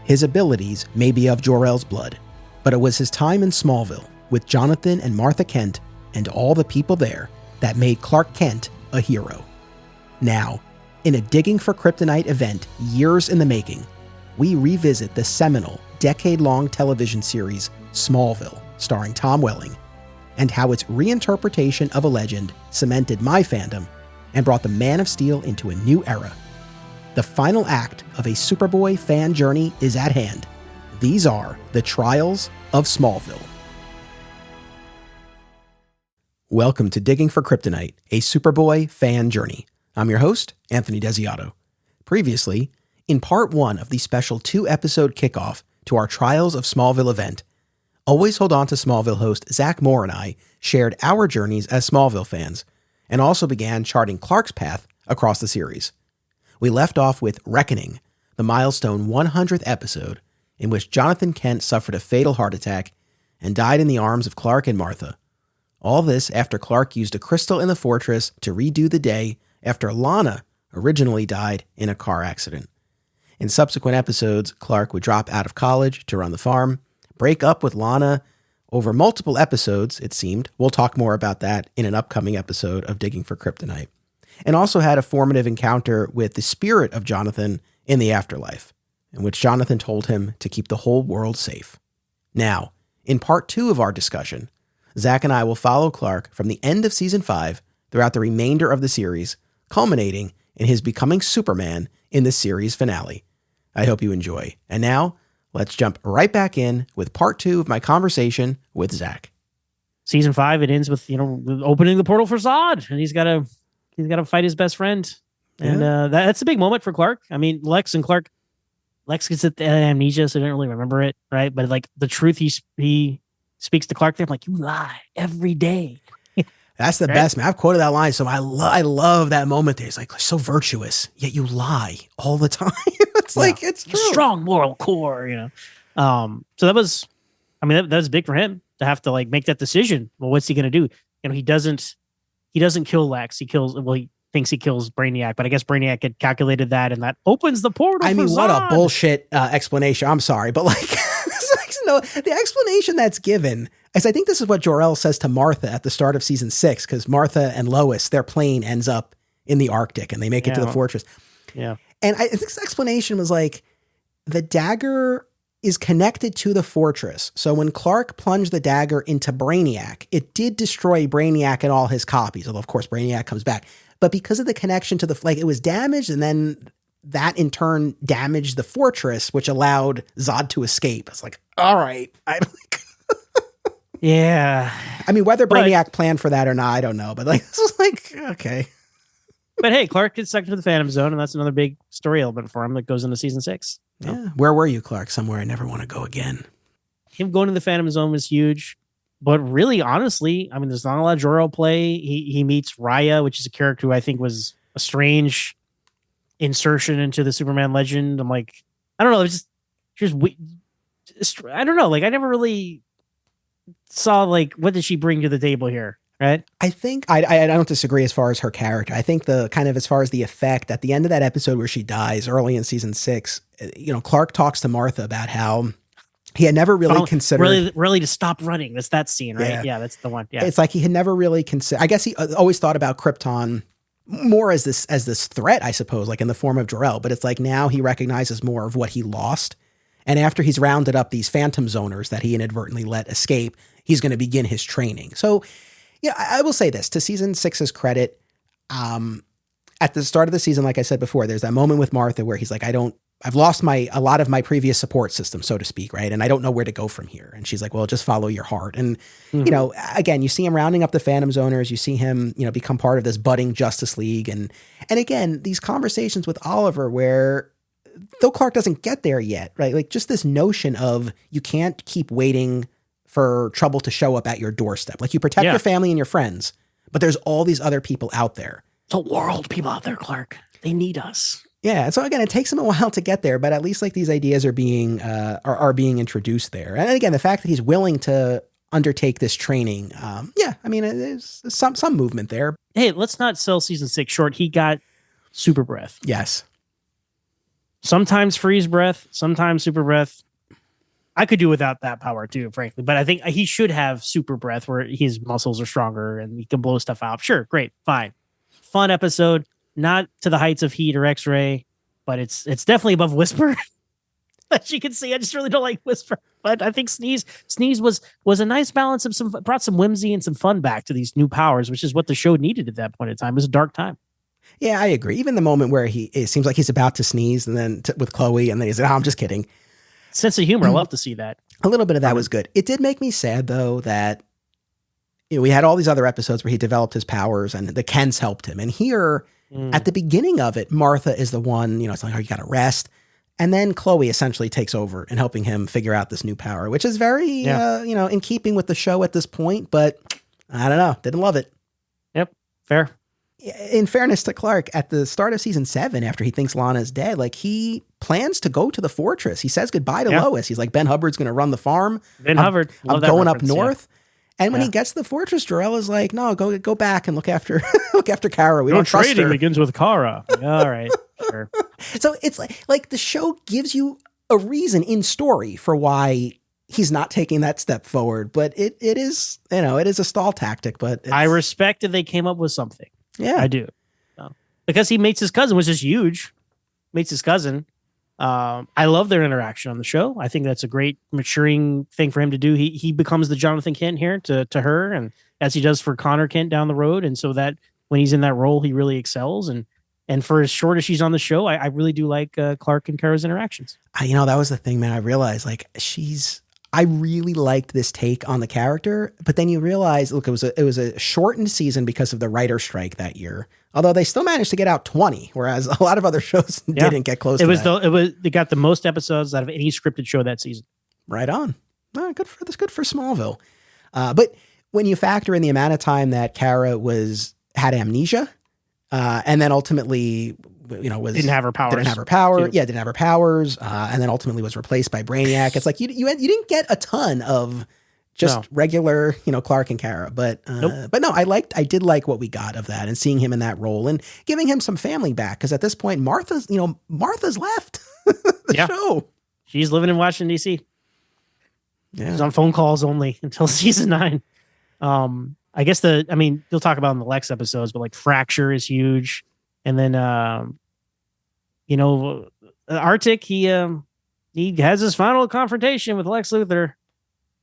His abilities may be of Jor-El's blood, but it was his time in Smallville with Jonathan and Martha Kent and all the people there that made Clark Kent a hero. Now, in a Digging for Kryptonite event years in the making, we revisit the seminal, decade-long television series Smallville, starring Tom Welling, and how its reinterpretation of a legend cemented my fandom and brought the Man of Steel into a new era. The final act of a Superboy fan journey is at hand. These are the Trials of Smallville. Welcome to Digging for Kryptonite, a Superboy fan journey. I'm your host, Anthony Desiato. Previously, in part 1 of the special 2-episode kickoff to our Trials of Smallville event, Always Hold On to Smallville host Zach Moore and I shared our journeys as Smallville fans, and also began charting Clark's path across the series. We left off with Reckoning, the milestone 100th episode, in which Jonathan Kent suffered a fatal heart attack and died in the arms of Clark and Martha. All this after Clark used a crystal in the fortress to redo the day after Lana originally died in a car accident. In subsequent episodes, Clark would drop out of college to run the farm, break up with Lana over multiple episodes, it seemed. We'll talk more about that in an upcoming episode of Digging for Kryptonite. And also had a formative encounter with the spirit of Jonathan in the afterlife, in which Jonathan told him to keep the whole world safe. Now, in part 2 of our discussion, Zach and I will follow Clark from the end of season 5 throughout the remainder of the series, culminating in his becoming Superman in the series finale. I hope you enjoy. And now, let's jump right back in with part 2 of my conversation with Zach. Season 5, it ends with, opening the portal for Zod, and he's got to fight his best friend. And that's a big moment for Clark. I mean, Lex gets the amnesia, so I didn't really remember it, right? But like the truth he speaks to Clark there, I'm like, you lie every day. That's the best, man. I've quoted that line, so I love that moment there. It's like so virtuous, yet you lie all the time. It's true. Strong moral core, So that was big for him to have to make that decision. Well, what's he going to do? He doesn't kill Lex. He thinks he kills Brainiac, but I guess Brainiac had calculated that, and that opens the portal. I mean, for what Zod. A bullshit explanation. I'm sorry, but the explanation that's given is, I think this is what Jor-El says to Martha at the start of season 6, because Martha and Lois, their plane ends up in the Arctic and they make it to the fortress. Yeah. And I think this explanation was the dagger is connected to the fortress. So when Clark plunged the dagger into Brainiac, it did destroy Brainiac and all his copies, although of course Brainiac comes back. But because of the connection to it was damaged, and then that in turn damaged the fortress, which allowed Zod to escape. It's all right. Yeah. I mean, whether Brainiac planned for that or not, I don't know. But this was okay. But hey, Clark gets sucked into the Phantom Zone, and that's another big story element for him that goes into season 6. So. Yeah. Where were you, Clark? Somewhere I never want to go again. Him going to the Phantom Zone was huge. But really, honestly, I mean, there's not a lot of Jor-El play. He meets Raya, which is a character who I think was a strange insertion into the Superman legend. I'm I don't know. It's just I don't know. I never really saw what did she bring to the table here, right? I think I don't disagree as far as her character. I think the kind of as far as the effect at the end of that episode where she dies early in season 6, Clark talks to Martha about how he had never really considered really to stop running. That's that scene, right? Yeah, that's the one. Yeah, it's he had never really considered. I guess he always thought about Krypton more as this threat, I suppose, in the form of Jor-El. But it's now he recognizes more of what he lost. And after he's rounded up these Phantom Zoners that he inadvertently let escape, he's going to begin his training. So, I will say this to season 6's credit. At the start of the season, like I said before, there's that moment with Martha where he's I've lost a lot of my previous support system, so to speak, right? And I don't know where to go from here. And she's well, just follow your heart. And, again, you see him rounding up the Phantom Zoners. You see him, become part of this budding Justice League. And again, these conversations with Oliver where, though Clark doesn't get there yet, right? Just this notion of you can't keep waiting for trouble to show up at your doorstep. You protect your family and your friends, but there's all these other people out there. The world people out there, Clark. They need us. Yeah. And so again, it takes him a while to get there, but at least these ideas are being introduced there. And again, the fact that he's willing to undertake this training. There's some movement there. Hey, let's not sell season 6 short. He got super breath. Yes. Sometimes freeze breath, sometimes super breath. I could do without that power too, frankly. But I think he should have super breath where his muscles are stronger and he can blow stuff out. Sure, great, fine. Fun episode. Not to the heights of Heat or X-Ray, but it's definitely above Whisper. As you can see, I just really don't like Whisper. But I think Sneeze was a nice balance of brought some whimsy and some fun back to these new powers, which is what the show needed at that point in time. It was a dark time. Yeah, I agree. Even the moment where it seems like he's about to sneeze and then with Chloe and then he's like, oh, I'm just kidding. Sense of humor. I love to see that. A little bit of that was good. It did make me sad though that we had all these other episodes where he developed his powers and the Kens helped him. And here at the beginning of it, Martha is the one, it's like, oh, you got to rest. And then Chloe essentially takes over in helping him figure out this new power, which is very, in keeping with the show at this point. But I don't know. Didn't love it. Yep. Fair. In fairness to Clark, at the start of season 7, after he thinks Lana's dead, like he plans to go to the fortress. He says goodbye to Lois. He's like, Ben Hubbard's going to run the farm. Hubbard. I'm going up north. And when he gets to the fortress, Jor-El is like, no, go back and look after Kara. We don't trust her. Trading begins with Kara. All right. Sure. So it's like the show gives you a reason in story for why he's not taking that step forward. But it is, it is a stall tactic. But I respect that they came up with something. Yeah, I do. Because he meets his cousin, which is huge. Meets his cousin. I love their interaction on the show. I think that's a great maturing thing for him to do. He becomes the Jonathan Kent here to her, and as he does for Connor Kent down the road. And so that when he's in that role, he really excels. And for as short as she's on the show, I really do like Clark and Kara's interactions. That was the thing, man. I realized I really liked this take on the character, but then you realize, look, it was a shortened season because of the writer strike that year. Although they still managed to get out 20, whereas a lot of other shows didn't get close to that. They got the most episodes out of any scripted show that season. Right on. Good for Smallville. But when you factor in the amount of time that Kara had amnesia, and then ultimately, didn't have her powers. Didn't have her powers. And then ultimately was replaced by Brainiac. It's like you didn't get a ton of just regular, Clark and Kara. But but no, I did like what we got of that and seeing him in that role and giving him some family back. Because at this point, Martha's left the show. She's living in Washington, D.C. Yeah. She's on phone calls only until season 9. I guess you'll talk about in the Lex episodes, but like Fracture is huge. And then, Arctic, he has his final confrontation with Lex Luthor,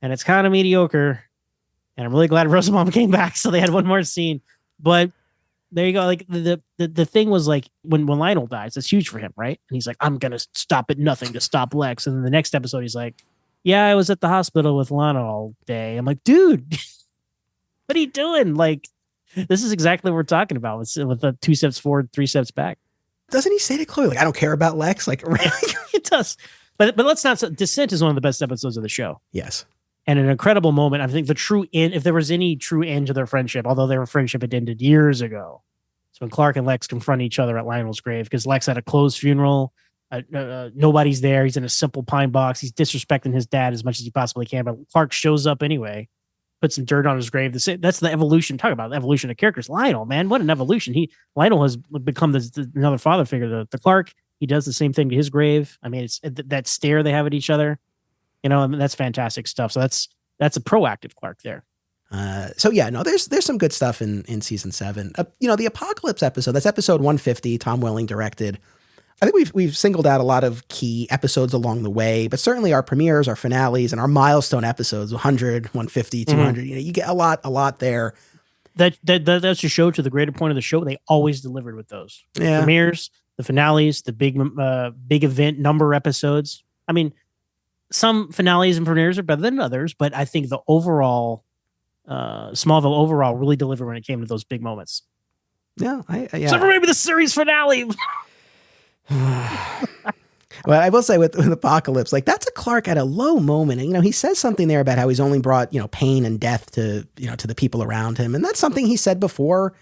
and it's kind of mediocre. And I'm really glad Rosamund came back, so they had one more scene. But there you go. Like the thing was like when Lionel dies, it's huge for him, right? And he's like, I'm gonna stop at nothing to stop Lex. And then the next episode, he's like, yeah, I was at the hospital with Lana all day. I'm like, dude, what are you doing? Like, this is exactly what we're talking about with the 2 steps forward, 3 steps back. Doesn't he say to Chloe, like, I don't care about Lex? Like, it does. But let's not. Descent is one of the best episodes of the show. Yes. And an incredible moment. I think the true end, if there was any true end to their friendship, although their friendship had ended years ago. So when Clark and Lex confront each other at Lionel's grave, because Lex had a closed funeral, nobody's there. He's in a simple pine box. He's disrespecting his dad as much as he possibly can. But Clark shows up anyway. Put some dirt on his grave. That's the evolution. Talk about the evolution of characters. Lionel, man, what an evolution. Lionel has become another father figure to Clark. He does the same thing to his grave. I mean, it's that stare they have at each other. That's fantastic stuff. So that's a proactive Clark there. There's some good stuff in season 7. The Apocalypse episode. That's episode 150. Tom Welling directed. I think we've singled out a lot of key episodes along the way, but certainly our premieres, our finales, and our milestone episodes, 100, 150, 200, you get a lot there. That's to show to the greater point of the show. They always delivered with those premieres, the finales, the big event number episodes. I mean, some finales and premieres are better than others, but I think the overall Smallville overall really delivered when it came to those big moments. Yeah. So maybe the series finale. Well, I will say with Apocalypse, like that's a Clark at a low moment. And, he says something there about how he's only brought, pain and death to the people around him. And that's something he said before.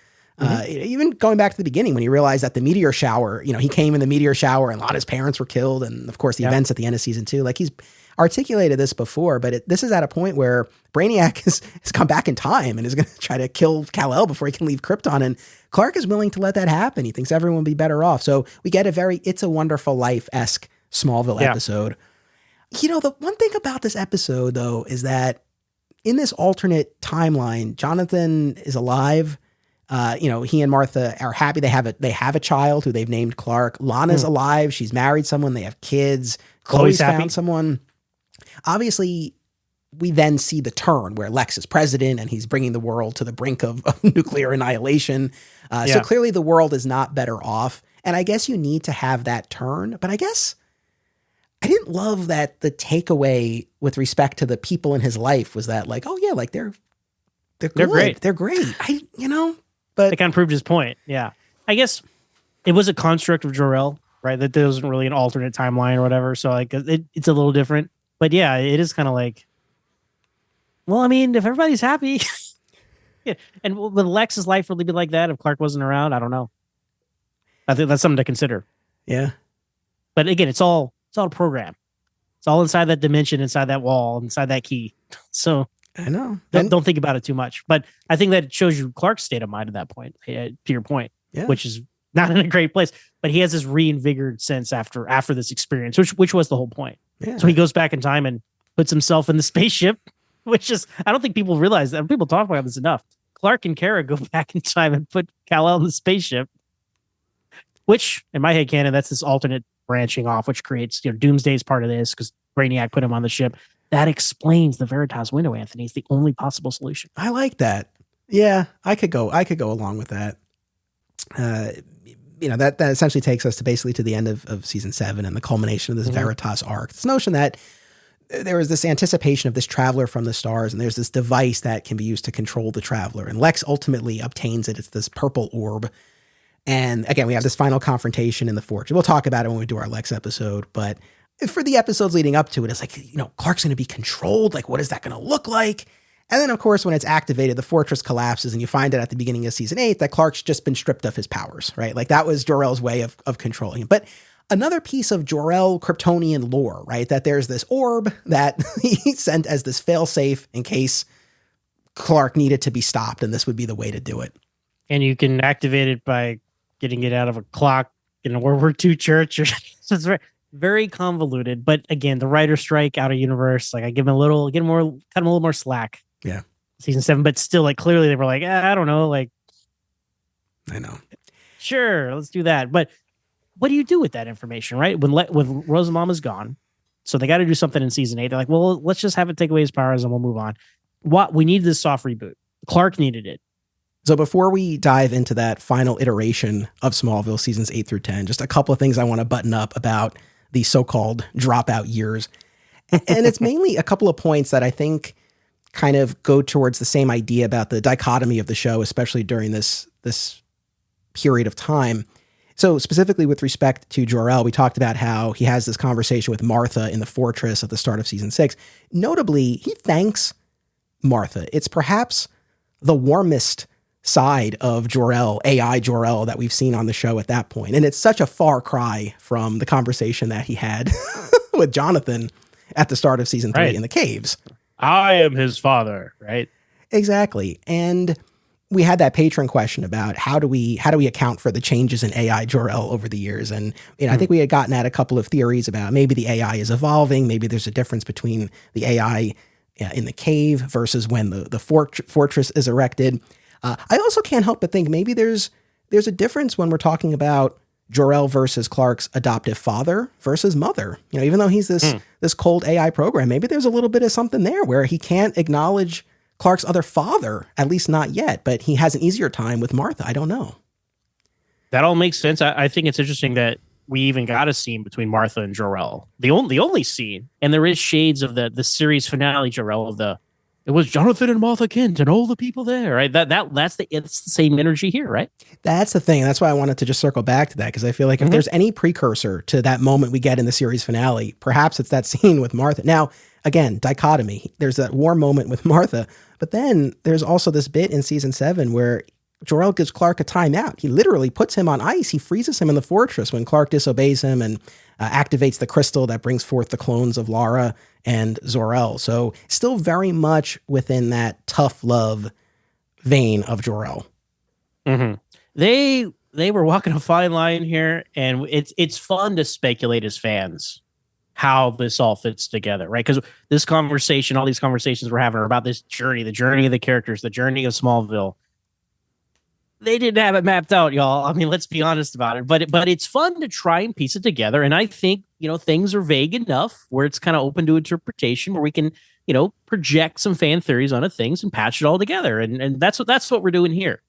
Even going back to the beginning when he realized that the meteor shower, he came in the meteor shower and a lot of his parents were killed. And of course the events at the end of season 2, like he's articulated this before, but this is at a point where Brainiac has come back in time and is going to try to kill Kal-El before he can leave Krypton. And Clark is willing to let that happen. He thinks everyone will be better off. So we get a very It's a Wonderful Life-esque Smallville episode. The one thing about this episode, though, is that in this alternate timeline, Jonathan is alive. He and Martha are happy. They have a child who they've named Clark. Lana's alive. She's married someone. They have kids. Chloe's found someone. Obviously, we then see the turn where Lex is president and he's bringing the world to the brink of nuclear annihilation. So clearly the world is not better off. And I guess you need to have that turn. But I guess I didn't love that the takeaway with respect to the people in his life was that like, oh yeah, like they're great. They're great. But they kind of proved his point. Yeah. I guess it was a construct of Jor-El, right? That there wasn't really an alternate timeline or whatever. So like it's a little different. But yeah, it is kind of like, well, I mean, if everybody's happy, yeah. And would Lex's life really be like that if Clark wasn't around? I don't know. I think that's something to consider. Yeah. But again, it's all a program. It's all inside that dimension, inside that wall, inside that key. So I know. Don't think about it too much. But I think that shows you Clark's state of mind at that point, to your point, which is not in a great place. But he has this reinvigorated sense after this experience, which was the whole point. Yeah. So he goes back in time and puts himself in the spaceship, which is, I don't think people realize that. People talk about this enough. Clark and Kara go back in time and put Kal-El in the spaceship, which in my head canon, that's this alternate branching off, which creates, Doomsday's part of this because Brainiac put him on the ship. That explains the Veritas window, Anthony. It's the only possible solution. I like that. Yeah, I could go along with that. That essentially takes us to the end of season 7 and the culmination of this Veritas arc. This notion that there was this anticipation of this traveler from the stars, and there's this device that can be used to control the traveler. And Lex ultimately obtains it. It's this purple orb. And again, we have this final confrontation in the fortress. We'll talk about it when we do our Lex episode, but for the episodes leading up to it, it's like, Clark's going to be controlled. Like, what is that going to look like? And then, of course, when it's activated, the fortress collapses, and you find out at the beginning of season 8 that Clark's just been stripped of his powers, right? Like, that was Jor-El's way of controlling him. But another piece of Jor-El Kryptonian lore, right? That there's this orb that he sent as this failsafe in case Clark needed to be stopped, and this would be the way to do it. And you can activate it by getting it out of a clock in a World War II church. So it's very convoluted. But again, the writer strike, out of universe, like I give him a little more slack. Yeah. Season 7, but still, like, clearly they were like, I don't know, like, I know. Sure, let's do that. But what do you do with that information, right? When Rosamama's gone, so they got to do something in season 8. They're like, well, let's just have it take away his powers and we'll move on. We need this soft reboot. Clark needed it. So before we dive into that final iteration of Smallville seasons 8 through 10, just a couple of things I want to button up about the so-called dropout years. And it's mainly a couple of points that I think kind of go towards the same idea about the dichotomy of the show, especially during this period of time. So specifically with respect to Jor-El, we talked about how he has this conversation with Martha in the fortress at the start of season 6. Notably, he thanks Martha. It's perhaps the warmest side of Jor-El, AI Jor-El, that we've seen on the show at that point. And it's such a far cry from the conversation that he had with Jonathan at the start of season 3 in the caves. I am his father, right? Exactly. And we had that patron question about how do we account for the changes in AI Jor-El over the years? And I think we had gotten at a couple of theories about maybe the AI is evolving. Maybe there's a difference between the AI in the cave versus when the fortress is erected. I also can't help but think maybe there's a difference when we're talking about Jor-El versus Clark's adoptive father versus mother. Even though he's this cold AI program, maybe there's a little bit of something there where he can't acknowledge Clark's other father, at least not yet, but he has an easier time with Martha. I don't know. That all makes sense. I think it's interesting that we even got a scene between Martha and Jor-El. The only scene, and there is shades of the series finale Jor-El of it was Jonathan and Martha Kent and all the people there, right? It's the same energy here, right? That's the thing. That's why I wanted to just circle back to that, because I feel like if there's any precursor to that moment we get in the series finale, perhaps it's that scene with Martha. Now, again, dichotomy. There's that warm moment with Martha, but then there's also this bit in season 7 where Jor-El gives Clark a timeout. He literally puts him on ice. He freezes him in the fortress when Clark disobeys him and activates the crystal that brings forth the clones of Lara and Zor-El. So still very much within that tough love vein of Jor-El. Mm-hmm. They were walking a fine line here, and it's fun to speculate as fans how this all fits together, right? Because this conversation, all these conversations we're having are about this journey, the journey of the characters, the journey of Smallville. They didn't have it mapped out, y'all. I mean, let's be honest about it. But it's fun to try and piece it together. And I think, things are vague enough where it's kind of open to interpretation, where we can, project some fan theories on things and patch it all together. And that's what we're doing here.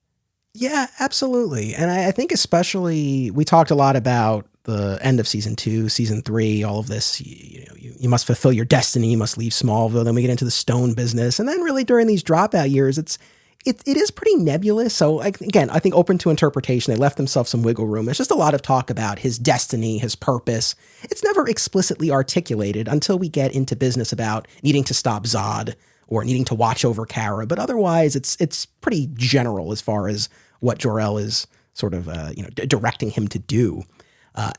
Yeah, absolutely. And I think especially we talked a lot about the end of season 2, season 3, all of this, you must fulfill your destiny, you must leave Smallville. Then we get into the stone business. And then really during these dropout years, it is pretty nebulous. So again, I think open to interpretation. They left themselves some wiggle room. There's just a lot of talk about his destiny, his purpose. It's never explicitly articulated until we get into business about needing to stop Zod or needing to watch over Kara. But otherwise, it's pretty general as far as what Jor-El is sort of directing him to do.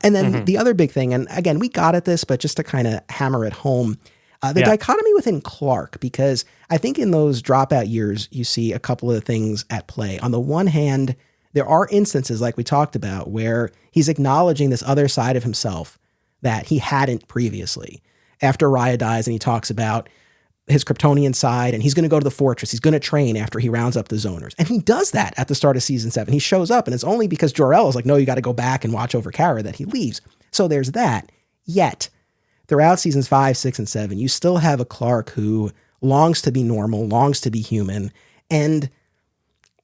And then the other big thing, and again, we got at this, but just to kind of hammer it home, the dichotomy within Clark, because I think in those dropout years, you see a couple of things at play. On the one hand, there are instances like we talked about where he's acknowledging this other side of himself that he hadn't previously. After Raya dies and he talks about his Kryptonian side and he's going to go to the fortress. He's going to train after he rounds up the zoners. And he does that at the start of season 7. He shows up and it's only because Jor-El is like, no, you got to go back and watch over Kara that he leaves. So there's that. Yet throughout seasons 5, 6, and 7, you still have a Clark who longs to be normal, longs to be human, and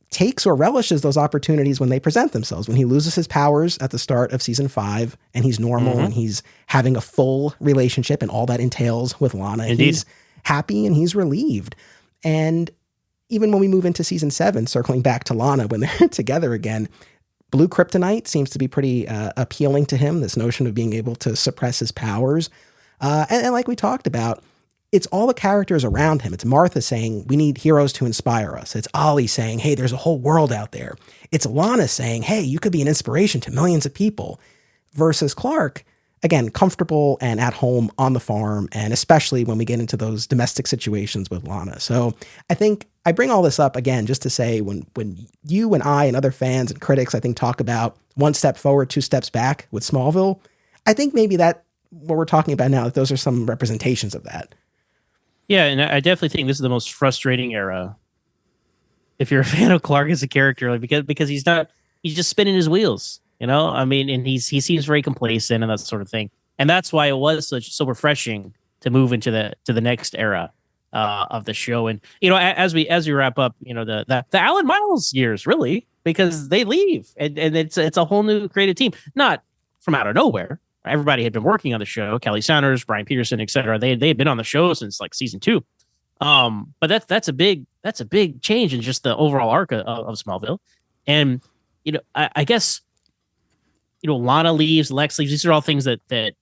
takes or relishes those opportunities when they present themselves. When he loses his powers at the start of season 5 and he's normal and he's having a full relationship and all that entails with Lana, Indeed. He's happy and he's relieved. And even when we move into season 7, circling back to Lana, when they're together again, blue kryptonite seems to be pretty appealing to him, this notion of being able to suppress his powers. And like we talked about, it's all the characters around him. It's Martha saying, we need heroes to inspire us. It's Ollie saying, hey, there's a whole world out there. It's Lana saying, hey, you could be an inspiration to millions of people. Versus Clark, again, comfortable and at home on the farm, and especially when we get into those domestic situations with Lana. So I think I bring all this up again just to say when you and I and other fans and critics, I think, talk about one step forward, two steps back with Smallville, I think maybe that what we're talking about now, that those are some representations of that. Yeah, and I definitely think this is the most frustrating era if you're a fan of Clark as a character, like, because he's just spinning his wheels. I mean, and he seems very complacent and that sort of thing. And that's why it was so refreshing to move into the next era of the show. And, as we wrap up, the Alan Miles years, really, because they leave and it's a whole new creative team, not from out of nowhere. Everybody had been working on the show, Kelly Sanders, Brian Peterson, et cetera. They had been on the show since like season 2. But that's a big change in just the overall arc of Smallville. And, I guess, Lana leaves, Lex leaves. These are all things that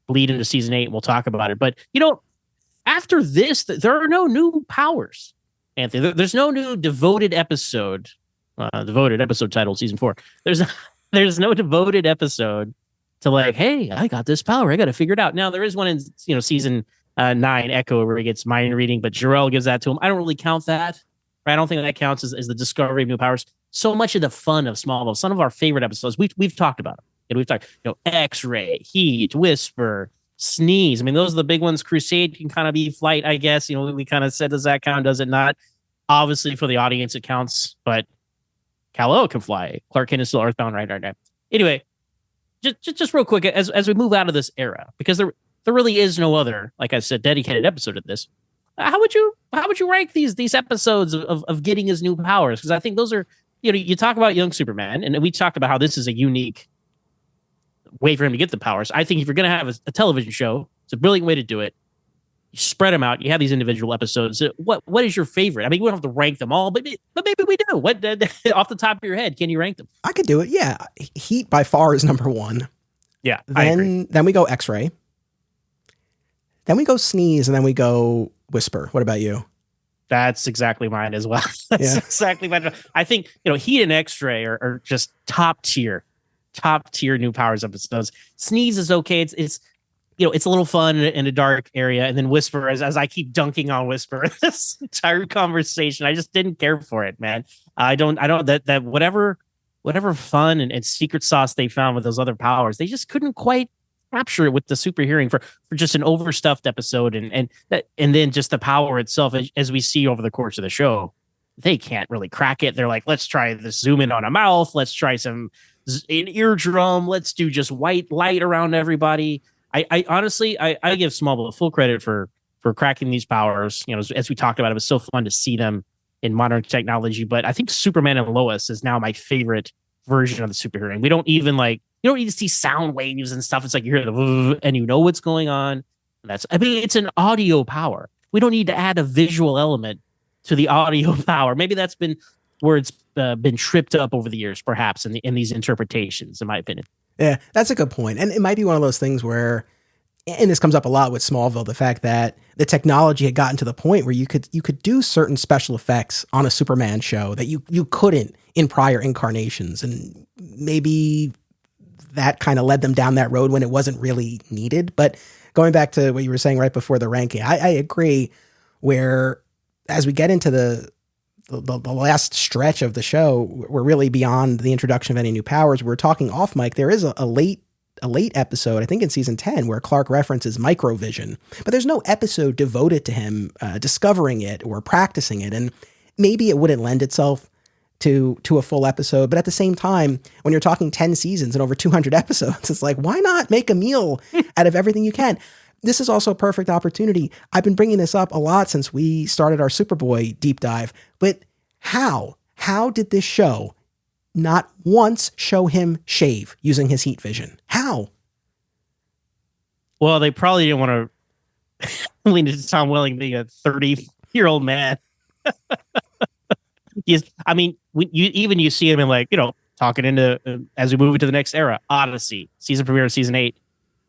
bleed into season 8. And we'll talk about it. But, after this, there are no new powers, Anthony. There's no new devoted episode titled season 4. There's no devoted episode to like, hey, I got this power. I got to figure it out. Now, there is one in, season 9, Echo, where he gets mind reading, but Jor-El gives that to him. I don't really count that. Right? I don't think that counts as the discovery of new powers. So much of the fun of Smallville, some of our favorite episodes, we've talked about them. And we've talked, X-Ray, Heat, Whisper, Sneeze. I mean, those are the big ones. Crusade can kind of be Flight, I guess. We kind of said, does that count? Does it not? Obviously, for the audience, it counts. But Kal-El can fly. Clark Kent is still Earthbound right now. Anyway, just real quick, as we move out of this era, because there really is no other, like I said, dedicated episode of this. How would you rank these episodes of getting his new powers? Because I think those are, you talk about young Superman, and we talked about how this is a unique way for him to get the powers. I think if you're going to have a television show, it's a brilliant way to do it. You spread them out. You have these individual episodes. What is your favorite? I mean, we don't have to rank them all, but maybe we do. What off the top of your head, can you rank them? I could do it. Yeah. Heat by far is number 1. Yeah. Then we go X-Ray. Then we go Sneeze, and then we go Whisper. What about you? That's exactly mine as well. That's exactly mine. I think, Heat and X-Ray are just top tier new Powers episodes. Sneeze is okay. It's it's a little fun in a dark area. And then Whisper, as I keep dunking on Whisper this entire conversation, I just didn't care for it, man. I don't that whatever fun and secret sauce they found with those other powers, they just couldn't quite capture it with the super hearing for just an overstuffed episode. And then just the power itself, as we see over the course of the show, they can't really crack it. They're like, let's try this zoom in on a mouth. Let's try an eardrum. Let's do just white light around everybody. I honestly, I give Smallville full credit for cracking these powers. As we talked about, it was so fun to see them in modern technology. But I think Superman and Lois is now my favorite version of the superhero. We don't even you don't need to see sound waves and stuff. It's like you hear the and you know what's going on. It's an audio power. We don't need to add a visual element to the audio power. Maybe that's been where it's been tripped up over the years, perhaps in these interpretations, in my opinion. Yeah, that's a good point. And it might be one of those things where, and this comes up a lot with Smallville, the fact that the technology had gotten to the point where you could do certain special effects on a Superman show that you couldn't in prior incarnations. And maybe that kind of led them down that road when it wasn't really needed. But going back to what you were saying right before the ranking, I agree, where as we get into the last stretch of the show, we're really beyond the introduction of any new powers. We're talking off mic. There is a late episode, I think in season 10, where Clark references microvision, but there's no episode devoted to him discovering it or practicing it. And maybe it wouldn't lend itself to a full episode. But at the same time, when you're talking 10 seasons and over 200 episodes, it's like, why not make a meal out of everything you can? This is also a perfect opportunity. I've been bringing this up a lot since we started our Superboy deep dive, but how did this show not once show him shave using his heat vision? How? Well, they probably didn't want to lean into Tom Welling being a 30-year-old man. You see him in talking into as we move into the next era, Odyssey, season premiere of season 8.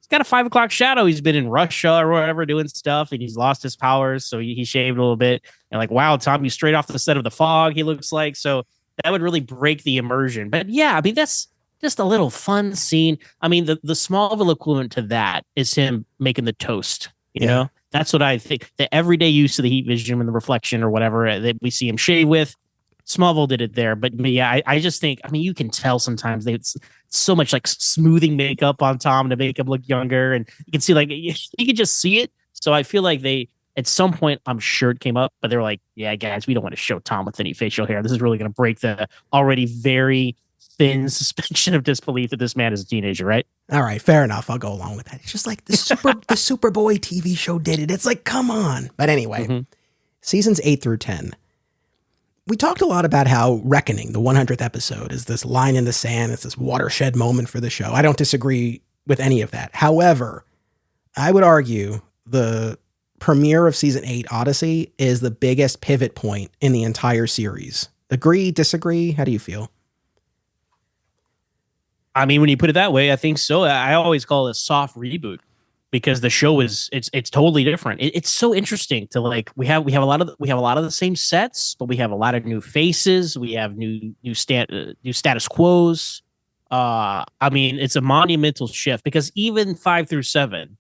Got a 5 o'clock shadow. He's been in Russia or whatever doing stuff, and he's lost his powers, so he shaved a little bit. And wow, Tom, you straight off the set of The Fog, he looks like. So that would really break the immersion. But yeah, that's just a little fun scene. The Smallville equivalent to that is him making the toast. You know, that's what I think. The everyday use of the heat vision and the reflection or whatever that we see him shave with. Smallville did it there, but yeah, I just think, you can tell sometimes it's so much smoothing makeup on Tom to make him look younger, and you can see you can just see it. So I feel like they, at some point, I'm sure it came up, but they were like, yeah, guys, we don't want to show Tom with any facial hair. This is really going to break the already very thin suspension of disbelief that this man is a teenager, right? All right, fair enough. I'll go along with that. It's just the Superboy TV show did it. It's come on. But anyway, seasons 8 through 10. We talked a lot about how Reckoning, the 100th episode, is this line in the sand. It's this watershed moment for the show. I don't disagree with any of that. However, I would argue the premiere of season 8, Odyssey, is the biggest pivot point in the entire series. Agree, disagree? How do you feel? When you put it that way, I think so. I always call it a soft reboot, because the show it's totally different. It's so interesting to we have a lot of the same sets, but we have a lot of new faces. We have new status quos. It's a monumental shift, because even 5 through 7,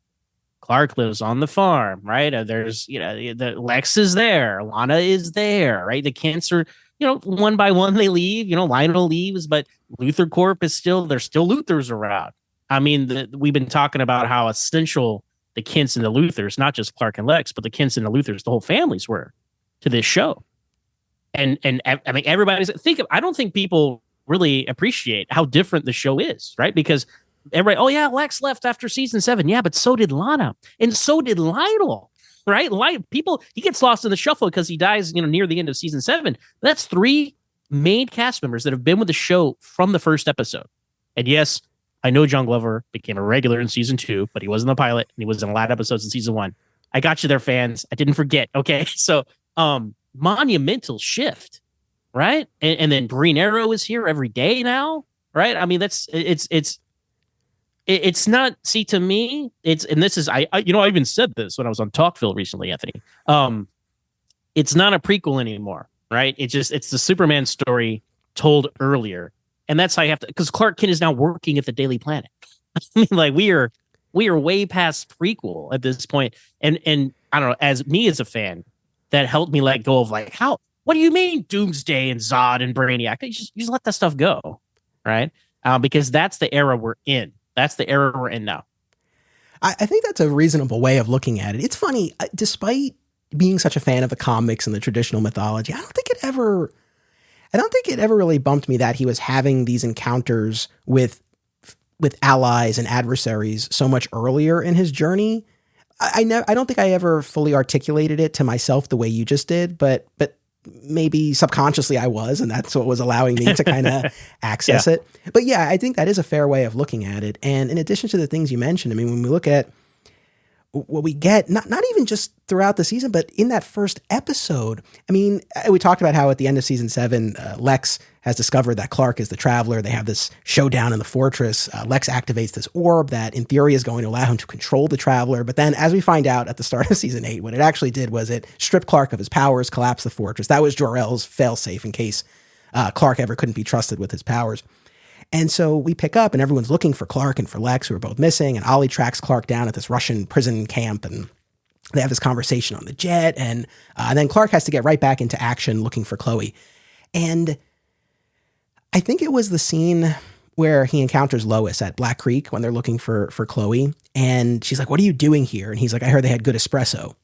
Clark lives on the farm, right? There's the Lex is there, Lana is there, right? The Kents are one by one they leave. Lionel leaves, but Luthor Corp is there's still Luthors around. We've been talking about how essential the Kents and the Luthors, not just Clark and Lex, but the Kents and the Luthors, the whole families were to this show. And everybody's I don't think people really appreciate how different the show is, right? Because everybody, oh yeah, Lex left after season 7. Yeah, but so did Lana. And so did Lionel, right? He gets lost in the shuffle because he dies, near the end of season 7. That's 3 main cast members that have been with the show from the first episode. And yes, I know John Glover became a regular in season 2, but he was in the pilot and he was in a lot of episodes in season 1. I got you there, fans. I didn't forget. Okay. So, monumental shift, right? And then Green Arrow is here every day now, right? It's not, see, to me, and this is, I even said this when I was on Talkville recently, Anthony. it's not a prequel anymore, right? It's the Superman story told earlier. And that's how you have to, because Clark Kent is now working at the Daily Planet. I mean, like we are way past prequel at this point. And I don't know, as a fan, that helped me let go of like, what do you mean Doomsday and Zod and Brainiac? You just let that stuff go, right? Because that's the era we're in. That's the era we're in now. I think that's a reasonable way of looking at it. It's funny, despite being such a fan of the comics and the traditional mythology, I don't think it ever really bumped me that he was having these encounters with allies and adversaries so much earlier in his journey. I don't think I ever fully articulated it to myself the way you just did, but maybe subconsciously I was, and that's what was allowing me to kind of access it. But yeah, I think that is a fair way of looking at it. And in addition to the things you mentioned, I mean, when we look at what we get, not even just throughout the season, but in that first episode, I mean, we talked about how at the end of season 7, Lex has discovered that Clark is the Traveler. They have this showdown in the fortress. Lex activates this orb that in theory is going to allow him to control the Traveler. But then as we find out at the start of season 8, what it actually did was it stripped Clark of his powers, collapsed the fortress. That was Jor-El's failsafe in case Clark ever couldn't be trusted with his powers. And so we pick up and everyone's looking for Clark and for Lex, who are both missing. And Ollie tracks Clark down at this Russian prison camp, and they have this conversation on the jet. And then Clark has to get right back into action looking for Chloe. And I think it was the scene where he encounters Lois at Black Creek when they're looking for Chloe. And she's like, "What are you doing here?" And he's like, "I heard they had good espresso."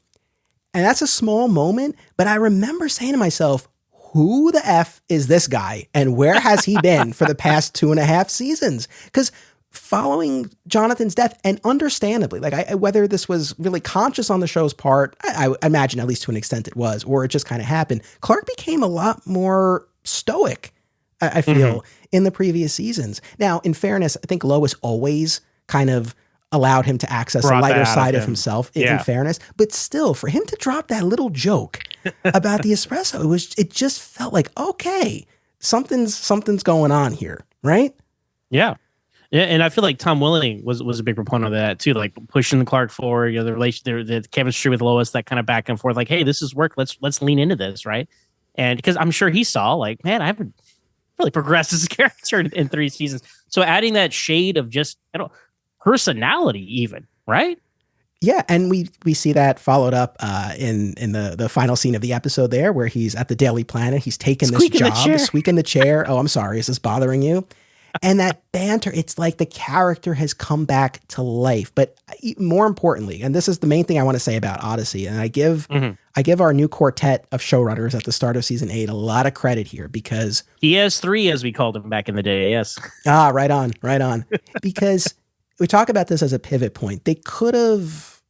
And that's a small moment, but I remember saying to myself, who the F is this guy and where has he been for the past 2.5 seasons? Because following Jonathan's death, and understandably, like whether this was really conscious on the show's part, I imagine at least to an extent it was, or it just kind of happened, Clark became a lot more stoic, I feel, in the previous seasons. Now, in fairness, I think Lois always kind of allowed him to access a lighter side of himself, in fairness. But still, for him to drop that little joke about the espresso, it just felt like, okay, something's going on here, right? Yeah. Yeah, and I feel like Tom Welling was a big proponent of that too, like pushing Clark forward, the relation, the chemistry with Lois, that kind of back and forth, like, hey, this is work. Let's lean into this, right? And because I'm sure he saw, like, man, I haven't really progressed as a character in 3 seasons. So adding that shade of just personality, even, right? Yeah, and we see that followed up in the final scene of the episode there, where he's at the Daily Planet. He's taken this job, squeaking the chair. Oh, I'm sorry, is this bothering you? And that banter, it's like the character has come back to life. But more importantly, and this is the main thing I want to say about Odyssey, and I give our new quartet of showrunners at the start of season 8 a lot of credit here, because he has 3, as we called him back in the day. Yes. Right on. Because we talk about this as a pivot point. They could have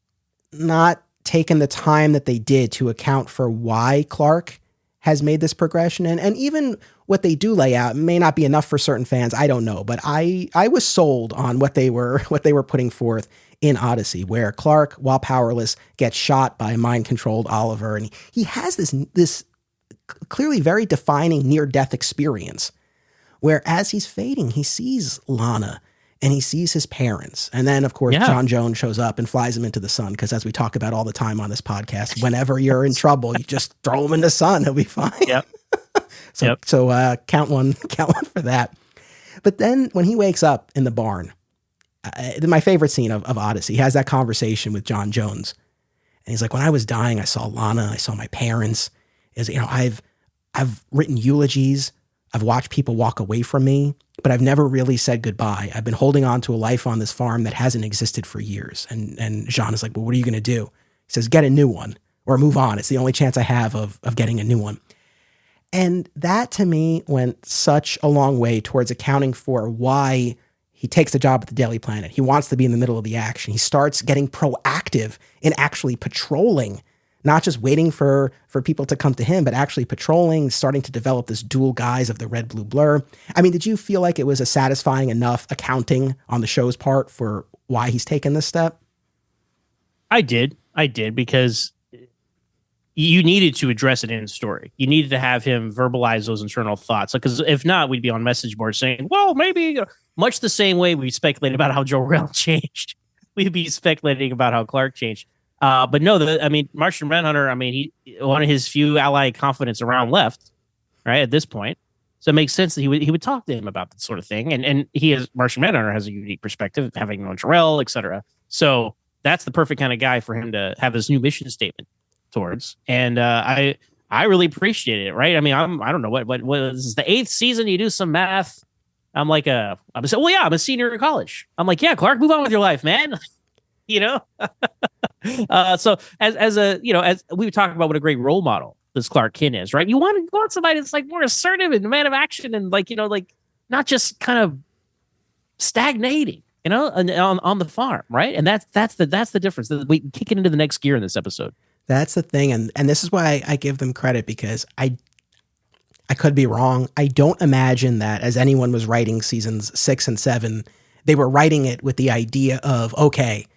not taken the time that they did to account for why Clark has made this progression. And even what they do lay out may not be enough for certain fans. I don't know, but I was sold on what they were putting forth in Odyssey, where Clark, while powerless, gets shot by mind-controlled Oliver. And he has this clearly very defining near-death experience, where as he's fading, he sees Lana and he sees his parents. And then, of course, John Jones shows up and flies him into the sun. Because as we talk about all the time on this podcast, whenever you're in trouble, you just throw him in the sun. He'll be fine. Yep. So count one for that. But then when he wakes up in the barn, my favorite scene of Odyssey, he has that conversation with John Jones. And he's like, when I was dying, I saw Lana, I saw my parents. I've written eulogies. I've watched people walk away from me, but I've never really said goodbye. I've been holding on to a life on this farm that hasn't existed for years. And Jean is like, well, what are you going to do? He says, get a new one or move on. It's the only chance I have of getting a new one. And that to me went such a long way towards accounting for why he takes the job at the Daily Planet. He wants to be in the middle of the action. He starts getting proactive in actually patrolling, not just waiting for people to come to him, but actually patrolling, starting to develop this dual guise of the red, blue blur. I mean, did you feel like it was a satisfying enough accounting on the show's part for why he's taken this step? I did, because you needed to address it in the story. You needed to have him verbalize those internal thoughts. Because if not, we'd be on message boards saying, well, maybe much the same way we speculated about how Jor-El changed. We'd be speculating about how Clark changed. But no, I mean, Martian Manhunter, I mean, he one of his few ally confidants around left, right, at this point. So it makes sense that he would talk to him about that sort of thing. And Martian Manhunter has a unique perspective, having known Jor-El, etc. So that's the perfect kind of guy for him to have this new mission statement towards. And I really appreciate it, right? I mean, I don't know what this is the 8th season. You do some math. I'm a senior in college. I'm like, yeah, Clark, move on with your life, man. You know? So as we would talk about what a great role model this Clark Kent is, right? You want somebody that's like more assertive and a man of action and like not just kind of stagnating, on the farm, right? And that's the difference. We kick it into the next gear in this episode. That's the thing, and this is why I give them credit, because I could be wrong. I don't imagine that as anyone was writing seasons 6 and 7, they were writing it with the idea of, okay,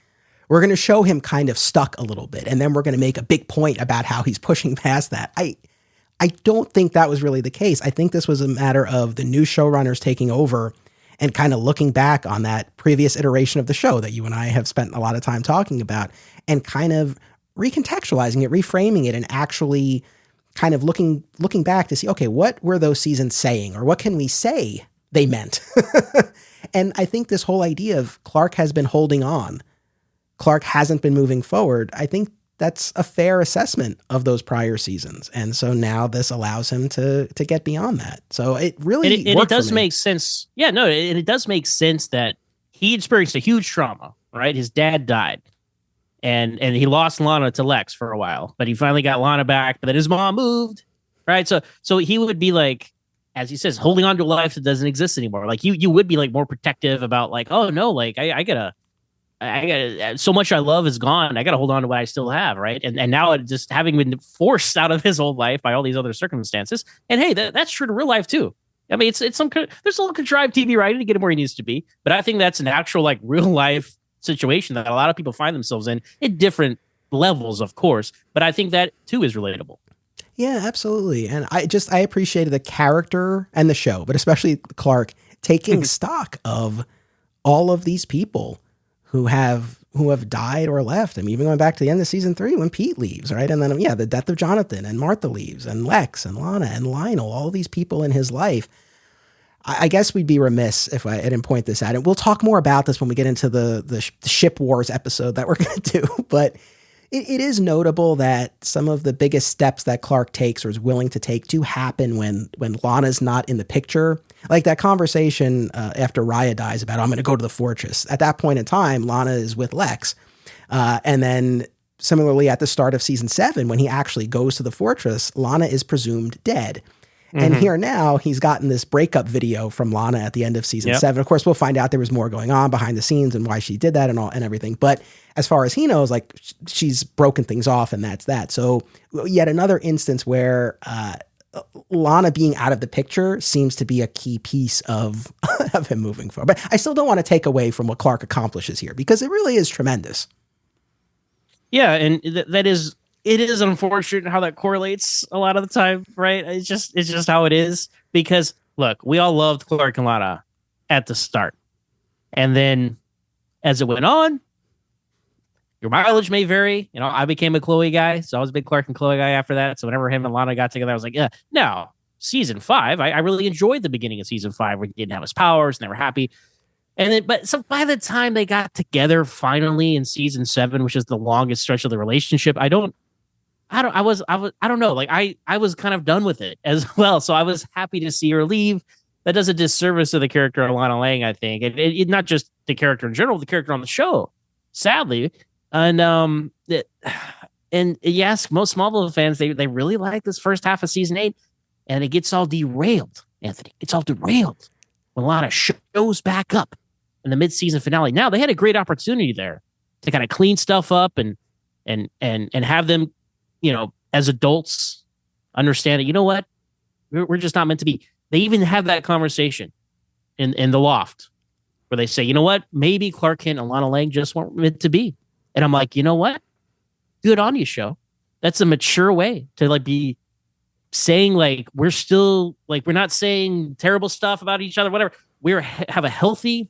we're going to show him kind of stuck a little bit, and then we're going to make a big point about how he's pushing past that. I don't think that was really the case. I think this was a matter of the new showrunners taking over and kind of looking back on that previous iteration of the show that you and I have spent a lot of time talking about, and kind of recontextualizing it, reframing it, and actually kind of looking back to see, okay, what were those seasons saying, or what can we say they meant? And I think this whole idea of Clark has been holding on, Clark hasn't been moving forward, I think that's a fair assessment of those prior seasons. And so now this allows him to get beyond that. So it really and it does make sense. Yeah, no, and it does make sense that he experienced a huge trauma, right? His dad died. And he lost Lana to Lex for a while, but he finally got Lana back, but then his mom moved, right? So he would be like, as he says, holding on to a life that doesn't exist anymore. Like you would be like more protective about like, oh no, like I gotta, so much I love is gone. I gotta hold on to what I still have, right? And now it just having been forced out of his old life by all these other circumstances. And hey, that's true to real life too. I mean, there's a little contrived TV writing to get him where he needs to be, but I think that's an actual like real life situation that a lot of people find themselves in different levels, of course, but I think that too is relatable. Yeah, absolutely. And I appreciated the character and the show, but especially Clark taking stock of all of these people who have died or left. I mean, even going back to the end of season 3 when Pete leaves, right? And then, the death of Jonathan, and Martha leaves, and Lex and Lana and Lionel, all these people in his life. I guess we'd be remiss if I didn't point this out. And we'll talk more about this when we get into the ship wars episode that we're going to do. But it is notable that some of the biggest steps that Clark takes or is willing to take do happen when Lana's not in the picture. Like that conversation after Raya dies about, I'm going to go to the fortress. At that point in time, Lana is with Lex. And then similarly at the start of season 7, when he actually goes to the fortress, Lana is presumed dead. And here now, he's gotten this breakup video from Lana at the end of season 7. Of course, we'll find out there was more going on behind the scenes and why she did that and everything. But as far as he knows, like she's broken things off and that's that. So yet another instance where Lana being out of the picture seems to be a key piece of him moving forward. But I still don't want to take away from what Clark accomplishes here, because it really is tremendous. Yeah, and it is unfortunate how that correlates a lot of the time, right? It's just how it is, because look, we all loved Clark and Lana at the start. And then as it went on, your mileage may vary. I became a Chloe guy, so I was a big Clark and Chloe guy after that. So whenever him and Lana got together, I was like, yeah. Now, season 5, I really enjoyed the beginning of season 5 where he didn't have his powers and they were happy. And then, but so by the time they got together finally in season 7, which is the longest stretch of the relationship, I don't know. Like I was kind of done with it as well. So I was happy to see her leave. That does a disservice to the character of Lana Lang, I think. It not just the character in general, the character on the show, sadly. And yes, most Smallville fans, they really like this first half of season 8, and it gets all derailed, Anthony. It's all derailed when Lana shows back up in the mid-season finale. Now they had a great opportunity there to kind of clean stuff up and have them, as adults, understand that, you know what, we're just not meant to be. They even have that conversation in the loft where they say, you know what, maybe Clark Kent and Lana Lang just weren't meant to be. And I'm like, you know what, good on you, show. That's a mature way to like be saying, like, we're still like, we're not saying terrible stuff about each other, whatever. Have a healthy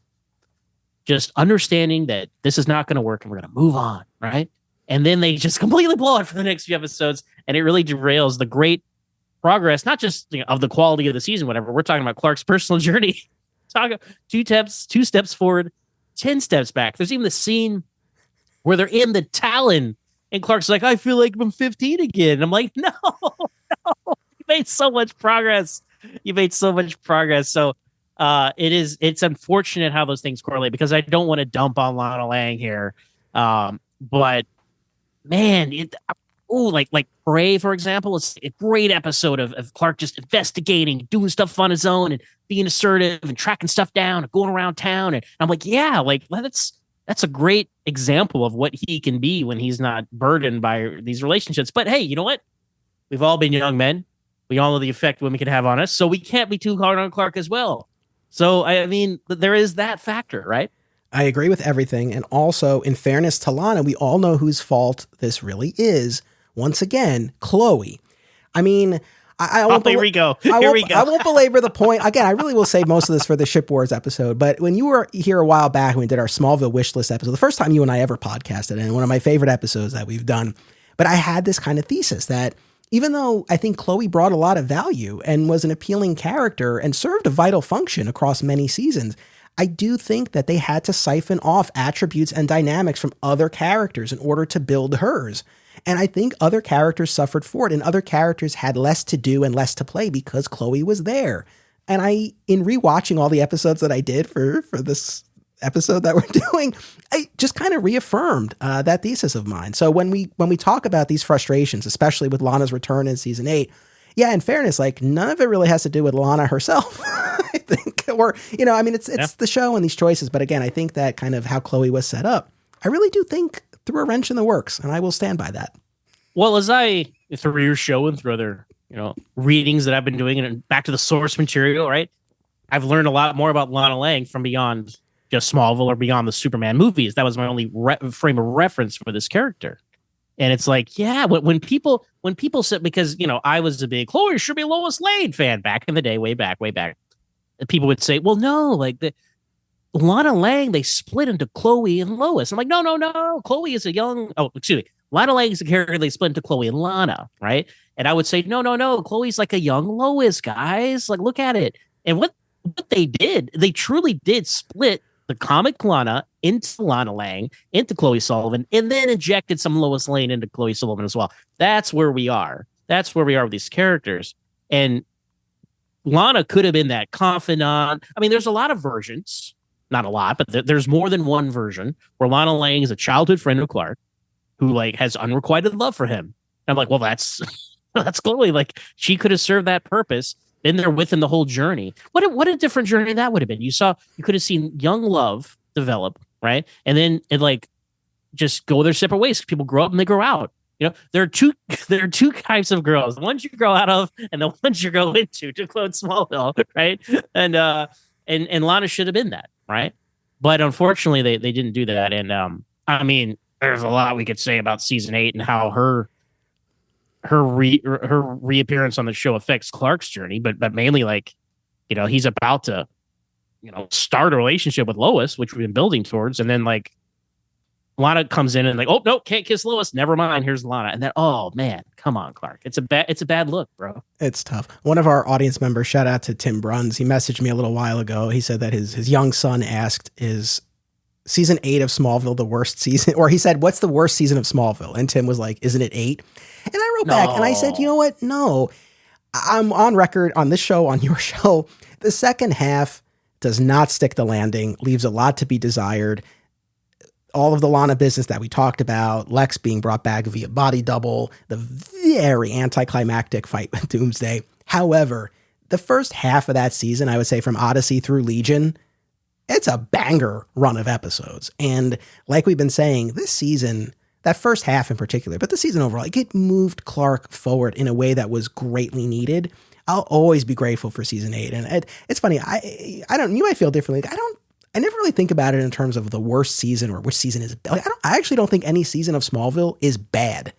just understanding that this is not going to work and we're going to move on, right? and then they just completely blow it for the next few episodes, and it really derails the great progress, not just of the quality of the season, whatever. We're talking about Clark's personal journey. Talk two steps forward, 10 steps back. There's even the scene where they're in the Talon, and Clark's like, I feel like I'm 15 again. And I'm like, no, you made so much progress. So it's unfortunate how those things correlate, because I don't want to dump on Lana Lang here. But man, like Prey, for example, it's a great episode of Clark just investigating, doing stuff on his own and being assertive and tracking stuff down and going around town. And I'm like, yeah, like that's a great example of what he can be when he's not burdened by these relationships. But hey, you know what? We've all been young men. We all know the effect women can have on us. So we can't be too hard on Clark as well. So, I mean, there is that factor, right? I agree with everything. And also, in fairness to Lana, we all know whose fault this really is. Once again, Chloe. I mean, I won't here we go. I won't belabor the point. Again, I really will save most of this for the Ship Wars episode. But when you were here a while back when we did our Smallville wish list episode, the first time you and I ever podcasted, and one of my favorite episodes that we've done, but I had this kind of thesis that even though I think Chloe brought a lot of value and was an appealing character and served a vital function across many seasons, I do think that they had to siphon off attributes and dynamics from other characters in order to build hers. And I think other characters suffered for it, and other characters had less to do and less to play because Chloe was there. And in rewatching all the episodes that I did for this episode that we're doing, I just kind of reaffirmed that thesis of mine. So when we talk about these frustrations, especially with Lana's return in season 8, yeah, in fairness, like none of it really has to do with Lana herself, I think, or, I mean, it's the show and these choices. But again, I think that kind of how Chloe was set up, I really do think threw a wrench in the works, and I will stand by that. Well, as through your show and through other, readings that I've been doing and back to the source material, right? I've learned a lot more about Lana Lang from beyond just Smallville or beyond the Superman movies. That was my only frame of reference for this character. And it's like, yeah, when people said, because, I was a big Chloe should be Lois Lane fan back in the day, way back. People would say, well, no, like Lana Lang, they split into Chloe and Lois. I'm like, no. Chloe is Lana Lang is a character they split into Chloe and Lana, right? And I would say, no. Chloe's like a young Lois, guys. Like, look at it. And what they did, they truly did split the comic Lana into Lana Lang, into Chloe Sullivan, and then injected some Lois Lane into Chloe Sullivan as well. That's where we are. That's where we are with these characters. And Lana could have been that confidant. I mean, there's a lot of versions. Not a lot, but there's more than one version where Lana Lang is a childhood friend of Clark who like has unrequited love for him. And I'm like, well, that's Chloe. Like she could have served that purpose, been there with him the whole journey. What a different journey that would have been. You could have seen young love develop, right? And then it like just go their separate ways. People grow up and they grow out. There are two types of girls: the ones you grow out of and the ones you grow into. To quote Smallville, right? And Lana should have been that. Right. But unfortunately, they didn't do that. And I mean, there's a lot we could say about season 8 and how her reappearance on the show affects Clark's journey. But mainly, like, he's about to, start a relationship with Lois, which we've been building towards. And then, like, Lana comes in and like, oh, no, can't kiss Lois. Never mind. Here's Lana. And then, oh, man, come on, Clark. It's a bad look, bro. It's tough. One of our audience members, shout out to Tim Bruns, he messaged me a little while ago. He said that his young son asked, is season 8 of Smallville the worst season? Or he said, what's the worst season of Smallville? And Tim was like, isn't it 8? And I wrote back and I said, you know what? No, I'm on record on this show, on your show. The second half does not stick the landing, leaves a lot to be desired. All of the Lana business that we talked about, Lex being brought back via body double, the very anticlimactic fight with Doomsday. However, the first half of that season, I would say from Odyssey through Legion, it's a banger run of episodes. And like we've been saying, this season, that first half in particular, but the season overall, like it moved Clark forward in a way that was greatly needed. I'll always be grateful for season 8. And it's funny, I don't, you might feel differently. I never really think about it in terms of the worst season or which season is bad. I actually don't think any season of Smallville is bad.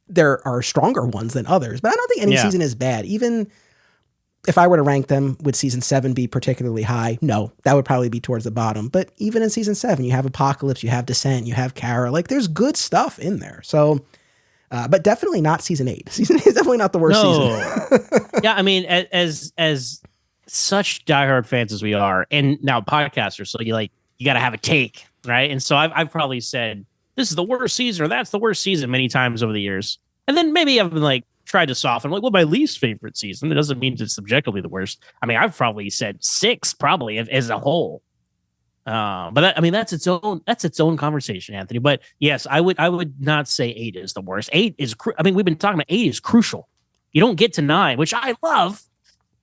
There are stronger ones than others, but I don't think any season is bad. Even if I were to rank them, would season 7 be particularly high? No, that would probably be towards the bottom. But even in season 7, you have Apocalypse, you have Descent, you have Kara. Like, there's good stuff in there. So, but definitely not season 8. Season 8 is definitely not the worst season. Yeah, I mean, as such diehard fans as we are, and now podcasters, so you got to have a take, right? And so I've probably said this is the worst season or that's the worst season many times over the years, and then maybe I've been like tried to soften, like, well, my least favorite season. It doesn't mean it's subjectively the worst. I mean, I've probably said 6 probably as a whole. But that's its own conversation, Anthony. But yes, I would not say 8 is the worst. 8 is, we've been talking about 8 is crucial. You don't get to 9, which I love,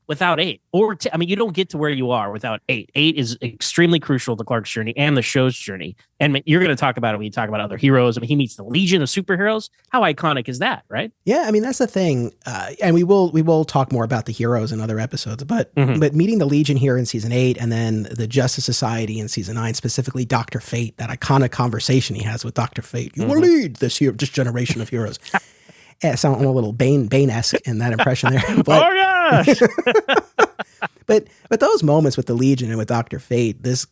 without 8, or you don't get to where you are without 8. 8 is extremely crucial to Clark's journey and the show's journey. And you're going to talk about it when you talk about other heroes. I mean, he meets the Legion of superheroes. How iconic is that, right? Yeah, I mean, that's the thing. And we will talk more about the heroes in other episodes, but meeting the Legion here in season 8 and then the Justice Society in season 9, specifically Dr. Fate, that iconic conversation he has with Dr. Fate. You will lead this generation of heroes. Yeah, so I'm a little Bane-esque in that impression there. But, oh gosh! but those moments with the Legion and with Dr. Fate, this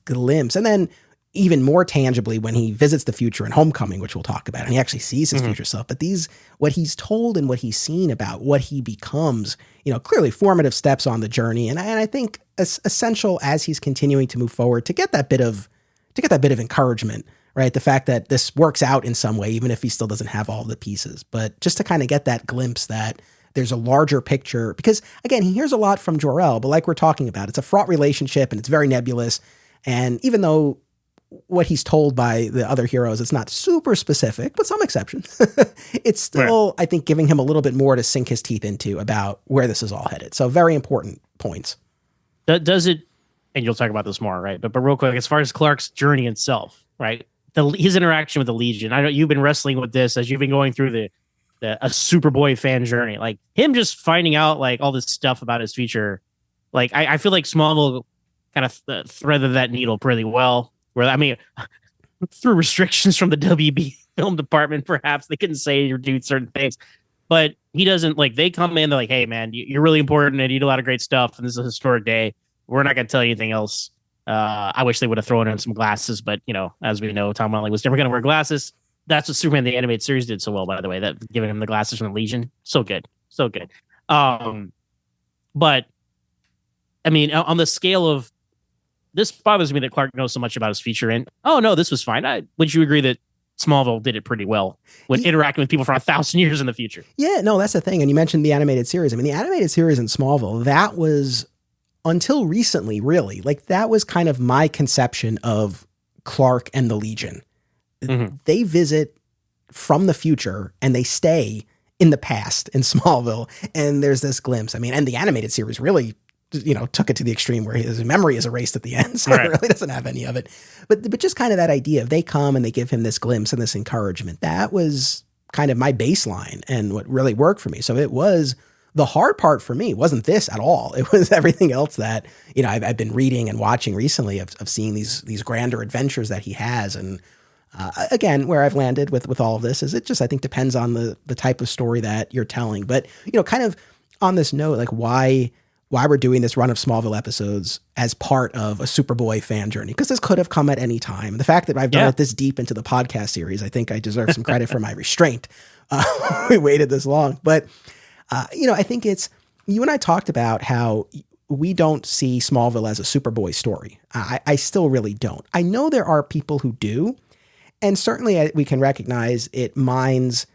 glimpse, and then even more tangibly when he visits the future in Homecoming, which we'll talk about, and he actually sees his future self. But what he's told and what he's seen about what he becomes, clearly formative steps on the journey, and I think essential as he's continuing to move forward to get that bit of encouragement. Right. The fact that this works out in some way, even if he still doesn't have all the pieces, but just to kind of get that glimpse that there's a larger picture, because again, he hears a lot from Jor-El, but like we're talking about, it's a fraught relationship and it's very nebulous. And even though what he's told by the other heroes, it's not super specific, but some exceptions, it's still, I think, giving him a little bit more to sink his teeth into about where this is all headed. So very important points. Does it, and you'll talk about this more, right? But real quick, as far as Clark's journey itself, right? His interaction with the Legion. I know you've been wrestling with this as you've been going through a Superboy fan journey. Like him just finding out like all this stuff about his future. Like I feel like Smallville kind of threaded that needle pretty well. Where through restrictions from the WB film department, perhaps they couldn't say or do certain things, but he doesn't. Like they come in, they're like, "Hey, man, you're really important and you do a lot of great stuff, and this is a historic day. We're not going to tell you anything else." I wish they would have thrown in some glasses, but as we know, Tom Welling was never going to wear glasses. That's what Superman the animated series did so well, by the way. That giving him the glasses from the Legion, so good. But I mean, on the scale of this, bothers me that Clark knows so much about his future. And oh no, this was fine. Would you agree that Smallville did it pretty well when interacting with people for 1,000 years in the future? Yeah, no, that's the thing. And you mentioned the animated series. I mean, the animated series in Smallville, that was, until recently, really, like that was kind of my conception of Clark and the Legion. They visit from the future and they stay in the past in Smallville. And there's this glimpse. I mean, and the animated series really, took it to the extreme where his memory is erased at the end. So He really doesn't have any of it. But just kind of that idea of they come and they give him this glimpse and this encouragement. That was kind of my baseline and what really worked for me. So it was, the hard part for me wasn't this at all. It was everything else that, I've been reading and watching recently of seeing these grander adventures that he has. And again, where I've landed with all of this is it just, I think, depends on the type of story that you're telling. But, kind of on this note, like why we're doing this run of Smallville episodes as part of a Superboy fan journey, because this could have come at any time. The fact that I've done it this deep into the podcast series, I think I deserve some credit for my restraint. We waited this long, but I think it's, you and I talked about how we don't see Smallville as a Superboy story. I still really don't. I know there are people who do, and certainly we can recognize it mines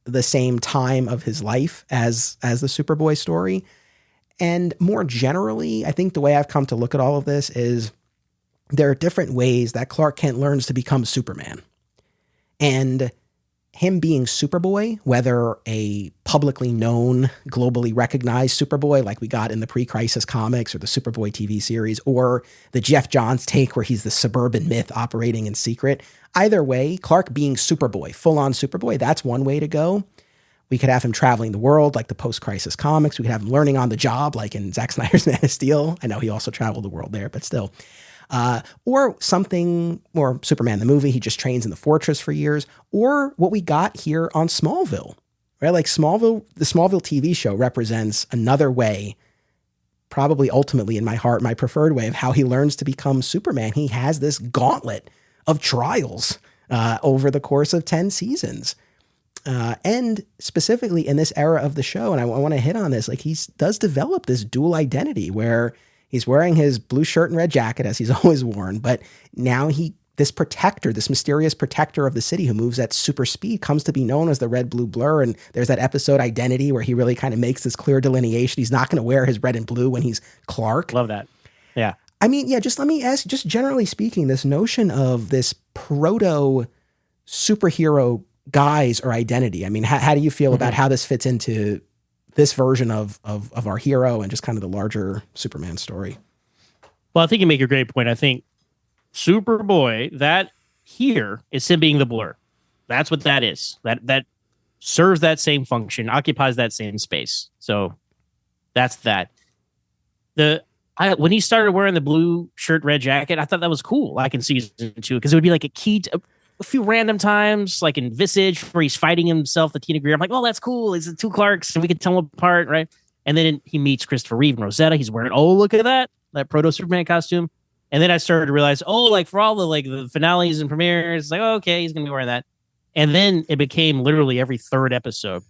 the same time of his life as the Superboy story. And more generally, I think the way I've come to look at all of this is there are different ways that Clark Kent learns to become Superman. And him being Superboy, whether a publicly known, globally recognized Superboy like we got in the pre-Crisis comics or the Superboy TV series, or the Jeff Johns take where he's the suburban myth operating in secret, either way, Clark being Superboy, full-on Superboy, that's one way to go. We could have him traveling the world like the post-Crisis comics. We could have him learning on the job like in Zack Snyder's Man of Steel. I know he also traveled the world there, but still. Or something, or Superman the movie, he just trains in the fortress for years, or what we got here on Smallville, right? Like the Smallville TV show represents another way probably ultimately in my heart, my preferred way of how he learns to become Superman. He has this gauntlet of trials over the course of 10 seasons. And specifically in this era of the show, and I want to hit on this, like he does develop this dual identity where he's wearing his blue shirt and red jacket as he's always worn, but now this protector, this mysterious protector of the city who moves at super speed comes to be known as the Red Blue Blur. And there's that episode Identity where he really kind of makes this clear delineation. He's not going to wear his red and blue when he's Clark. Love that. Yeah. I mean, yeah, just let me ask, just generally speaking, this notion of this proto superhero guise or identity. I mean, how do you feel about how this fits into this version of our hero and just kind of the larger Superman story? Well, I think you make a great point. I think Superboy, that here is him being the Blur. That's what that is. That serves that same function, occupies that same space. So that's that. When he started wearing the blue shirt, red jacket, I thought that was cool. Like in season 2, because it would be like a key to a few random times, like in Visage, where he's fighting himself, the Tina Greer. I'm like, oh, that's cool. It's the two Clarks, and we can tell them apart, right? And then he meets Christopher Reeve and Rosetta. He's wearing, oh, look at that proto Superman costume. And then I started to realize, oh, like for all the finales and premieres, it's like, oh, okay, he's gonna be wearing that. And then it became literally every third episode,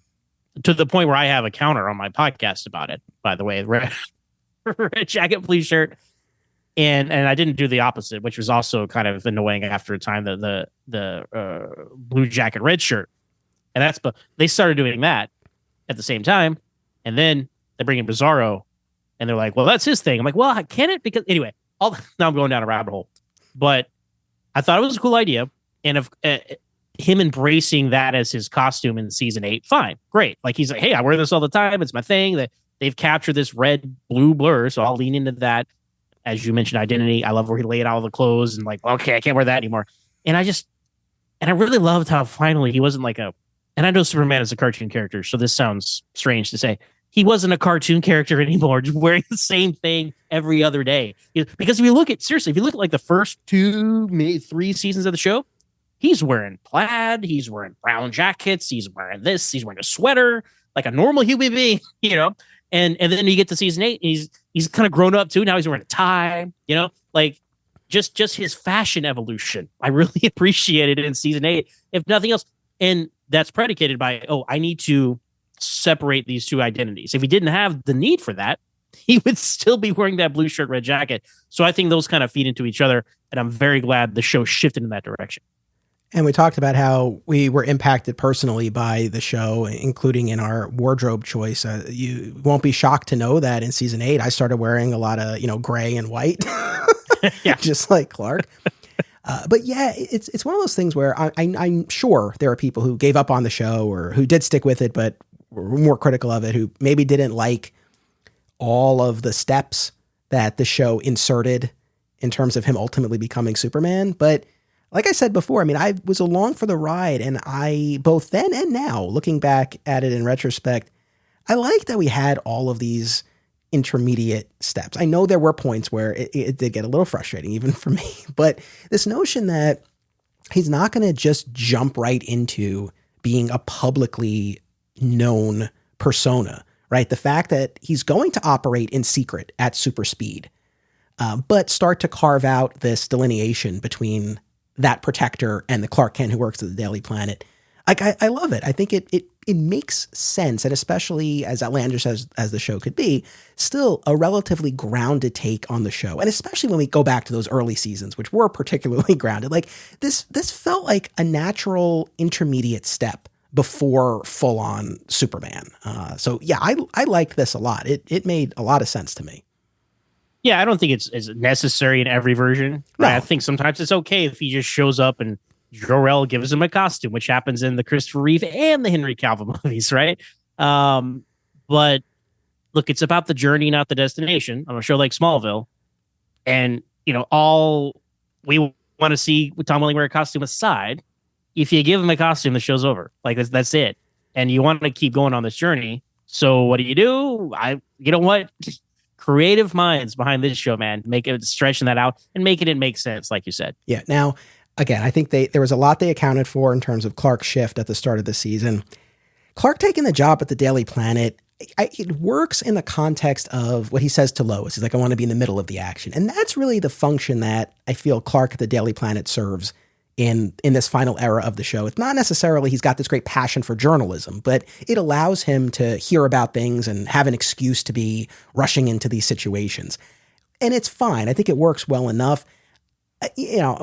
to the point where I have a counter on my podcast about it. By the way, red jacket, blue shirt. And I didn't do the opposite, which was also kind of annoying after a time. The blue jacket, red shirt, and they started doing that at the same time, and then they bring in Bizarro, and they're like, "Well, that's his thing." I'm like, "Well, can it?" Because anyway, now I'm going down a rabbit hole. But I thought it was a cool idea, and if him embracing that as his costume in season 8, fine, great. Like he's like, "Hey, I wear this all the time. It's my thing." That they've captured this red blue blur, so I'll lean into that. As you mentioned, Identity. I love where he laid out all the clothes and like, okay, I can't wear that anymore. And I really loved how finally he wasn't like and I know Superman is a cartoon character, so this sounds strange to say. He wasn't a cartoon character anymore, just wearing the same thing every other day. Because if you look at like the first 2, maybe 3 seasons of the show, he's wearing plaid, he's wearing brown jackets, he's wearing this, he's wearing a sweater, like a normal human being, And then you get to season 8, and he's kind of grown up too. Now he's wearing a tie, like just his fashion evolution. I really appreciated it in season 8, if nothing else. And that's predicated by, I need to separate these two identities. If he didn't have the need for that, he would still be wearing that blue shirt, red jacket. So I think those kind of feed into each other. And I'm very glad the show shifted in that direction. And we talked about how we were impacted personally by the show, including in our wardrobe choice. You won't be shocked to know that in season 8, I started wearing a lot of, gray and white, just like Clark. But yeah, it's one of those things where I'm sure there are people who gave up on the show or who did stick with it, but were more critical of it, who maybe didn't like all of the steps that the show inserted in terms of him ultimately becoming Superman. But like I said before, I mean, I was along for the ride, and I, both then and now, looking back at it in retrospect, I like that we had all of these intermediate steps. I know there were points where it did get a little frustrating, even for me, but this notion that he's not going to just jump right into being a publicly known persona, right? The fact that he's going to operate in secret at super speed, but start to carve out this delineation between that protector and the Clark Kent who works at the Daily Planet. Like, I love it. I think it makes sense. And especially as outlandish as the show could be, still a relatively grounded take on the show. And especially when we go back to those early seasons, which were particularly grounded, like this felt like a natural intermediate step before full on Superman. So yeah, I liked this a lot. It made a lot of sense to me. Yeah, I don't think it's necessary in every version. Right? No. I think sometimes it's okay if he just shows up and Jor-El gives him a costume, which happens in the Christopher Reeve and the Henry Cavill movies, right? But look, it's about the journey, not the destination. On a show like Smallville, and all we want to see with Tom Welling wear a costume aside, if you give him a costume, the show's over. Like that's it, and you want to keep going on this journey. So what do? You know what? Creative minds behind this show, man, make it stretching that out and making it make sense, like you said. Yeah. Now, again, I think there was a lot they accounted for in terms of Clark's shift at the start of the season. Clark taking the job at the Daily Planet, it works in the context of what he says to Lois. He's like, I want to be in the middle of the action. And that's really the function that I feel Clark at the Daily Planet serves in this final era of the show. It's not necessarily he's got this great passion for journalism, but it allows him to hear about things and have an excuse to be rushing into these situations. And it's fine. I think it works well enough.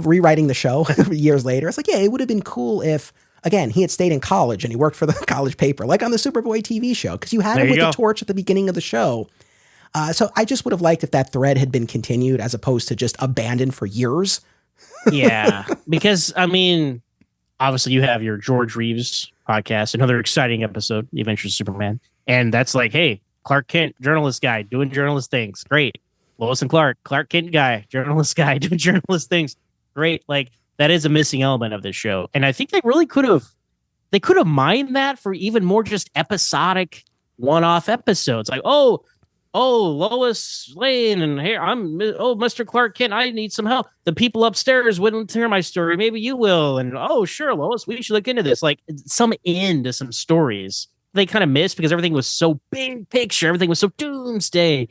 Rewriting the show years later, it's like, yeah, it would have been cool if, again, he had stayed in college and he worked for the college paper, like on the Superboy TV show, because you had him with the torch at the beginning of the show. So I just would have liked if that thread had been continued as opposed to just abandoned for years. Yeah, because, I mean, obviously you have your George Reeves podcast, another exciting episode, The Adventures of Superman. And that's like, hey, Clark Kent, journalist guy, doing journalist things. Great. Lois and Clark Kent guy, journalist guy, doing journalist things. Great. Like, that is a missing element of this show. And I think they really could have mined that for even more just episodic one-off episodes. Like, oh, Lois Lane, and here Mr. Clark Kent, I need some help. The people upstairs wouldn't hear my story. Maybe you will. And sure, Lois, we should look into this. Like, some end to some stories they kind of missed because everything was so big picture. Everything was so doomsday,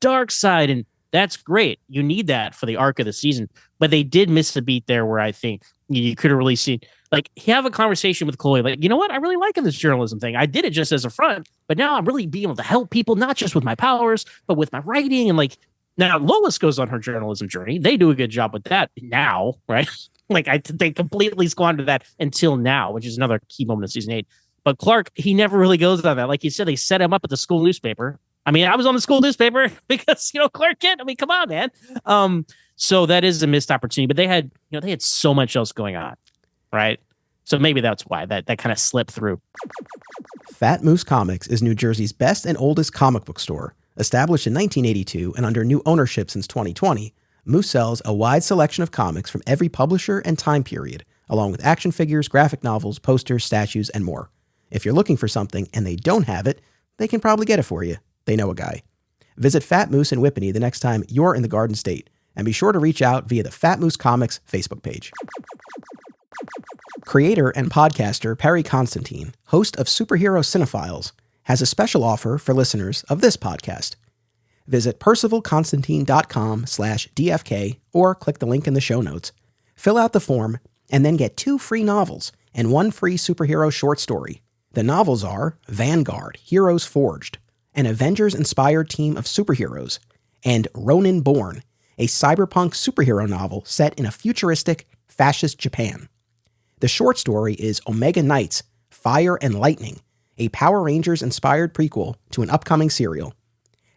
dark side. And that's great. You need that for the arc of the season. But they did miss a beat there where I think you could have really seen, like, have a conversation with Chloe. Like, you know what? I really like this journalism thing. I did it just as a front, but now I'm really being able to help people, not just with my powers, but with my writing. And like, now Lois goes on her journalism journey. They do a good job with that now, right? They completely squandered that until now, which is another key moment of season 8. But Clark, he never really goes on that. Like you said, they set him up at the school newspaper. I mean, I was on the school newspaper because, Clark Kent. I mean, come on, man. So that is a missed opportunity. But they had so much else going on, right? So maybe that's why that kind of slipped through. Fat Moose Comics is New Jersey's best and oldest comic book store. Established in 1982 and under new ownership since 2020, Moose sells a wide selection of comics from every publisher and time period, along with action figures, graphic novels, posters, statues, and more. If you're looking for something and they don't have it, they can probably get it for you. They know a guy. Visit Fat Moose in Whippany the next time you're in the Garden State, and be sure to reach out via the Fat Moose Comics Facebook page. Creator and podcaster Perry Constantine, host of Superhero Cinephiles, has a special offer for listeners of this podcast. Visit percivalconstantine.com/DFK or click the link in the show notes. Fill out the form and then get 2 free novels and 1 free superhero short story. The novels are Vanguard, Heroes Forged, an Avengers-inspired team of superheroes, and Ronin Born, a cyberpunk superhero novel set in a futuristic, fascist Japan. The short story is Omega Knights, Fire and Lightning, a Power Rangers-inspired prequel to an upcoming serial.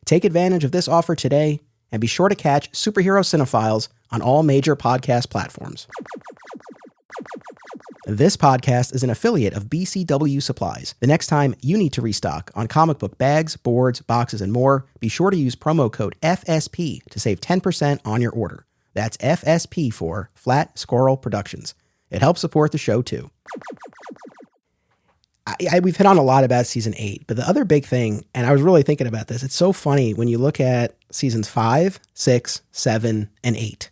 Take advantage of this offer today, and be sure to catch Superhero Cinephiles on all major podcast platforms. This podcast is an affiliate of BCW Supplies. The next time you need to restock on comic book bags, boards, boxes, and more, be sure to use promo code FSP to save 10% on your order. That's FSP for Flat Squirrel Productions. It helps support the show, too. We've hit on a lot about season 8, but the other big thing, and I was really thinking about this, it's so funny when you look at seasons 5, 6, 7, and 8.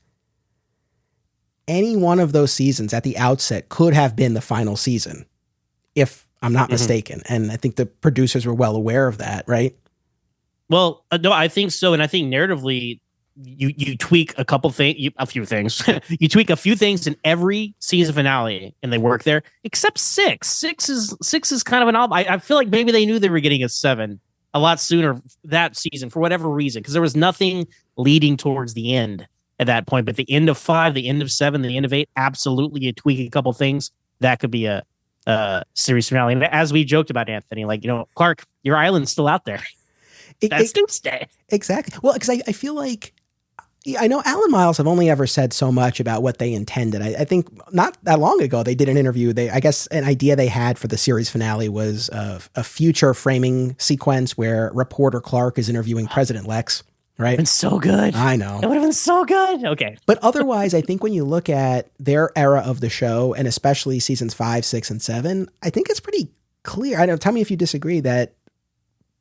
Any one of those seasons at the outset could have been the final season, if I'm not mistaken. And I think the producers were well aware of that, right? Well, no, I think so. And I think narratively, you tweak a few things. You tweak a few things in every season finale, and they work there, except 6. 6 is kind of an I feel like maybe they knew they were getting a 7 a lot sooner that season for whatever reason, because there was nothing leading towards the end at that point. But the end of 5, the end of 7, the end of 8, absolutely, you tweak a couple things. That could be a series finale. And as we joked about, Anthony, like, Clark, your island's still out there. That's doomsday. Exactly. Well, because I feel like, I know Alan Miles have only ever said so much about what they intended. I think not that long ago, they did an interview. I guess an idea they had for the series finale was a future framing sequence where reporter Clark is interviewing President Lex. Right. It's so good. I know. It would have been so good. Okay. But otherwise, I think when you look at their era of the show, and especially seasons 5, 6, and 7, I think it's pretty clear. I don't, tell me if you disagree, that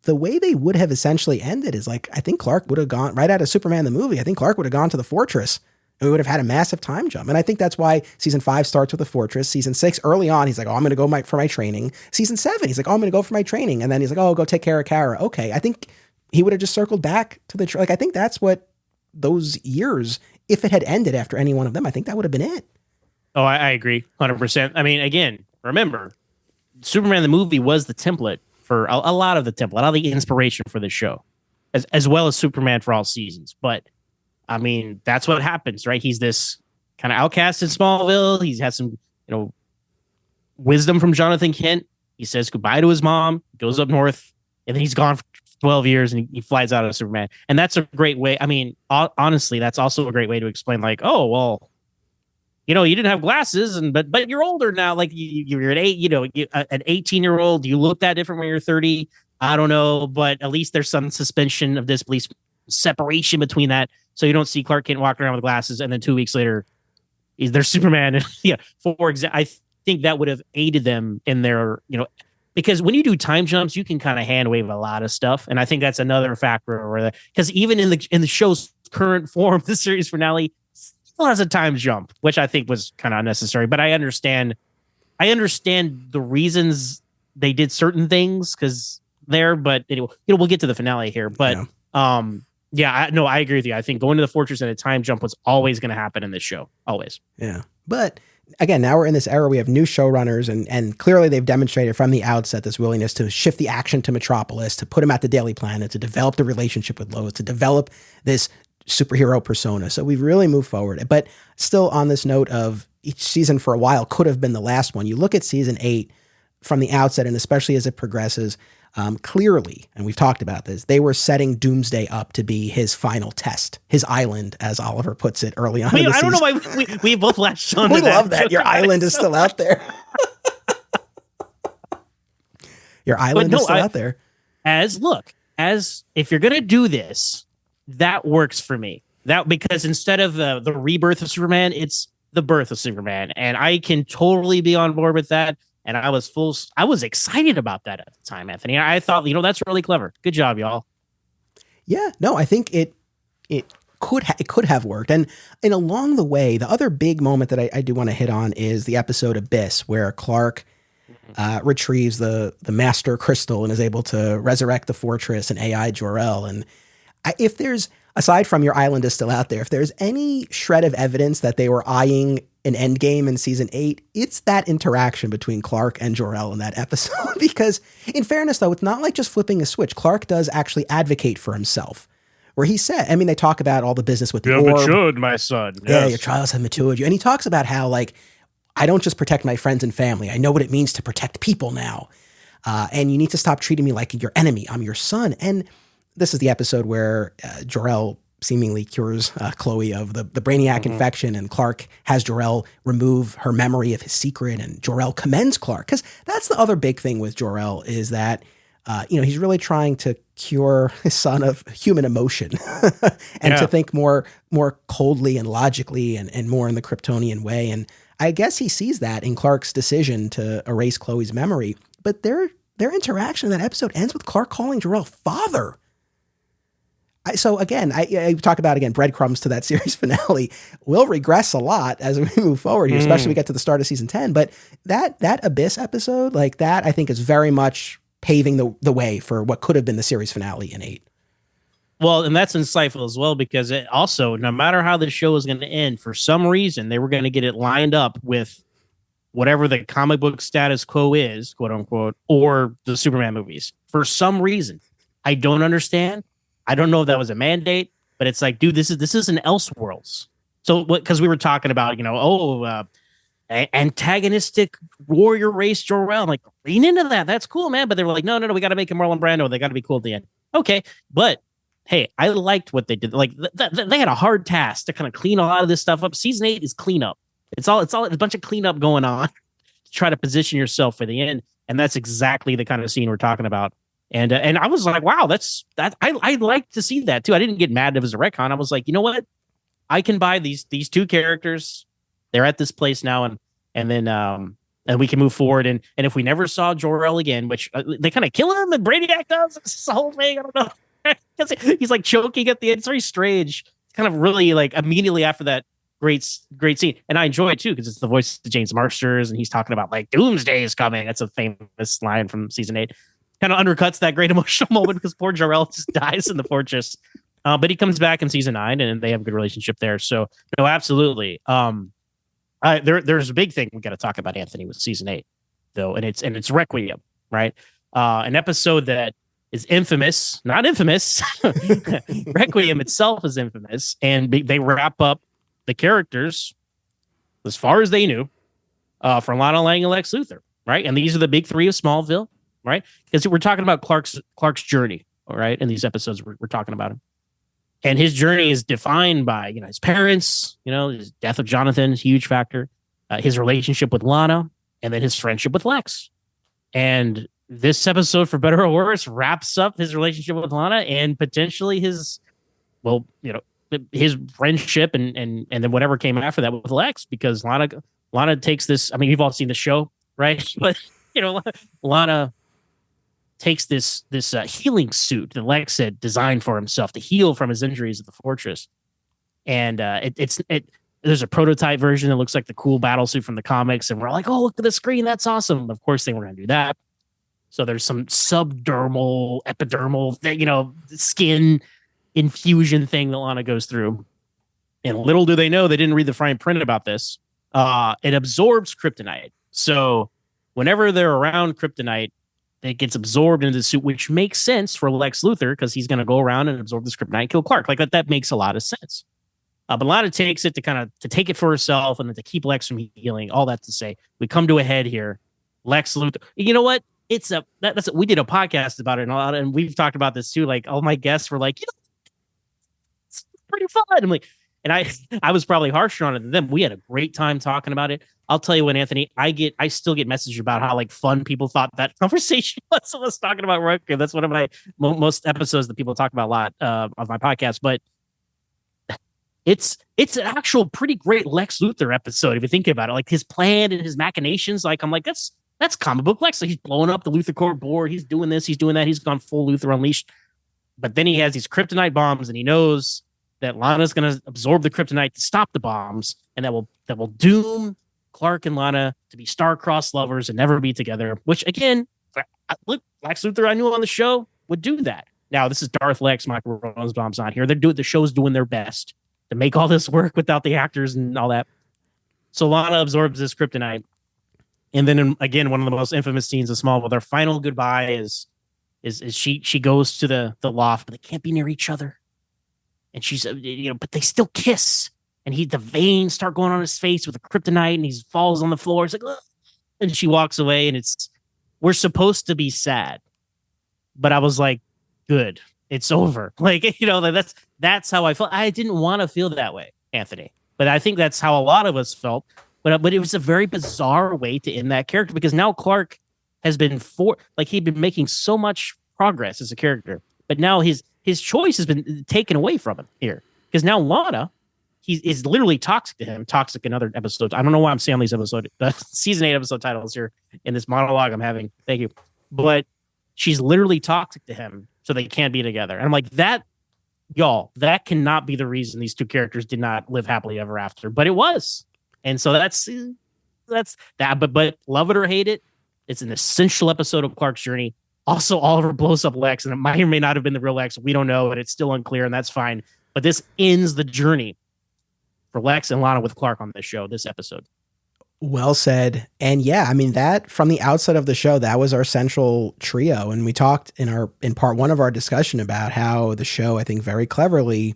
the way they would have essentially ended is like, I think Clark would have gone right out of Superman the movie. I think Clark would have gone to the fortress And we would have had a massive time jump. And I think that's why season 5 starts with the fortress. Season 6, early on, he's like, oh, I'm going to go for my training. Season 7, he's like, oh, I'm going to go for my training. And then he's like, oh, go take care of Kara. Okay. I think he would have just circled back to the, I think that's what those years, if it had ended after any one of them, I think that would have been it. Oh, I agree. 100%. I mean, again, remember, Superman the movie was the template for a lot of a lot of the inspiration for the show, as well as Superman for all seasons. But I mean, that's what happens, right? He's this kind of outcast in Smallville. He's had some, wisdom from Jonathan Kent. He says goodbye to his mom, goes up north, and then he's gone for 12 years and he flies out of Superman. And that's a great way. I mean, honestly, that's also a great way to explain, like, oh, well, you didn't have glasses, but you're older now. Like you're an 18-year-old. You look that different when you're 30. I don't know, but at least there's some suspension of disbelief, separation between that. So you don't see Clark Kent walking around with glasses, and then 2 weeks later, there's Superman. Yeah, for example, I think that would have aided them in their, because when you do time jumps, you can kind of hand wave a lot of stuff, and I think that's another factor. Because even in the show's current form, the series finale still has a time jump, which I think was kind of unnecessary. But I understand the reasons they did certain things but anyway, we'll get to the finale here. But I agree with you. I think going to the fortress and a time jump was always going to happen in this show, always. Yeah, but again, now we're in this era. We have new showrunners, and clearly they've demonstrated from the outset this willingness to shift the action to Metropolis, to put him at the Daily Planet, to develop the relationship with Lois, to develop this superhero persona. So we've really moved forward. But still, on this note of each season for a while could have been the last one. You look at season 8 from the outset, and especially as it progresses, clearly, and we've talked about this, they were setting Doomsday up to be his final test, his island, as Oliver puts it early on. I don't know why we both latched on. We love that. Your island is still out there. Your island is still out there. As if you're going to do this, that works for me. Because instead of the rebirth of Superman, it's the birth of Superman. And I can totally be on board with that. And I was excited about that at the time, Anthony. I thought, that's really clever. Good job, y'all. Yeah, no, I think it could have worked. And along the way, the other big moment that I do want to hit on is the episode Abyss, where Clark retrieves the master crystal and is able to resurrect the fortress and AI Jor-El. And if there's, aside from your island is still out there, if there's any shred of evidence that they were eyeing an endgame in season 8, it's that interaction between Clark and Jor-El in that episode. Because in fairness, though, it's not like just flipping a switch. Clark does actually advocate for himself, where he said, they talk about all the business with the orb. You have matured, my son. Yes. Yeah, your trials have matured you. And he talks about how, I don't just protect my friends and family. I know what it means to protect people now. And you need to stop treating me like your enemy. I'm your son. And this is the episode where Jor-El seemingly cures Chloe of the Brainiac infection, and Clark has Jor-El remove her memory of his secret, and Jor-El commends Clark. Because that's the other big thing with Jor-El, is that he's really trying to cure his son of human emotion and to think more coldly and logically and more in the Kryptonian way. And I guess he sees that in Clark's decision to erase Chloe's memory. But their interaction in that episode ends with Clark calling Jor-El father. So again, I talk about, breadcrumbs to that series finale will regress a lot as we move forward here, especially when we get to the start of season 10. But that Abyss episode, that I think is very much paving the way for what could have been the series finale in 8. Well, and that's insightful as well, because it also, no matter how the show is going to end, for some reason, they were going to get it lined up with whatever the comic book status quo is, quote unquote, or the Superman movies. For some reason, I don't understand. I don't know if that was a mandate, but it's like, dude, this is an Elseworlds. So because we were talking about, antagonistic warrior race Jor-El. I'm like, lean into that. That's cool, man. But they were like, no, we got to make it Marlon Brando. They got to be cool at the end. Okay. But hey, I liked what they did. Like they had a hard task to kind of clean a lot of this stuff up. Season 8 is cleanup. It's all a bunch of cleanup going on to try to position yourself for the end. And that's exactly the kind of scene we're talking about. And I was like, wow, that's that. I like to see that too. I didn't get mad if it was a retcon. I was like, you know what? I can buy these two characters. They're at this place now, and then and we can move forward. And if we never saw Jor-El again, which they kind of kill him and Brainiac does, it's the whole thing. I don't know. He's like choking at the end. It's very strange. It's kind of really like immediately after that great scene. And I enjoy it too, because it's the voice of James Marsters, and he's talking about like doomsday is coming. That's a famous line from season 8. Kind of undercuts that great emotional moment because poor Jor-El just dies in the fortress. But he comes back in season 9, and they have a good relationship there. So no, absolutely. There's a big thing we got to talk about, Anthony, with season 8, though, and it's Requiem, right? An episode that is infamous, not infamous. Requiem itself is infamous, and they wrap up the characters as far as they knew for Lana Lang and Lex Luthor, right? And these are the big 3 of Smallville, right? Because we're talking about Clark's journey, all right? In these episodes, we're talking about him. And his journey is defined by, his parents, his death of Jonathan is a huge factor, his relationship with Lana, and then his friendship with Lex. And this episode, for better or worse, wraps up his relationship with Lana and potentially his friendship and then whatever came after that with Lex, because Lana takes this. I mean, you've all seen the show, right? But Lana takes this healing suit that Lex had designed for himself to heal from his injuries at the fortress, and there's a prototype version that looks like the cool battle suit from the comics, and we're like, oh, look at the screen, that's awesome. Of course, they were going to do that. So there's some subdermal, epidermal, skin infusion thing that Lana goes through, and little do they know, they didn't read the fine print about this. It absorbs kryptonite, so whenever they're around kryptonite, it gets absorbed into the suit, which makes sense for Lex Luthor because he's going to go around and absorb this kryptonite and kill Clark. Like that makes a lot of sense. But Lana takes it to take it for herself and then to keep Lex from healing. All that to say, we come to a head here. Lex Luthor. You know what? We did a podcast about it and we've talked about this too. Like all my guests were like, it's pretty fun. I'm like, and I was probably harsher on it than them. We had a great time talking about it. I'll tell you what, Anthony, I still get messages about how like fun people thought that conversation was talking about work. And that's one of my most episodes that people talk about a lot of my podcast. But it's an actual pretty great Lex Luthor episode if you think about it. Like his plan and his machinations. Like I'm like that's comic book Lex. Like he's blowing up the Luthor Corps board. He's doing this. He's doing that. He's gone full Luthor Unleashed. But then he has these kryptonite bombs, and he knows that Lana's going to absorb the kryptonite to stop the bombs, and that will doom Clark and Lana to be star-crossed lovers and never be together, which again, look, Lex Luthor I knew on the show would do that. Now, this is Darth Lex, Michael Rosenbaum's on here. The show's doing their best to make all this work without the actors and all that. So Lana absorbs this kryptonite. And then again, one of the most infamous scenes of Smallville, their final goodbye is she goes to the loft, but they can't be near each other. And she's, but they still kiss. And the veins start going on his face with the kryptonite, and he falls on the floor. It's like, ugh. And she walks away, and we're supposed to be sad, but I was like, good, it's over. Like, that's how I felt. I didn't want to feel that way, Anthony, but I think that's how a lot of us felt. But it was a very bizarre way to end that character, because now Clark has been he'd been making so much progress as a character, but now his choice has been taken away from him here, because now Lana, he is literally toxic to him. Toxic in other episodes. I don't know why I'm saying these season 8 episode titles here in this monologue I'm having. Thank you. But she's literally toxic to him, so they can't be together. And I'm like, that cannot be the reason these two characters did not live happily ever after. But it was. And so that's that. But love it or hate it, it's an essential episode of Clark's journey. Also, Oliver blows up Lex, and it might or may not have been the real Lex. We don't know, and it's still unclear, and that's fine. But this ends the journey for Lex and Lana with Clark on this show, this episode. Well said. And yeah, I mean, that from the outset of the show, that was our central trio. And we talked in part 1 of our discussion about how the show, I think very cleverly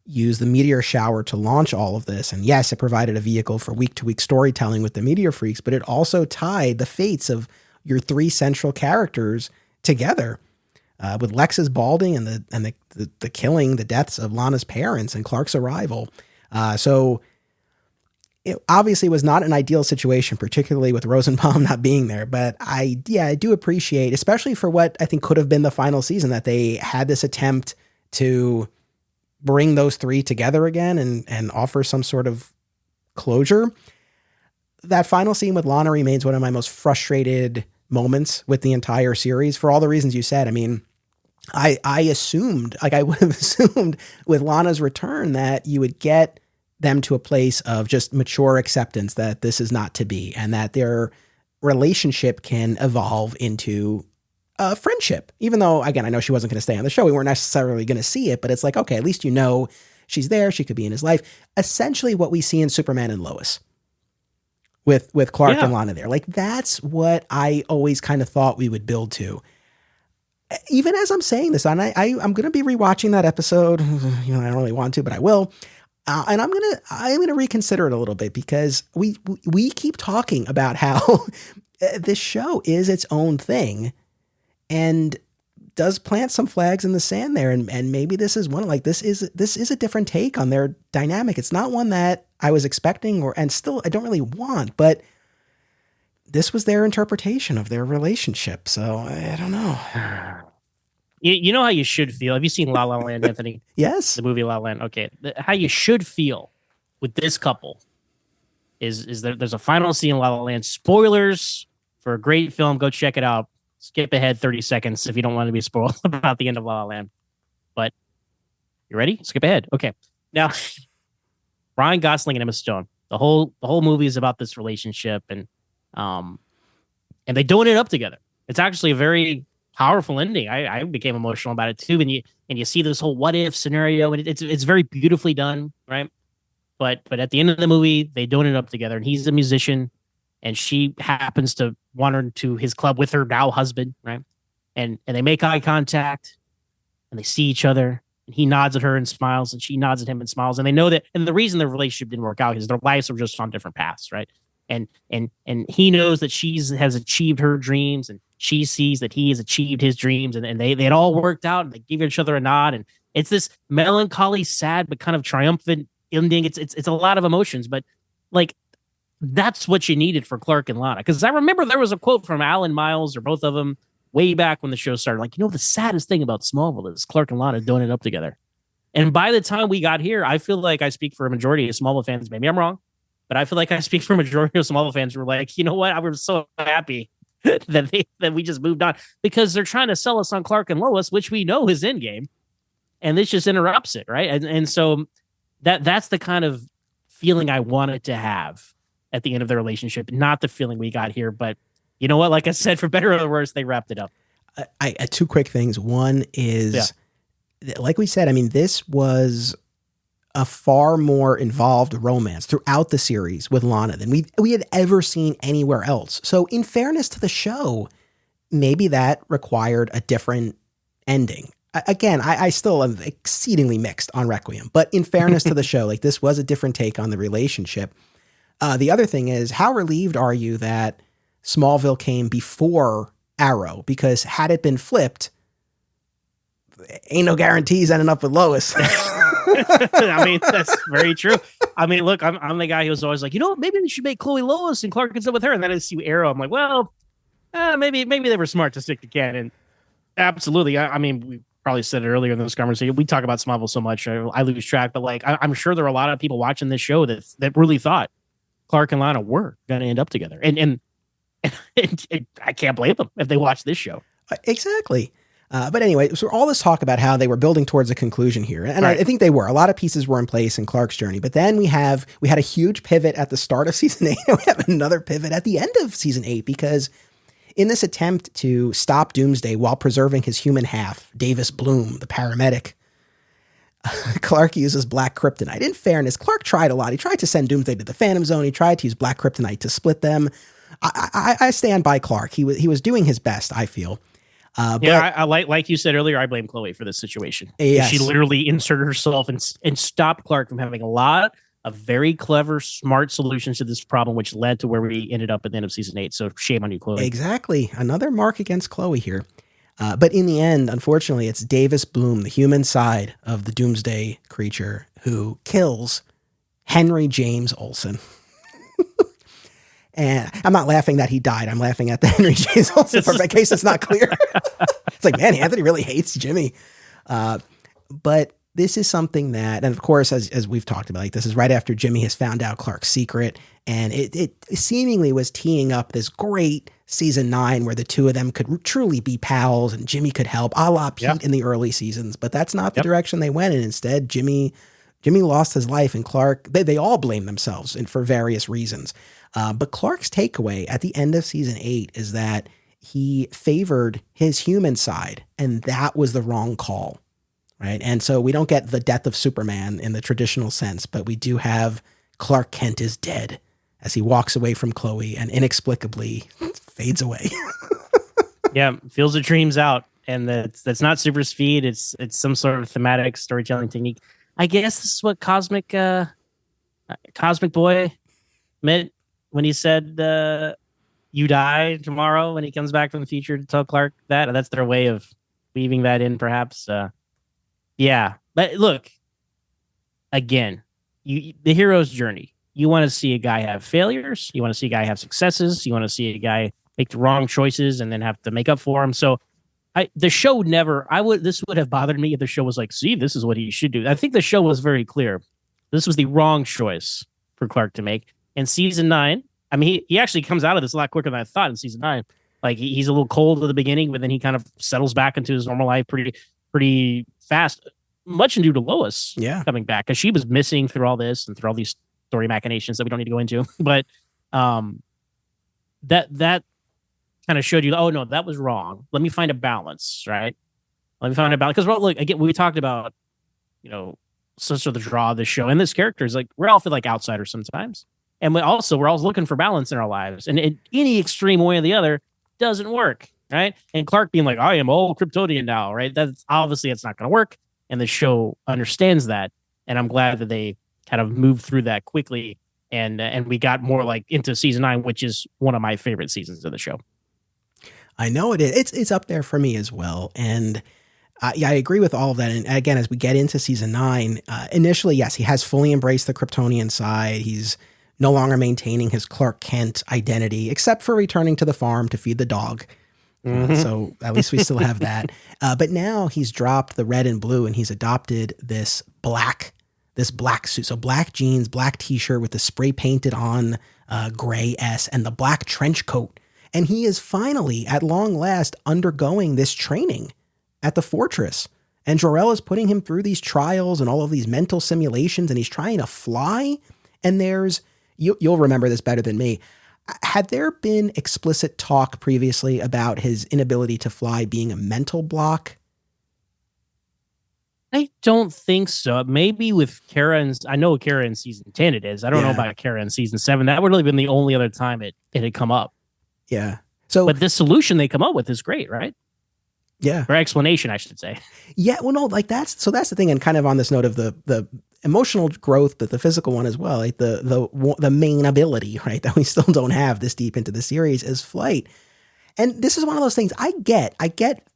used the meteor shower to launch all of this. And yes, it provided a vehicle for week-to-week storytelling with the Meteor Freaks, but it also tied the fates of your 3 central characters together, with Lex's balding and the killing, the deaths of Lana's parents and Clark's arrival. So it obviously was not an ideal situation, particularly with Rosenbaum not being there. But I do appreciate, especially for what I think could have been the final season, that they had this attempt to bring those 3 together again and offer some sort of closure. That final scene with Lana remains one of my most frustrated moments with the entire series, for all the reasons you said. I mean, I assumed, like I would have assumed with Lana's return, that you would get them to a place of just mature acceptance that this is not to be, and that their relationship can evolve into a friendship. Even though, again, I know she wasn't going to stay on the show. We weren't necessarily going to see it, but it's like, okay, at least she's there. She could be in his life. Essentially what we see in Superman and Lois with Clark and Lana there. Like, that's what I always kind of thought we would build to. Even as I'm saying this, and I'm going to be rewatching that episode. I don't really want to, but I will. And I'm gonna reconsider it a little bit, because we keep talking about how this show is its own thing and does plant some flags in the sand there. And maybe this is one, like, this is a different take on their dynamic. It's not one that I was expecting and still I don't really want, but this was their interpretation of their relationship. So I don't know. You know how you should feel. Have you seen La La Land, Anthony? Yes. The movie La La Land. Okay. How you should feel with this couple is there's a final scene in La La Land. Spoilers for a great film. Go check it out. Skip ahead 30 seconds if you don't want to be spoiled about the end of La La Land. But you ready? Skip ahead. Okay. Now, Ryan Gosling and Emma Stone. The whole movie is about this relationship, and they don't end up together. It's actually a very powerful ending. I became emotional about it too. And you see this whole what if scenario, and it's very beautifully done, right? But at the end of the movie, they don't end up together. And he's a musician, and she happens to wander to his club with her now husband, right? And they make eye contact, and they see each other. And he nods at her and smiles, and she nods at him and smiles. And they know that, and the reason their relationship didn't work out is their lives were just on different paths, right? And he knows that she has achieved her dreams, and she sees that he has achieved his dreams, and they had all worked out, and they give each other a nod. And it's this melancholy, sad, but kind of triumphant ending. It's a lot of emotions, but like, that's what you needed for Clark and Lana. Because I remember there was a quote from Alan Miles, or both of them, way back when the show started. Like, the saddest thing about Smallville is Clark and Lana don't end up together. And by the time we got here, I feel like I speak for a majority of Smallville fans. Maybe I'm wrong, but I feel like I speak for a majority of Smallville fans who were like, you know what? I was so happy that we just moved on, because they're trying to sell us on Clark and Lois, which we know is Endgame, and this just interrupts it, right? And so that's the kind of feeling I wanted to have at the end of the relationship, not the feeling we got here. But you know what? Like I said, for better or worse, they wrapped it up. I two quick things. One is, like we said, I mean, this was a far more involved romance throughout the series with Lana than we had ever seen anywhere else. So in fairness to the show, maybe that required a different ending. Again, I still am exceedingly mixed on Requiem, but in fairness to the show, like, this was a different take on the relationship. The other thing is, how relieved are you that Smallville came before Arrow? Because had it been flipped, ain't no guarantees ending up with Lois. I mean, that's very true. I mean, look, I'm the guy who was always like, maybe they should make Chloe Lois and Clark ends up with her. And then I see Arrow. I'm like, well, maybe they were smart to stick to canon. Absolutely. I mean, we probably said it earlier in this conversation. We talk about Smallville so much, I lose track. But like, I'm sure there are a lot of people watching this show that really thought Clark and Lana were going to end up together. And I can't blame them if they watch this show. Exactly. But anyway, so all this talk about how they were building towards a conclusion here. And right. I think they were. A lot of pieces were in place in Clark's journey. But then we had a huge pivot at the start of season 8. And we have another pivot at the end of season 8, because in this attempt to stop Doomsday while preserving his human half, Davis Bloom, the paramedic, Clark uses black kryptonite. In fairness, Clark tried a lot. He tried to send Doomsday to the Phantom Zone. He tried to use black kryptonite to split them. I stand by Clark. He was doing his best, I feel. I like you said earlier, I blame Chloe for this situation. Yes. She literally inserted herself and stopped Clark from having a lot of very clever, smart solutions to this problem, which led to where we ended up at the end of season 8. So shame on you, Chloe. Exactly. Another mark against Chloe here. But in the end, unfortunately, it's Davis Bloom, the human side of the Doomsday creature, who kills Henry James Olsen. And I'm not laughing that he died. I'm laughing at the Henry James Olsen part, in case it's not clear. It's like, man, Anthony really hates Jimmy. But this is something that, and of course, as we've talked about, like, this is right after Jimmy has found out Clark's secret. And it seemingly was teeing up this great season 9 where the two of them could truly be pals and Jimmy could help, a la Pete in the early seasons. But that's not the direction they went. And instead, Jimmy Jimmy lost his life, and Clark, they all blame themselves and for various reasons. But Clark's takeaway at the end of season 8 is that he favored his human side, and that was the wrong call, right? And so we don't get the death of Superman in the traditional sense, but we do have Clark Kent is dead as he walks away from Chloe and inexplicably fades away. Yeah, feels the dreams out, and that's not super speed. It's some sort of thematic storytelling technique. I guess this is what Cosmic Boy meant when he said, "You die tomorrow." When he comes back from the future to tell Clark that, that's their way of weaving that in, perhaps. Yeah, but look, again, the hero's journey. You want to see a guy have failures. You want to see a guy have successes. You want to see a guy make the wrong choices and then have to make up for them. So the show never, this would have bothered me if the show was like, see, this is what he should do. I think the show was very clear. This was the wrong choice for Clark to make. In season 9, I mean, he actually comes out of this a lot quicker than I thought in season 9. Like he's a little cold at the beginning, but then he kind of settles back into his normal life pretty fast, much due to Lois coming back, because she was missing through all this and through all these story machinations that we don't need to go into. But that kind of showed you, oh no, that was wrong. Let me find a balance, right? Let me find a balance. Because look, again, we talked about, such of the draw of the show, and this character is like, we all feel like outsiders sometimes. And we're always looking for balance in our lives. And in any extreme way or the other doesn't work, right? And Clark being like, I am all Kryptonian now, right? That's obviously it's not going to work. And the show understands that. And I'm glad that they kind of moved through that quickly. And we got more like into season 9, which is one of my favorite seasons of the show. I know it is. It's up there for me as well. And I agree with all of that. And again, as we get into season 9, initially, yes, he has fully embraced the Kryptonian side. He's no longer maintaining his Clark Kent identity, except for returning to the farm to feed the dog. So at least we still have that. But now he's dropped the red and blue, and he's adopted this black suit. So black jeans, black t-shirt with the spray painted on gray S, and the black trench coat. And he is finally, at long last, undergoing this training at the fortress. And Jor-El is putting him through these trials and all of these mental simulations, and he's trying to fly. And you'll remember this better than me. Had there been explicit talk previously about his inability to fly being a mental block? I don't think so. Maybe with Kara, I know Kara in season 10 it is. I don't know about Kara in season 7. That would really been the only other time it had come up. Yeah. So, but this solution they come up with is great, right? Yeah. Or explanation, I should say. Yeah. Well, no, like that's the thing. And kind of on this note of the emotional growth, but the physical one as well, like the main ability, right, that we still don't have this deep into the series is flight. And this is one of those things I get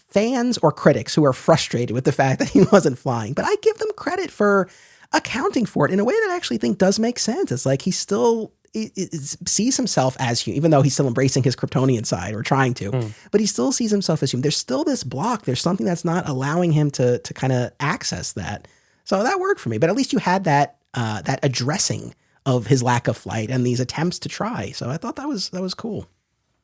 fans or critics who are frustrated with the fact that he wasn't flying, but I give them credit for accounting for it in a way that I actually think does make sense. It's like he still sees himself as human, even though he's still embracing his Kryptonian side or trying to, but he still sees himself as human. There's still this block. There's something that's not allowing him to kind of access that. So that worked for me, but at least you had that addressing of his lack of flight and these attempts to try. So I thought that was cool.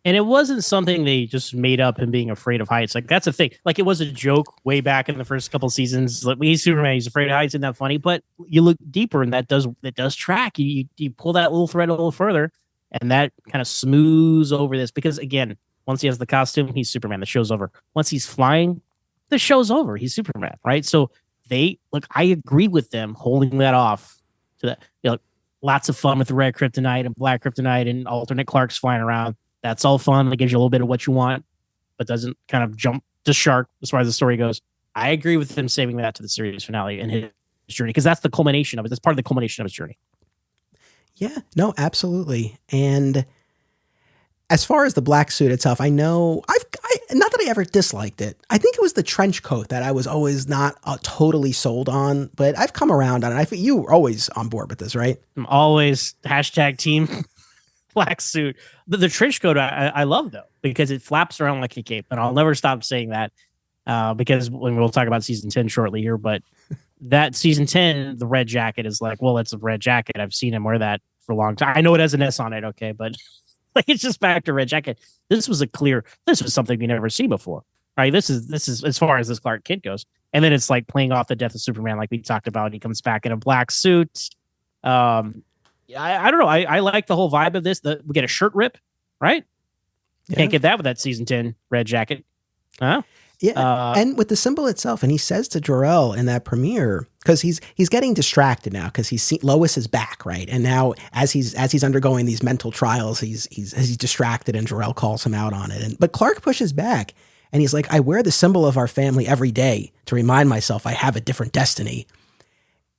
And it wasn't something they just made up and being afraid of heights. Like that's a thing. Like it was a joke way back in the first couple seasons. Like he's Superman, he's afraid of heights, isn't that funny? But you look deeper and that does track. You pull that little thread a little further, and that kind of smooths over this. Because again, once he has the costume, he's Superman. The show's over. Once he's flying, the show's over. He's Superman, right? So I agree with them holding that off to that. Lots of fun with the red kryptonite and black kryptonite and alternate Clarks flying around. That's all fun. It gives you a little bit of what you want, but doesn't kind of jump the shark as far as the story goes. I agree with him saving that to the series finale and his journey, because that's the culmination of it. That's part of the culmination of his journey. Yeah, no, absolutely. And as far as the black suit itself, I know not that I ever disliked it. I think it was the trench coat that I was always not totally sold on, but I've come around on it. I think you were always on board with this, right? I'm always #team black suit. The trench coat I love though, because it flaps around like a cape, and I'll never stop saying that because when we'll talk about season 10 shortly here, but that season 10, the red jacket is like, well, it's a red jacket. I've seen him wear that for a long time. I know it has an S on it. Okay. But like, it's just back to red jacket. This was something we never seen before. Right. This is as far as this Clark Kent goes. And then it's like playing off the death of Superman, like we talked about. He comes back in a black suit. I don't know. I like the whole vibe of this. We get a shirt rip, right? Yeah. Can't get that with that season 10 red jacket. Huh? Yeah, and with the symbol itself, and he says to Jor-El in that premiere, because he's getting distracted now because Lois is back, right? And now as he's undergoing these mental trials, he's distracted, and Jor-El calls him out on it. But Clark pushes back, and he's like, "I wear the symbol of our family every day to remind myself I have a different destiny."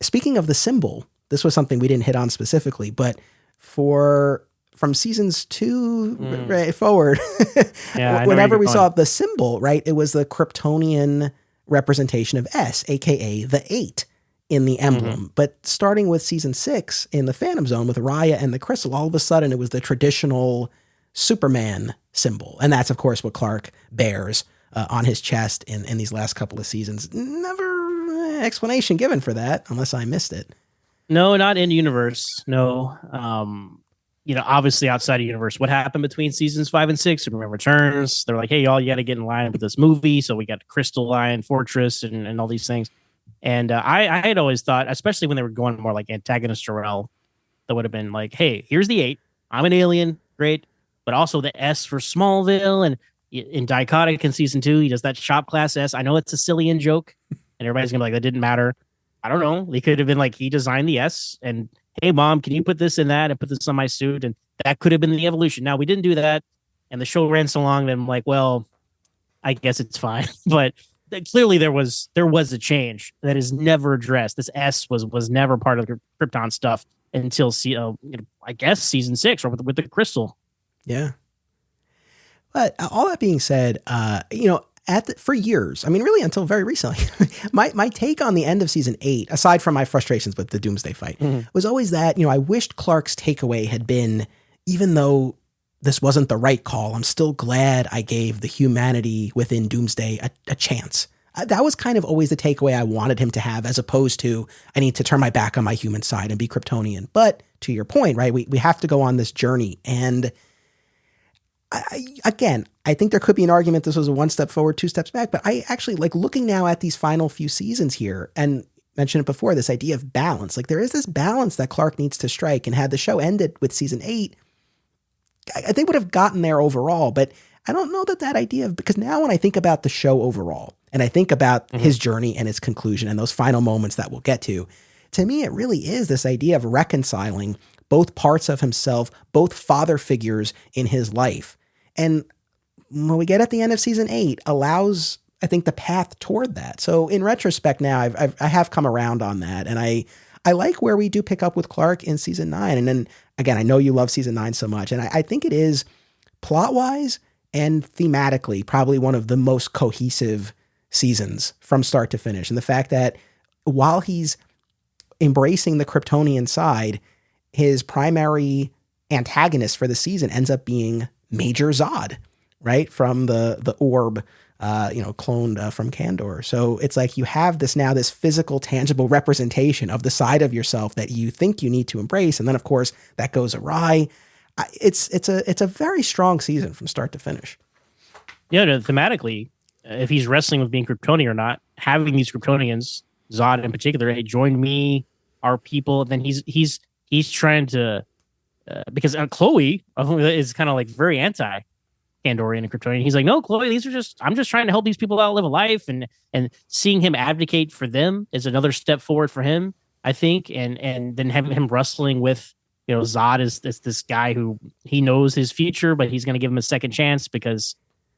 Speaking of the symbol, this was something we didn't hit on specifically, but from seasons 2 forward, whenever we saw the symbol, right, it was the Kryptonian representation of S, aka the 8 in the emblem. Mm-hmm. But starting with season 6 in the Phantom Zone with Raya and the crystal, all of a sudden it was the traditional Superman symbol. And that's, of course, what Clark bears on his chest in these last couple of seasons. Never explanation given for that, unless I missed it. No, not in universe. No. Obviously outside of universe, what happened between seasons 5 and 6? Superman Returns. They're like, hey, y'all, you got to get in line with this movie. So we got Crystal Lion, Fortress, and all these things. And I had always thought, especially when they were going more like antagonist Jor-El, that would have been like, hey, here's the 8. I'm an alien. Great. But also the S for Smallville. And in Dichotic in season 2, he does that shop class S. I know it's a silly joke. And everybody's going to be like, that didn't matter. I don't know. They could have been like, he designed the S and, hey, Mom, can you put this in that and put this on my suit? And that could have been the evolution. Now, we didn't do that. And the show ran so long that I'm like, well, I guess it's fine. But clearly there was a change that is never addressed. This S was never part of the Krypton stuff until, I guess, season 6 or with the crystal. Yeah. But all that being said, for years, I mean, really until very recently, my take on the end of season 8, aside from my frustrations with the Doomsday fight, was always that, I wished Clark's takeaway had been, even though this wasn't the right call, I'm still glad I gave the humanity within Doomsday a chance. That was kind of always the takeaway I wanted him to have, as opposed to, I need to turn my back on my human side and be Kryptonian. But to your point, right, we have to go on this journey. And I think there could be an argument this was a 1 step forward, 2 steps back, but I actually like looking now at these final few seasons here, and mentioned it before, this idea of balance. Like, there is this balance that Clark needs to strike, and had the show ended with season 8, I think would have gotten there overall, but I don't know that idea of, because now when I think about the show overall, and I think about his journey and its conclusion and those final moments that we'll get to me, it really is this idea of reconciling both parts of himself, both father figures in his life. And when we get at the end of season 8, allows, I think, the path toward that. So in retrospect now, I have come around on that. And I like where we do pick up with Clark in season 9. And then again, I know you love season 9 so much. And I think it is plot-wise and thematically probably one of the most cohesive seasons from start to finish. And the fact that while he's embracing the Kryptonian side, his primary antagonist for the season ends up being Major Zod, right? From the orb, cloned from Kandor. So it's like you have this physical, tangible representation of the side of yourself that you think you need to embrace. And then, of course, that goes awry. It's a very strong season from start to finish. Yeah, thematically, if he's wrestling with being Kryptonian or not, having these Kryptonians, Zod in particular, hey, join me, our people, then he's trying to, because Chloe is kind of like very anti Kandorian and Kryptonian. He's like, no, Chloe, I'm just trying to help these people out live a life, and seeing him advocate for them is another step forward for him, I think. And then having him wrestling with, Zod is this guy who he knows his future, but he's going to give him a second chance because,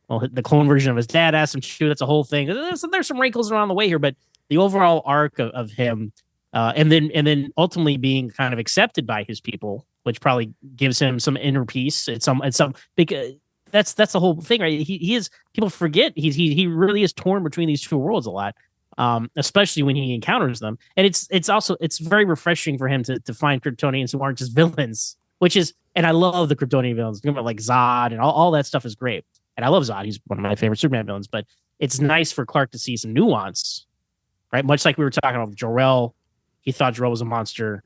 well, the clone version of his dad asked him to. That's a whole thing. There's some wrinkles around the way here, but the overall arc of him, and then ultimately being kind of accepted by his people, which probably gives him some inner peace. It's some because that's the whole thing, right? He is, people forget he really is torn between these two worlds a lot, especially when he encounters them. And it's also very refreshing for him to find Kryptonians who aren't just villains, which is, and I love the Kryptonian villains, like Zod and all that stuff is great. And I love Zod. He's one of my favorite Superman villains, but it's nice for Clark to see some nuance, right? Much like we were talking about Jor-El. He thought Jor-El was a monster.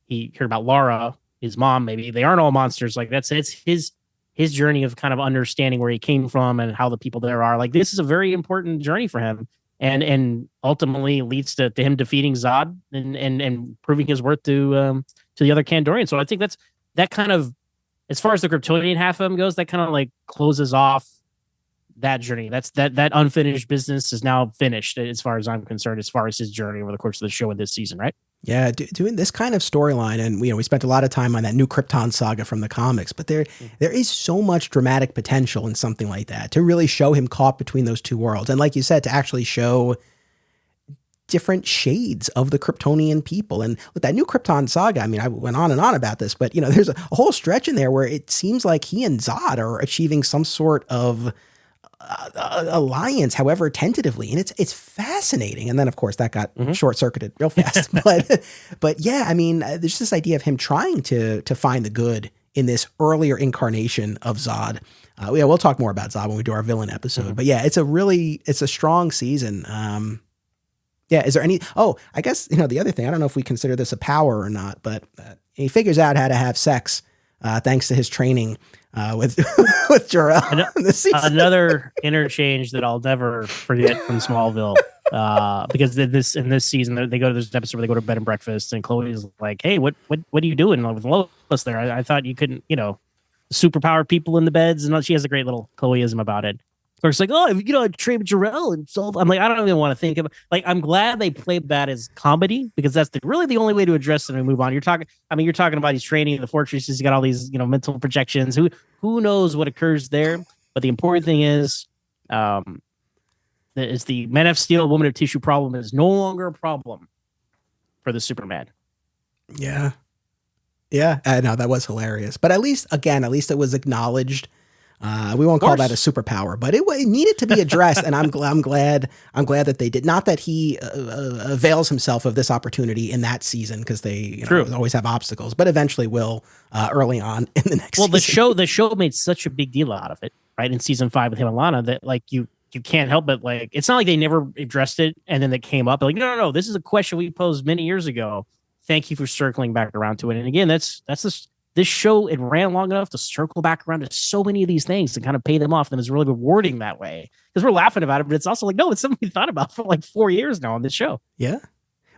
He heard about Lara, his mom. Maybe they aren't all monsters. Like it's his journey of kind of understanding where he came from and how the people there are. Like, this is a very important journey for him. and ultimately leads to him defeating Zod and proving his worth to the other Kandorians. So I think that kind of, as far as the Kryptonian half of him goes, that kind of like closes off that journey. That unfinished business is now finished as far as I'm concerned, as far as his journey over the course of the show in this season, right? Yeah, doing this kind of storyline, and we spent a lot of time on that New Krypton saga from the comics, but there is so much dramatic potential in something like that to really show him caught between those two worlds, and like you said, to actually show different shades of the Kryptonian people. And with that New Krypton saga, I mean, I went on and on about this, but there's a whole stretch in there where it seems like he and Zod are achieving some sort of alliance, however tentatively, and it's fascinating. And then of course that got short-circuited real fast. but yeah, I mean, there's this idea of him trying to find the good in this earlier incarnation of Zod. We'll talk more about Zod when we do our villain episode. But yeah, it's a strong season. Yeah, is there any? Oh, I guess the other thing, I don't know if we consider this a power or not, but he figures out how to have sex thanks to his training with Jor-El. Another interchange that I'll never forget from Smallville, because in this season they go to this episode where they go to bed and breakfast, and Chloe's like, "Hey, what are you doing with Lois there? I thought you couldn't, superpower people in the beds." And she has a great little Chloeism about it. Clark's like, "Oh, I trained Jor-El and solve." I'm like, I don't even want to think of it. Like, I'm glad they played that as comedy, because that's really the only way to address it and move on. You're talking about he's training in the fortresses. He's got all these, mental projections. Who knows what occurs there? But the important thing is the Man of Steel, Woman of Tissue problem is no longer a problem for the Superman. Yeah. Yeah. No, that was hilarious. But at least it was acknowledged. We won't call that a superpower, but it needed to be addressed, and I'm glad that they did. Not that he avails himself of this opportunity in that season, because they always have obstacles, but eventually will early on in the next. Well, season. the show made such a big deal out of it, right? In season 5 with him and Lana, that like you can't help but like, it's not like they never addressed it and then it came up. Like, no, this is a question we posed many years ago. Thank you for circling back around to it. And again, that's this show, it ran long enough to circle back around to so many of these things and kind of pay them off. And it's really rewarding that way, because we're laughing about it, but it's also like, no, it's something we thought about for like 4 years now on this show. Yeah.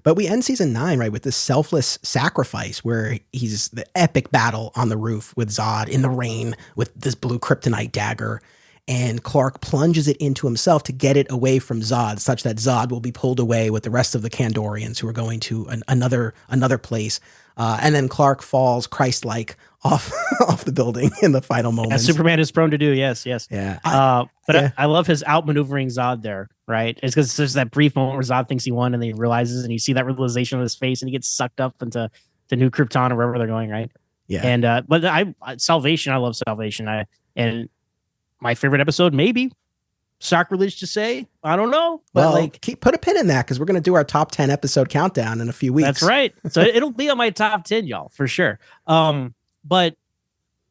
But we end season 9, right, with this selfless sacrifice where he's the epic battle on the roof with Zod in the rain with this blue kryptonite dagger. And Clark plunges it into himself to get it away from Zod, such that Zod will be pulled away with the rest of the Kandorians who are going to another place. And then Clark falls Christ-like off the building in the final moments. As Superman is prone to do, yes. Yeah. I love his outmaneuvering Zod there, right? It's because there's that brief moment where Zod thinks he won, and then he realizes, and you see that realization on his face, and he gets sucked up into New Krypton or wherever they're going, right? Yeah. And but Salvation, I love Salvation. And my favorite episode, maybe sacrilege to say, I don't know, but put a pin in that, because we're going to do our top 10 episode countdown in a few weeks. That's right. So it'll be on my top 10, y'all, for sure. But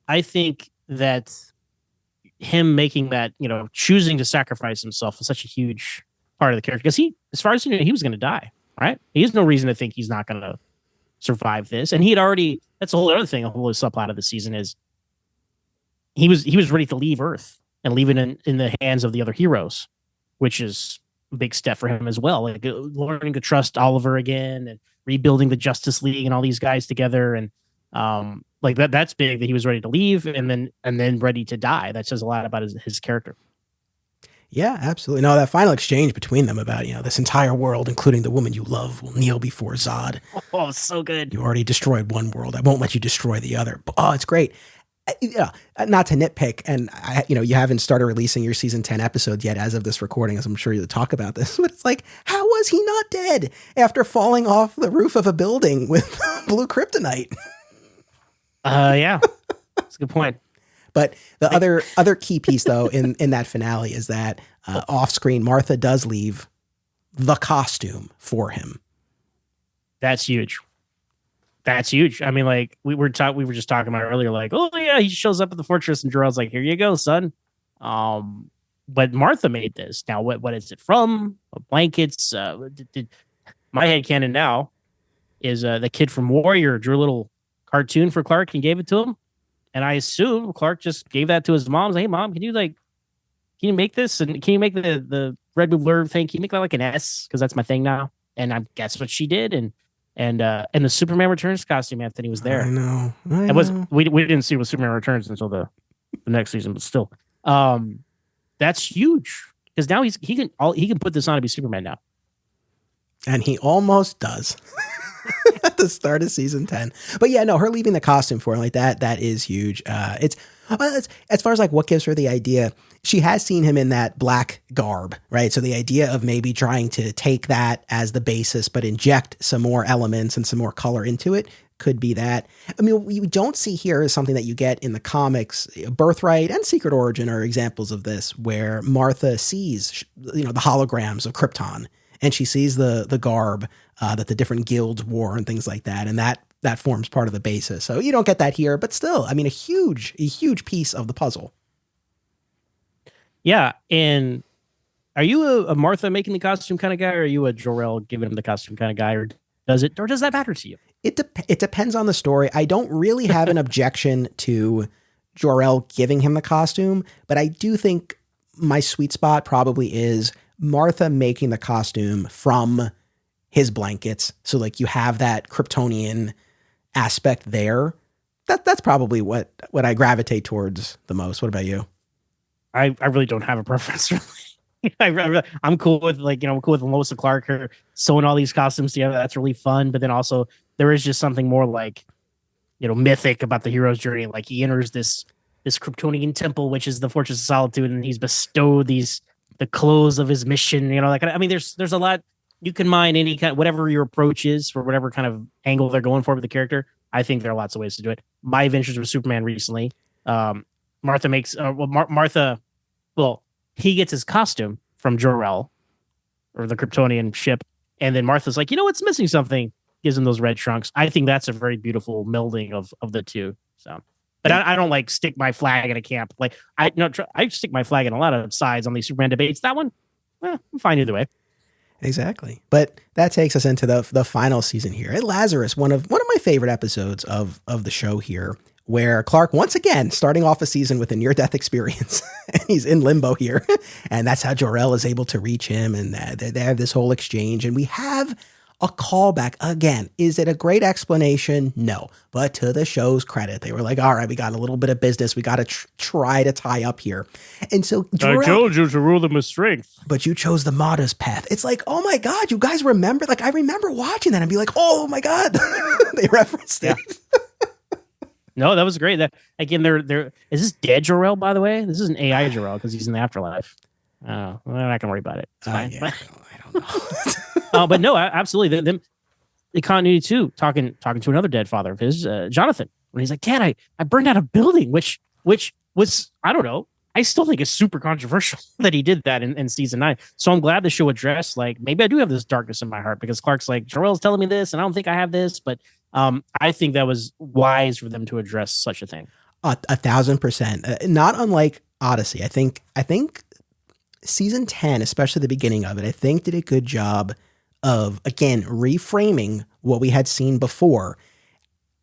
I think that him making that, choosing to sacrifice himself is such a huge part of the character, because he, as far as he was going to die, right? He has no reason to think he's not going to survive this. And he had already, that's a whole other thing, a whole subplot of the season is he was ready to leave Earth and leave it in the hands of the other heroes, which is a big step for him as well. Like learning to trust Oliver again and rebuilding the Justice League and all these guys together. And like that's big, that he was ready to leave and then ready to die. That says a lot about his character. Yeah, absolutely. No, that final exchange between them about, this entire world, including the woman you love, will kneel before Zod. Oh, so good. You already destroyed one world. I won't let you destroy the other. Oh, it's great. Yeah, not to nitpick, and you haven't started releasing your season 10 episodes yet as of this recording, as I'm sure you'll talk about this, but it's like, how was he not dead after falling off the roof of a building with blue kryptonite? Yeah, that's a good point. But the other key piece, though, in that finale is that off screen, Martha does leave the costume for him. That's huge. That's huge. I mean, like we were just talking about earlier, like, oh yeah, he shows up at the fortress and Jor-El's like, here you go, son. But Martha made this. Now, what is it from? Blankets. My headcanon now is the kid from Warrior drew a little cartoon for Clark and gave it to him. And I assume Clark just gave that to his mom. Like, hey, mom, can you can you make this? And can you make the red blue thing? Can you make that like an S? Because that's my thing now. And I guess what she did. And the Superman Returns costume, Anthony, was there. I know. It was we didn't see what Superman Returns until the next season, but still, that's huge because now he can put this on to be Superman now, and he almost does at the start of season 10. But yeah, no, her leaving the costume for him like that is huge. It's as far as like what gives her the idea. She has seen him in that black garb, right? So the idea of maybe trying to take that as the basis, but inject some more elements and some more color into it could be that. I mean, what we don't see here is something that you get in the comics. Birthright and Secret Origin are examples of this, where Martha sees, the holograms of Krypton, and she sees the garb that the different guilds wore and things like that, and that forms part of the basis. So you don't get that here, but still, I mean, a huge piece of the puzzle. Yeah, and are you a Martha making the costume kind of guy, or are you a Jor-El giving him the costume kind of guy, or does that matter to you? It depends on the story. I don't really have an objection to Jor-El giving him the costume, but I do think my sweet spot probably is Martha making the costume from his blankets. So like you have that Kryptonian aspect there. That's probably what I gravitate towards the most. What about you? I really don't have a preference. Really. I'm cool with cool with Lois and Clark her sewing all these costumes together. That's really fun. But then also there is just something more like, mythic about the hero's journey. Like he enters this Kryptonian temple, which is the Fortress of Solitude, and he's bestowed the clothes of his mission. There's a lot you can mine any kind, whatever your approach is for whatever kind of angle they're going for with the character. I think there are lots of ways to do it. My adventures with Superman recently, Martha makes he gets his costume from Jor-El or the Kryptonian ship, and then Martha's like, what's missing something, gives him those red trunks. I think that's a very beautiful melding of the two. So, but I don't like stick my flag in a camp. Like I stick my flag in a lot of sides on these Superman debates. That one, I'm fine either way. Exactly. But that takes us into the final season here. At Lazarus, one of my favorite episodes of the show here, where Clark, once again, starting off a season with a near-death experience, and he's in limbo here. And that's how Jor-El is able to reach him, and they have this whole exchange. And we have a callback again. Is it a great explanation? No. But to the show's credit, they were like, all right, we got a little bit of business. We got to try to tie up here. And so I told you to rule them with strength. But you chose the modest path. It's like, oh my God, you guys remember? Like, I remember watching that and be like, oh my God, they referenced it. No, that was great. That again, they're is this dead Jor-El, by the way? This is an AI Jor-El because he's in the afterlife. Oh, we're not gonna worry about it. It's fine. Yeah, I don't know. But no, absolutely. The continuity too, talking to another dead father of his, Jonathan, when he's like, "Dad, I burned down a building," which was, I don't know. I still think it's super controversial that he did that in season 9. So I'm glad the show addressed, like, maybe I do have this darkness in my heart, because Clark's like, Jor-El's telling me this, and I don't think I have this, but I think that was wise for them to address such a thing. 1,000%. Not unlike Odyssey. I think season 10, especially the beginning of it, I think did a good job of, again, reframing what we had seen before.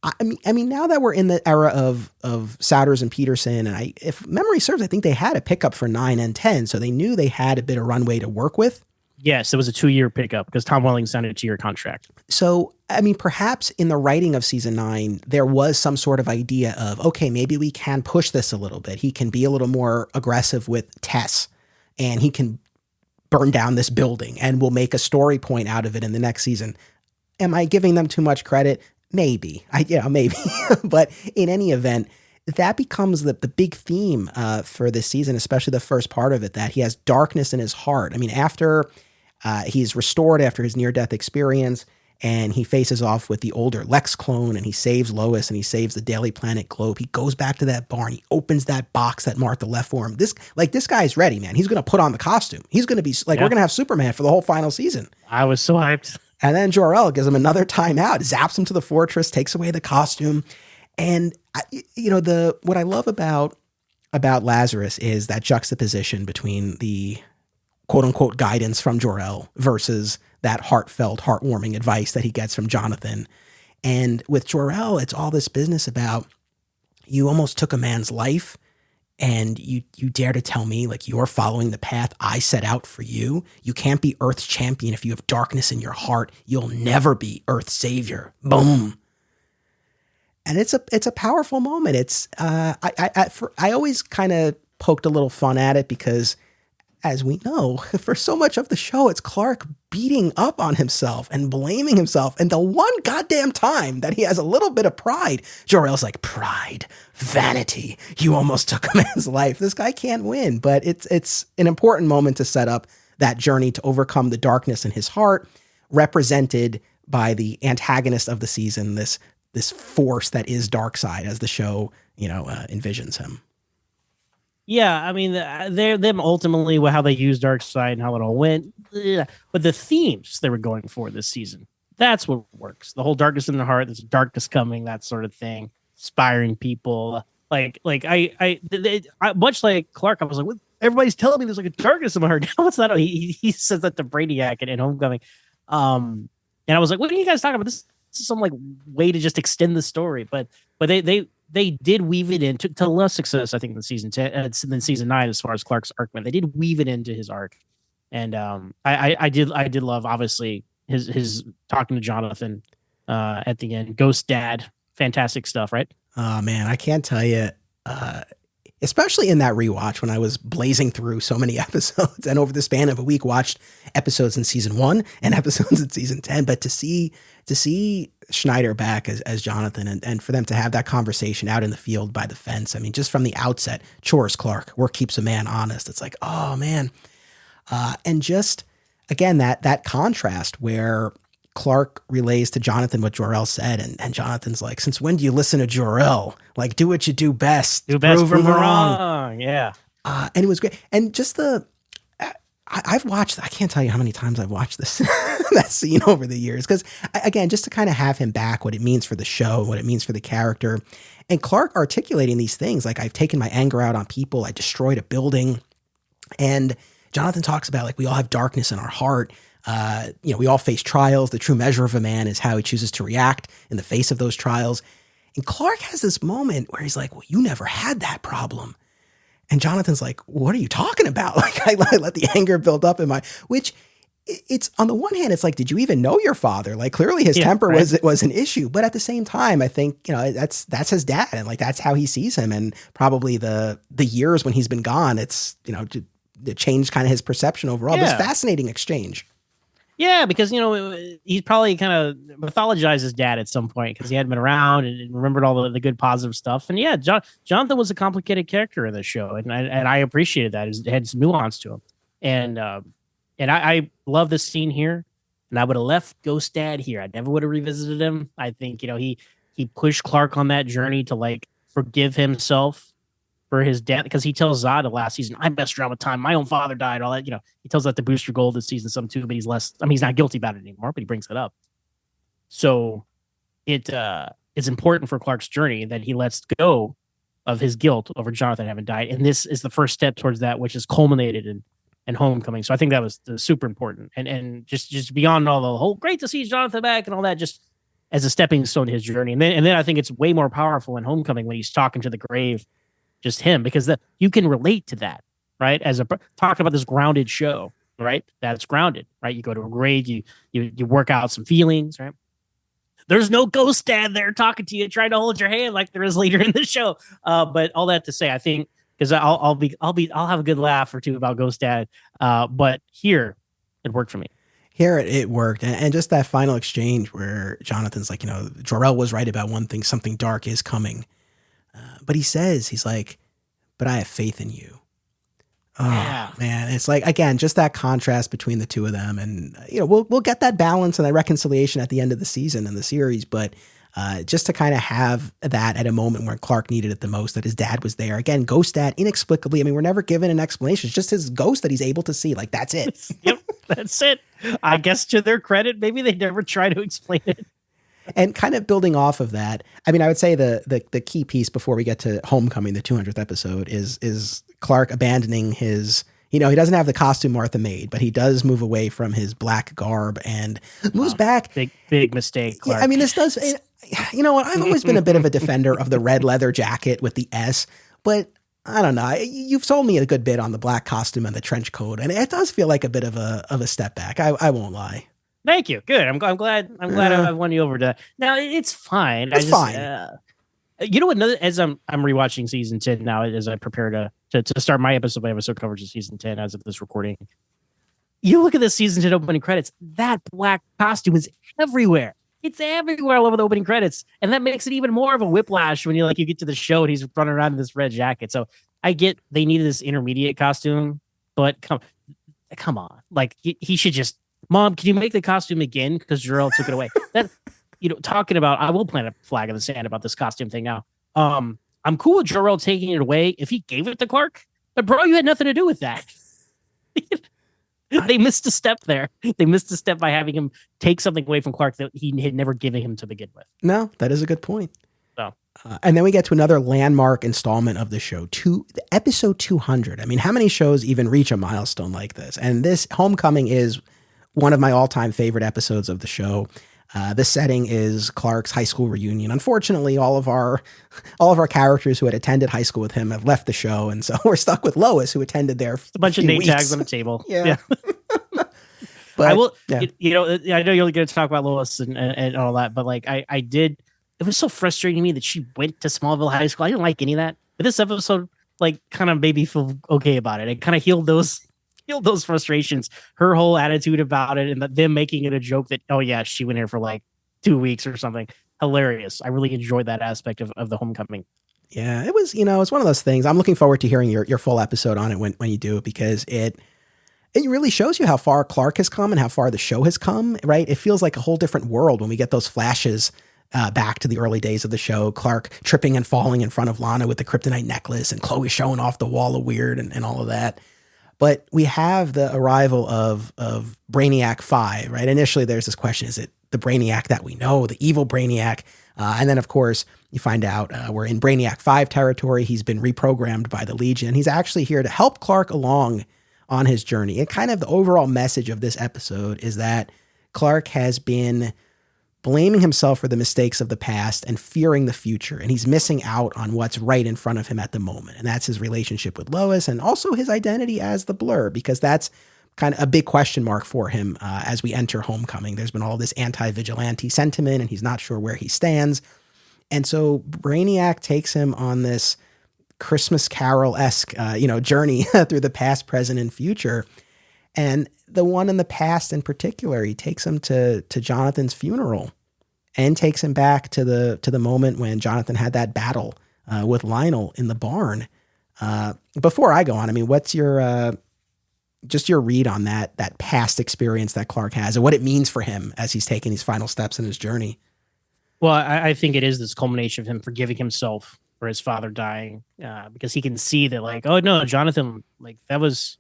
I mean, now that we're in the era of Souders and Peterson, and if memory serves, I think they had a pickup for 9 and 10, so they knew they had a bit of runway to work with. Yes, it was a 2-year pickup because Tom Welling signed a 2-year contract. So, I mean, perhaps in the writing of season 9, there was some sort of idea of, okay, maybe we can push this a little bit. He can be a little more aggressive with Tess, and he can burn down this building, and we'll make a story point out of it in the next season. Am I giving them too much credit? Maybe. Maybe. But in any event, that becomes the big theme for this season, especially the first part of it, that he has darkness in his heart. I mean, after he's restored after his near-death experience, and he faces off with the older Lex clone, and he saves Lois, and he saves the Daily Planet Globe. He goes back to that barn. He opens that box that Martha left for him. This guy's ready, man. He's going to put on the costume. He's going to be like, we're going to have Superman for the whole final season. I was so hyped. And then Jor-El gives him another timeout, zaps him to the fortress, takes away the costume. And, what I love about Lazarus is that juxtaposition between the quote unquote guidance from Jor-El versus that heartfelt, heartwarming advice that he gets from Jonathan. And with Jor-El, it's all this business about, you almost took a man's life. And you dare to tell me like you're following the path I set out for you? You can't be Earth's champion if you have darkness in your heart. You'll never be Earth's savior. Boom. And it's a powerful moment. It's I always kind of poked a little fun at it because, as we know, for so much of the show, it's Clark beating up on himself and blaming himself. And the one goddamn time that he has a little bit of pride, Jor-El's like, pride, vanity, you almost took a man's life. This guy can't win. But it's an important moment to set up that journey to overcome the darkness in his heart, represented by the antagonist of the season, this force that is Darkseid, as the show, envisions him. Yeah, I mean, they're them ultimately how they use Darkseid and how it all went. But the themes they were going for this season, that's what works. The whole darkness in the heart, there's darkness coming, that sort of thing. Inspiring people. Like I much like Clark, I was like, what? Everybody's telling me there's like a darkness in my heart. No, it's not. He says that to Brainiac in Homecoming. And I was like, what are you guys talking about? This is some like way to just extend the story. But they did weave it into to less success, I think, than season 10, than season 9, as far as Clark's arc went. They did weave it into his arc, and I did love, obviously, his talking to Jonathan at the end. Ghost Dad, fantastic stuff, right? Oh man, I can't tell you. Especially in that rewatch when I was blazing through so many episodes, and over the span of a week watched episodes in season 1 and episodes in season 10. But to see Schneider back as Jonathan, and for them to have that conversation out in the field by the fence. I mean, just from the outset, chores, Clark, work keeps a man honest. It's like, oh man. And just again, that contrast where Clark relays to Jonathan what Jor-El said, and Jonathan's like, since when do you listen to Jor-El? Like, do what you do best. Prove him wrong. Yeah. And it was great. And just I've watched, I can't tell you how many times I've watched this, that scene over the years. Because again, just to kind of have him back, what it means for the show, what it means for the character. And Clark articulating these things, like, I've taken my anger out on people. I destroyed a building. And Jonathan talks about, like, we all have darkness in our heart. We all face trials. The true measure of a man is how he chooses to react in the face of those trials. And Clark has this moment where he's like, well, you never had that problem. And Jonathan's like, what are you talking about? Like, I let the anger build up in which it's, on the one hand, it's like, did you even know your father? Like, clearly his temper was an issue. But at the same time, I think, that's his dad. And like, that's how he sees him. And probably the years when he's been gone, it's, it changed kind of his perception overall. Yeah. But it's fascinating exchange. Yeah, because, he probably kind of mythologized his dad at some point because he hadn't been around and remembered all the good positive stuff. And yeah, Jonathan was a complicated character in the show, and I appreciated that. It had some nuance to him. And I love this scene here, and I would have left Ghost Dad here. I never would have revisited him. I think, he pushed Clark on that journey to, like, forgive himself for his death, because he tells Zod last season, I messed around with time. My own father died. All that, he tells that to Booster Gold this season some too, but he's not guilty about it anymore, but he brings it up. So it's important for Clark's journey that he lets go of his guilt over Jonathan having died. And this is the first step towards that, which is culminated in Homecoming. So I think that was super important. And just beyond all the whole great to see Jonathan back and all that, just as a stepping stone to his journey. And then I think it's way more powerful in Homecoming when he's talking to the grave, just him, because you can relate to that, right? Talking about this grounded show, right? That's grounded, right? You go to a grave, you work out some feelings, right? There's no Ghost Dad there talking to you, trying to hold your hand like there is later in the show. But all that to say, I think, because I'll have a good laugh or two about Ghost Dad. But here, it worked for me. Here it worked. And just that final exchange where Jonathan's like, Jor-El was right about one thing, something dark is coming. But he's like, but I have faith in you. Oh, yeah. Man. It's like, again, just that contrast between the two of them. And, we'll get that balance and that reconciliation at the end of the season and the series. But just to kind of have that at a moment where Clark needed it the most, that his dad was there. Again, Ghost Dad, inexplicably. I mean, we're never given an explanation. It's just his ghost that he's able to see. Like, that's it. Yep, that's it. I guess to their credit, maybe they never try to explain it. And kind of building off of that, I mean, I would say the key piece before we get to Homecoming, the 200th episode, is Clark abandoning his, he doesn't have the costume Martha made, but he does move away from his black garb and moves back. Big mistake, Clark. Yeah, I mean, this does, you know what? I've always been a bit of a defender of the red leather jacket with the S, but I don't know. You've sold me a good bit on the black costume and the trench coat, and it does feel like a bit of a step back. I won't lie. Thank you. Good. I'm glad I won you over to. Now it's fine. It's fine. You know what? As I'm rewatching season 10 now, as I prepare to start my episode by episode coverage of season 10 as of this recording. You look at the season 10 opening credits. That black costume is everywhere. It's everywhere all over the opening credits, and that makes it even more of a whiplash when you get to the show and he's running around in this red jacket. So I get they needed this intermediate costume, but come on, like he should just. Mom, can you make the costume again? Because Jor-El took it away. That talking about, I will plant a flag in the sand about this costume thing now. I'm cool with Jor-El taking it away if he gave it to Clark, but bro, you had nothing to do with that. They missed a step there. They missed a step by having him take something away from Clark that he had never given him to begin with. No, that is a good point. So, and then we get to another landmark installment of the show, episode 200. I mean, how many shows even reach a milestone like this? And this Homecoming is one of my all-time favorite episodes of the show. The setting is Clark's high school reunion. Unfortunately, all of our characters who had attended high school with him have left the show, and so we're stuck with Lois, who attended there. A bunch of name tags on the table. Yeah. But I will. Yeah. I know you're going to talk about Lois and all that, but I did. It was so frustrating to me that she went to Smallville High School. I didn't like any of that, but this episode kind of made me feel okay about it. It kind of healed those frustrations, her whole attitude about it, and them making it a joke that, oh yeah, she went here for 2 weeks or something. Hilarious. I really enjoyed that aspect of the Homecoming. Yeah, it was, it's one of those things. I'm looking forward to hearing your full episode on it when you do, because it really shows you how far Clark has come and how far the show has come, right? It feels like a whole different world when we get those flashes back to the early days of the show. Clark tripping and falling in front of Lana with the kryptonite necklace, and Chloe showing off the wall of weird and all of that. But we have the arrival of Brainiac 5, right? Initially, there's this question, is it the Brainiac that we know, the evil Brainiac? And then, of course, you find out we're in Brainiac 5 territory. He's been reprogrammed by the Legion. He's actually here to help Clark along on his journey. And kind of the overall message of this episode is that Clark has been blaming himself for the mistakes of the past and fearing the future. And he's missing out on what's right in front of him at the moment. And that's his relationship with Lois, and also his identity as the Blur, because that's kind of a big question mark for him as we enter Homecoming. There's been all this anti-vigilante sentiment, and he's not sure where he stands. And so Brainiac takes him on this Christmas Carol-esque, journey through the past, present, and future. And the one in the past in particular, he takes him to Jonathan's funeral, and takes him back to the moment when Jonathan had that battle with Lionel in the barn. Before I go on, I mean, what's your just your read on that past experience that Clark has, and what it means for him as he's taking these final steps in his journey? Well, I think it is this culmination of him forgiving himself for his father dying, because he can see that, oh no, Jonathan, that was.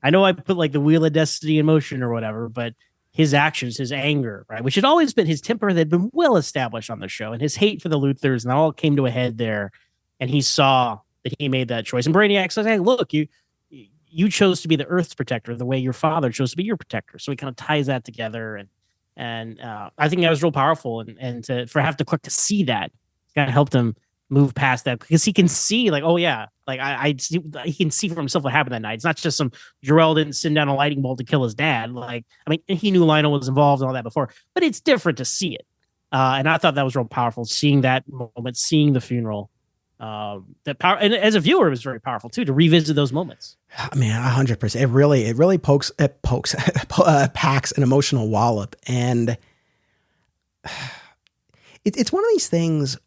I know I put the wheel of destiny in motion or whatever, but his actions, his anger, right, which had always been his temper that had been well established on the show, and his hate for the Luthers, and that all came to a head there. And he saw that he made that choice. And Brainiac says, hey, look, you chose to be the Earth's protector the way your father chose to be your protector. So he kind of ties that together. And I think that was real powerful. And for have to Clark to see that kind of helped him move past that, because he can see oh yeah, he can see for himself what happened that night. It's not just some Jor-El didn't send down a lightning bolt to kill his dad. He knew Lionel was involved and all that before, but it's different to see it. And I thought that was real powerful, seeing that moment, seeing the funeral. That power, and as a viewer, it was very powerful too, to revisit those moments. Man, 100%. It really packs an emotional wallop. And it's one of these things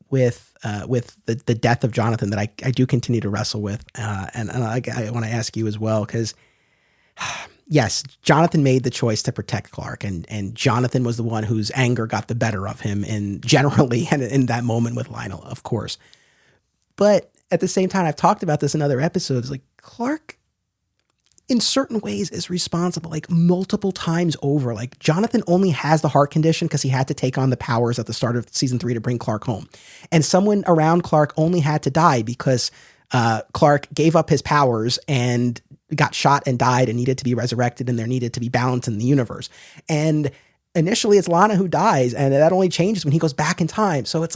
with the death of Jonathan that I do continue to wrestle with. And I want to ask you as well, because yes, Jonathan made the choice to protect Clark, and Jonathan was the one whose anger got the better of him generally and in that moment with Lionel, of course. But at the same time, I've talked about this in other episodes, Clark in certain ways is responsible, multiple times over. Jonathan only has the heart condition because he had to take on the powers at the start of season 3 to bring Clark home. And someone around Clark only had to die because Clark gave up his powers and got shot and died and needed to be resurrected, and there needed to be balance in the universe. And initially it's Lana who dies, and that only changes when he goes back in time. So it's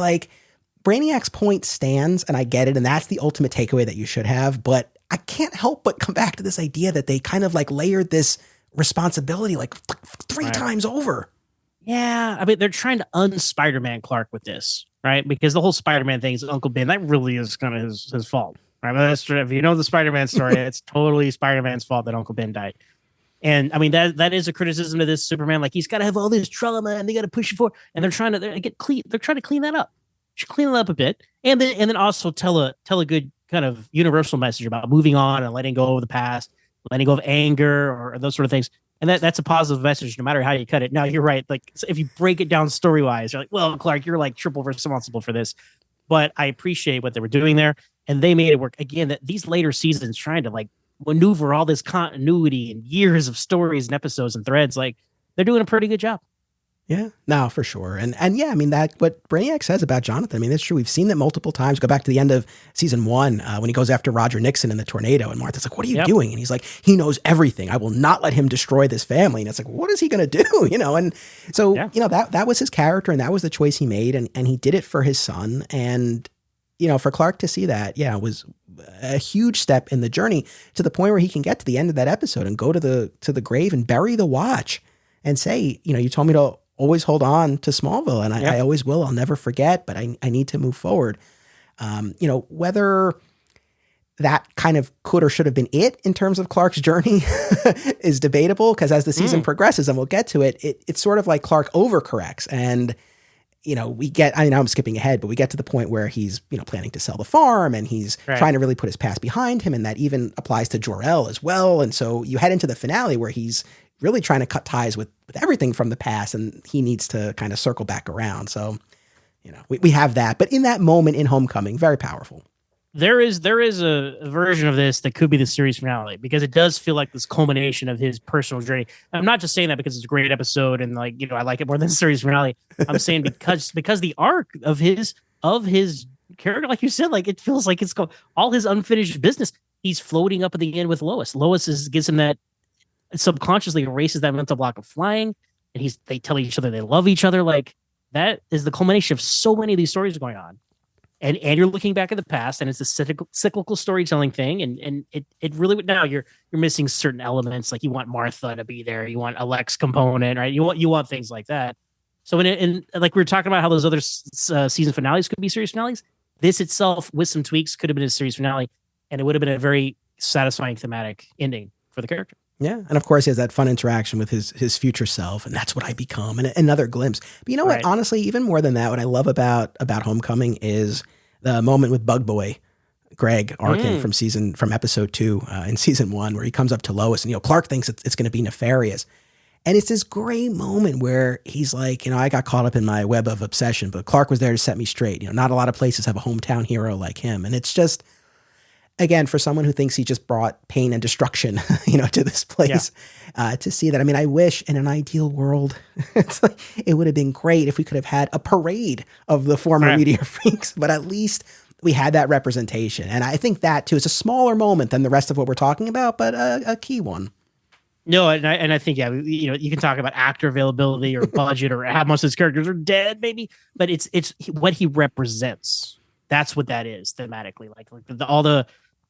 Brainiac's point stands, and I get it, and that's the ultimate takeaway that you should have, but I can't help but come back to this idea that they kind of like layered this responsibility like three times over. Yeah, I mean, they're trying to un-Spider-Man Clark with this, right? Because the whole Spider-Man thing is Uncle Ben. That really is kind of his fault, right? But that's true. If you know the Spider-Man story, it's totally Spider-Man's fault that Uncle Ben died. And I mean, that is a criticism of this Superman. Like, he's got to have all this trauma, and they got to push it forward. And they're trying to clean that up. Should clean it up a bit, and then also tell a good kind of universal message about moving on and letting go of the past, letting go of anger or those sort of things. And that's a positive message, no matter how you cut it. Now, you're right. Like, if you break it down story-wise, you're like, well, Clark, you're like triple responsible for this. But I appreciate what they were doing there, and they made it work. Again, that these later seasons trying to like maneuver all this continuity and years of stories and episodes and threads, like they're doing a pretty good job. Yeah, no, for sure. And yeah, I mean, that what Brainiac says about Jonathan, I mean, it's true. We've seen that multiple times. Go back to the end of season 1 when he goes after Roger Nixon in the tornado, and Martha's like, what are you doing? And he's like, he knows everything. I will not let him destroy this family. And it's like, what is he going to do? And so, that was his character, and that was the choice he made. And he did it for his son. And, for Clark to see that, was a huge step in the journey, to the point where he can get to the end of that episode and go to the grave and bury the watch and say, you told me to always hold on to Smallville, and I always will. I'll never forget, but I need to move forward. Whether that kind of could or should have been it in terms of Clark's journey is debatable, because as the season progresses, and we'll get to it, it's sort of like Clark overcorrects, and we get, I'm skipping ahead, but we get to the point where he's, planning to sell the farm, and he's trying to really put his past behind him. And that even applies to Jor-El as well. And so you head into the finale where he's really trying to cut ties with everything from the past, and he needs to kind of circle back around. So, we have that, but in that moment in Homecoming, very powerful. There is a version of this that could be the series finale, because it does feel like this culmination of his personal journey. I'm not just saying that because it's a great episode and I like it more than the series finale. I'm saying because the arc of his character, like you said, like it feels like it's all his unfinished business. He's floating up at the end with Lois. Lois gives him that, subconsciously erases that mental block of flying, and they tell each other they love each other. Like, that is the culmination of so many of these stories going on. And you're looking back at the past, and it's a cyclical storytelling thing. And it really, now you're missing certain elements. Like, you want Martha to be there. You want a Lex component, right? You want things like that. So in like we were talking about how those other season finales could be series finales, this itself with some tweaks could have been a series finale, and it would have been a very satisfying thematic ending for the character. Yeah. And of course, he has that fun interaction with his future self, and that's what I become, and another glimpse. But you know what? Honestly, even more than that, what I love about Homecoming is the moment with Bug Boy, Greg Arkin from episode 2 in season 1, where he comes up to Lois, and Clark thinks it's going to be nefarious. And it's this great moment where he's like, I got caught up in my web of obsession, but Clark was there to set me straight. Not a lot of places have a hometown hero like him. And it's just, again, for someone who thinks he just brought pain and destruction, to this place, to see that. I mean, I wish in an ideal world, it would have been great if we could have had a parade of the former media freaks, but at least we had that representation. And I think that too is a smaller moment than the rest of what we're talking about, but a key one. No, and I think, you can talk about actor availability or budget or how much his characters are dead, maybe, but it's what he represents. That's what that is thematically. Like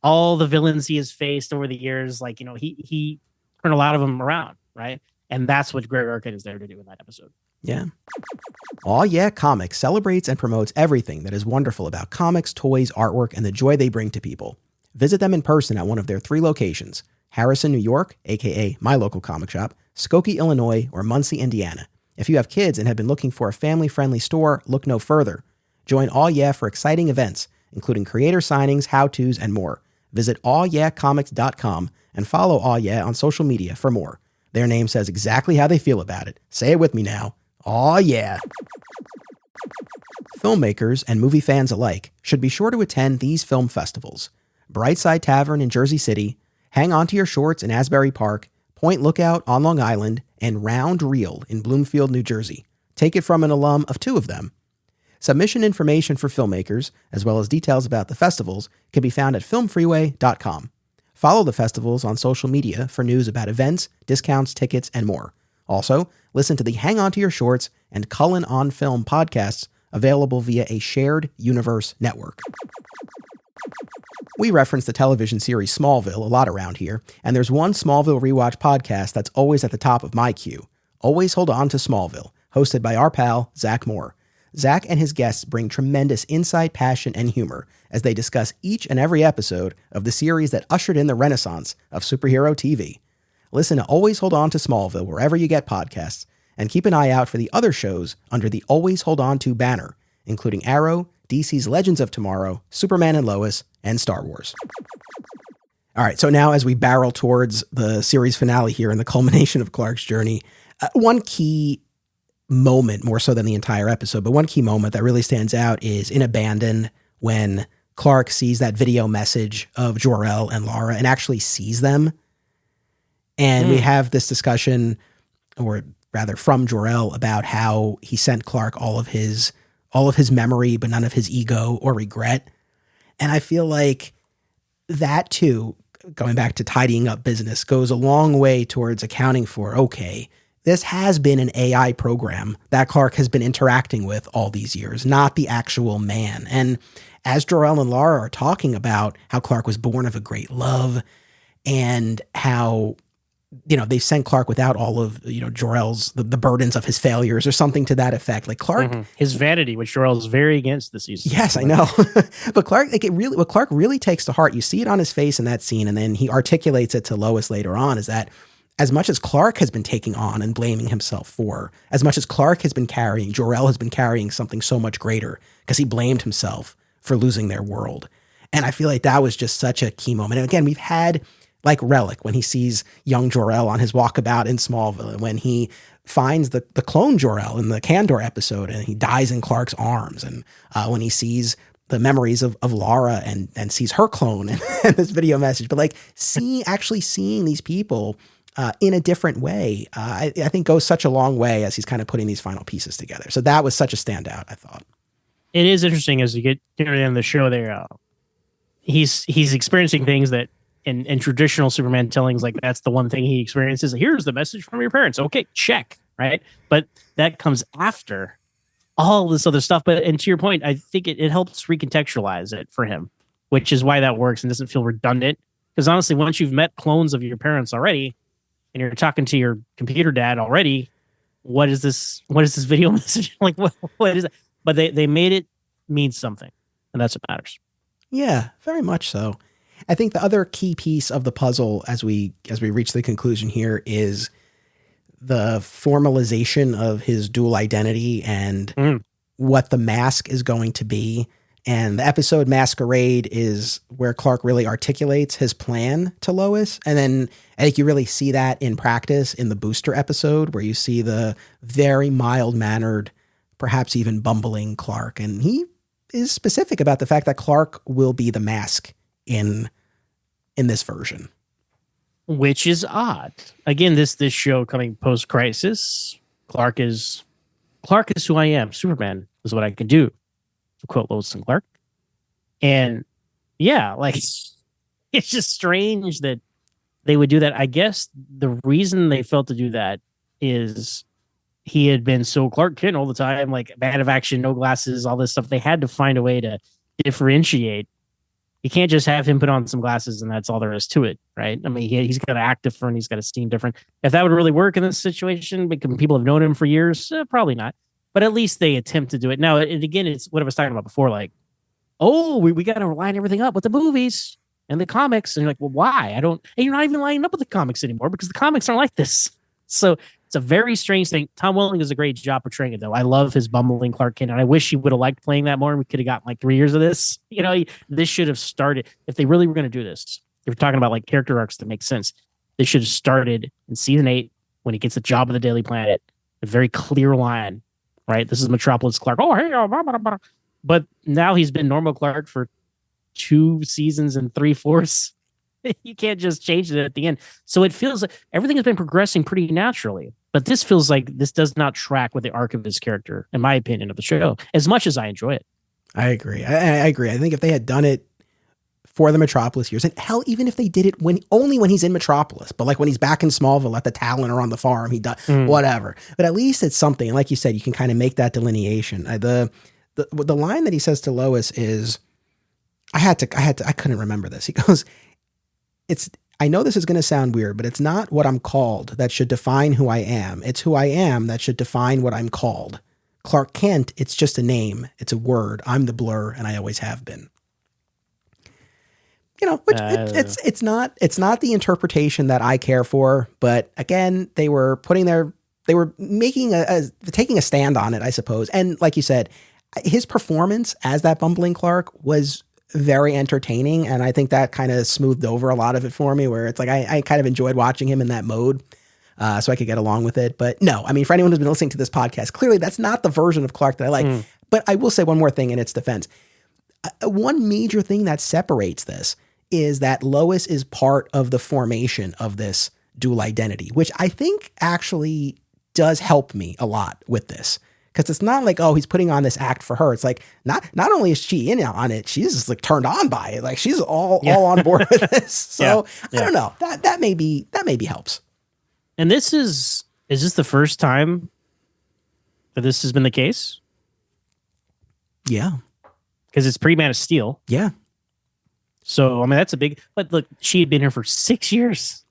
all the villains he has faced over the years, he turned a lot of them around, right? And that's what Greg Arkin is there to do in that episode. Yeah. Aw Yeah Comics celebrates and promotes everything that is wonderful about comics, toys, artwork, and the joy they bring to people. Visit them in person at one of their 3 locations: Harrison, New York, aka my local comic shop, Skokie, Illinois, or Muncie, Indiana. If you have kids and have been looking for a family-friendly store, look no further. Join Aw Yeah for exciting events, including creator signings, how-tos, and more. Visit awyeahcomics.com and follow Aw Yeah on social media for more. Their name says exactly how they feel about it. Say it with me now. Aw yeah. Filmmakers and movie fans alike should be sure to attend these film festivals: Brightside Tavern in Jersey City, Hang On to Your Shorts in Asbury Park, Point Lookout on Long Island, and Round Reel in Bloomfield, New Jersey. Take it from an alum of 2 of them. Submission information for filmmakers, as well as details about the festivals, can be found at filmfreeway.com. Follow the festivals on social media for news about events, discounts, tickets, and more. Also, listen to the Hang On to Your Shorts and Cullen on Film podcasts available via a shared universe network. We reference the television series Smallville a lot around here, and there's one Smallville rewatch podcast that's always at the top of my queue. Always Hold On to Smallville, hosted by our pal, Zach Moore. Zach and his guests bring tremendous insight, passion, and humor as they discuss each and every episode of the series that ushered in the renaissance of superhero TV. Listen to Always Hold On to Smallville wherever you get podcasts, and keep an eye out for the other shows under the Always Hold On to banner, including Arrow, DC's Legends of Tomorrow, Superman and Lois, and Star Wars. All right, so now as we barrel towards the series finale here and the culmination of Clark's journey, one key moment, more so than the entire episode, but one key moment that really stands out is in Abandon, when Clark sees that video message of Jor-El and Lara and actually sees them. And we have this discussion, or rather from Jor-El, about how he sent Clark all of his memory, but none of his ego or regret. And I feel like that too, going back to tidying up business, goes a long way towards accounting for, okay, this has been an AI program that Clark has been interacting with all these years, not the actual man. And as Jor-El and Lara are talking about how Clark was born of a great love and how, they sent Clark without all of, Jor-El's, the burdens of his failures or something to that effect. Like Clark, his vanity, which Jor-El is very against this season. Yes, I know. But Clark, what Clark really takes to heart, you see it on his face in that scene, and then he articulates it to Lois later on, is that as much as Clark has been taking on and blaming himself for, as much as Clark has been carrying, Jor-El has been carrying something so much greater because he blamed himself for losing their world. And I feel like that was just such a key moment. And again, we've had like Relic, when he sees young Jor-El on his walkabout in Smallville, and when he finds the clone Jor-El in the Kandor episode and he dies in Clark's arms, and when he sees the memories of Lara and sees her clone in this video message. But like actually seeing these people in a different way, I think goes such a long way as he's kind of putting these final pieces together. So that was such a standout, I thought. It is interesting as you get to the end of the show there. He's experiencing things that in traditional Superman tellings, like that's the one thing he experiences. Here's the message from your parents. Okay, check, right? But that comes after all this other stuff. And to your point, I think it helps recontextualize it for him, which is why that works and doesn't feel redundant. Because honestly, once you've met clones of your parents already, and you're talking to your computer dad already, what is this video message? Like, what is it? But they made it mean something, and that's what matters. Yeah, very much so. I think the other key piece of the puzzle as we reach the conclusion here is the formalization of his dual identity and what the mask is going to be. And the episode Masquerade is where Clark really articulates his plan to Lois. And then I think you really see that in practice in the Booster episode, where you see the very mild-mannered, perhaps even bumbling Clark. And he is specific about the fact that Clark will be the mask in this version. Which is odd. Again, this show coming post-crisis, Clark is who I am. Superman is what I can do, to quote Lois and Clark. And yeah, like it's just strange that they would do that. I guess the reason they felt to do that is he had been so Clark Kent all the time, like man of action, no glasses, all this stuff. They had to find a way to differentiate. You can't just have him put on some glasses and that's all there is to it, right? I mean, he's got to act different. He's got to seem different. If that would really work in this situation, because people have known him for years, probably not. But at least they attempt to do it. Now, again, it's what I was talking about before, like, oh, we got to line everything up with the movies and the comics. And you're like, well, why? And you're not even lining up with the comics anymore because the comics aren't like this. So it's a very strange thing. Tom Welling does a great job portraying it, though. I love his bumbling Clark Kent, and I wish he would have liked playing that more, and we could have gotten like 3 years of this. This should have started, if they really were going to do this, they were talking about like character arcs that make sense. They should have started in season 8 when he gets the job of the Daily Planet. A very clear line, right? This is Metropolis Clark. Oh, hey, blah, blah, blah. But now he's been normal Clark for 2 seasons and 3/4. You can't just change it at the end. So it feels like everything has been progressing pretty naturally. But this feels like this does not track with the arc of his character, in my opinion, of the show, as much as I enjoy it. I agree. I agree. I think if they had done it for the Metropolis years, and hell, even if they did it only when he's in Metropolis, but like when he's back in Smallville at the Talon or on the farm, he does whatever. But at least it's something. And like you said, you can kind of make that delineation. the line that he says to Lois is, I couldn't remember this. He goes, I know this is going to sound weird, but it's not what I'm called that should define who I am. It's who I am that should define what I'm called. Clark Kent, it's just a name. It's a word. I'm the Blur, and I always have been. Which it's not the interpretation that I care for, but again, they were making taking a stand on it, I suppose. And like you said, his performance as that bumbling Clark was very entertaining, and I think that kind of smoothed over a lot of it for me, where it's like I kind of enjoyed watching him in that mode, so I could get along with it. But no, I mean, for anyone who's been listening to this podcast, clearly that's not the version of Clark that I like. But I will say one more thing in its defense. One major thing that separates this is that Lois is part of the formation of this dual identity, which I think actually does help me a lot with this. Because it's not like, oh, he's putting on this act for her. It's like, not only is she in on it, she's just like turned on by it. Like she's all on board with this. So I don't know. That maybe helps. And is this the first time that this has been the case? Yeah. Because it's pre-Man of Steel. Yeah. So, I mean, that's a big, but look, she had been here for 6 years.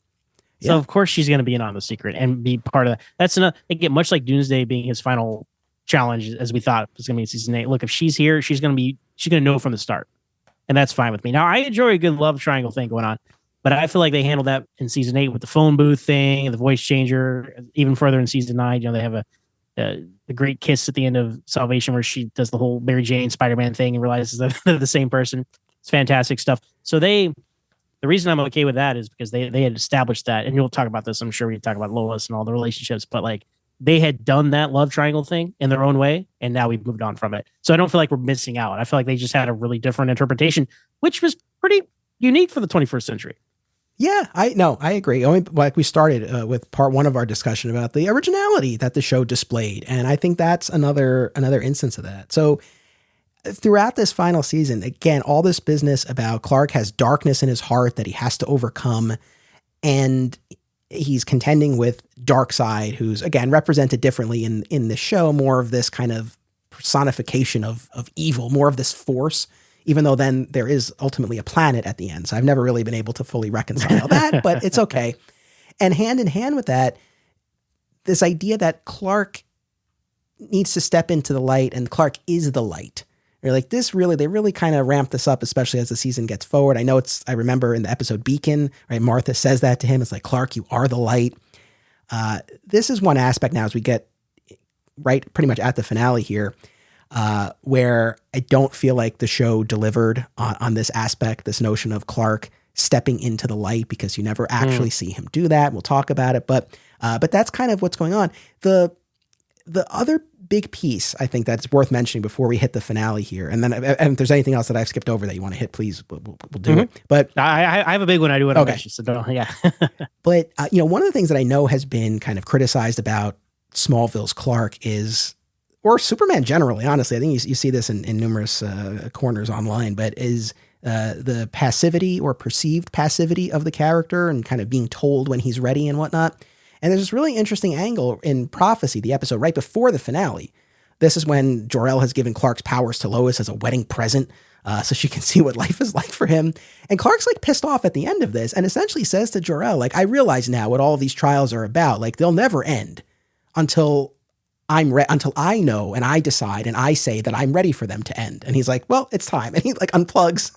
So of course she's going to be in on the secret and be part of that. That's enough. Again, much like Doomsday being his final challenge, as we thought it was going to be in season 8. Look, if she's here, she's going to know from the start, and that's fine with me. Now, I enjoy a good love triangle thing going on, but I feel like they handled that in season 8 with the phone booth thing and the voice changer. Even further in season 9, they have the great kiss at the end of Salvation, where she does the whole Mary Jane Spider-Man thing and realizes that they're the same person. It's fantastic stuff. So the reason I'm okay with that is because they had established that, and you'll talk about this, I'm sure we talk about Lois and all the relationships, but like they had done that love triangle thing in their own way, and now we've moved on from it. So I don't feel like we're missing out. I feel like they just had a really different interpretation, which was pretty unique for the 21st century. Yeah, I agree. Like we started with part 1 of our discussion about the originality that the show displayed, and I think that's another instance of that. So throughout this final season, again, all this business about Clark has darkness in his heart that he has to overcome, and he's contending with Darkseid, who's again represented differently in the show, more of this kind of personification of evil, more of this force, even though then there is ultimately a planet at the end. So I've never really been able to fully reconcile that, but it's okay. And hand in hand with that, this idea that Clark needs to step into the light, and Clark is the light. They're like, they really kind of ramped this up, especially as the season gets forward. I remember in the episode Beacon, right? Martha says that to him. It's like, Clark, you are the light. This is one aspect now as we get right pretty much at the finale here, where I don't feel like the show delivered on this aspect, this notion of Clark stepping into the light, because you never actually see him do that. We'll talk about it, but that's kind of what's going on. The other big piece I think that's worth mentioning before we hit the finale here, and then if there's anything else that I've skipped over that you want to hit, please, we'll do it. But I have a big one I do want to mention, so don't, yeah. But one of the things that I know has been kind of criticized about Smallville's Clark or Superman generally, honestly, I think you see this in numerous corners online, but is the passivity or perceived passivity of the character, and kind of being told when he's ready and whatnot. And there's this really interesting angle in Prophecy, the episode right before the finale. This is when Jor-El has given Clark's powers to Lois as a wedding present, so she can see what life is like for him. And Clark's like pissed off at the end of this, and essentially says to Jor-El, like, I realize now what all of these trials are about. Like, they'll never end until until I know and I decide and I say that I'm ready for them to end. And he's like, well, it's time. And he like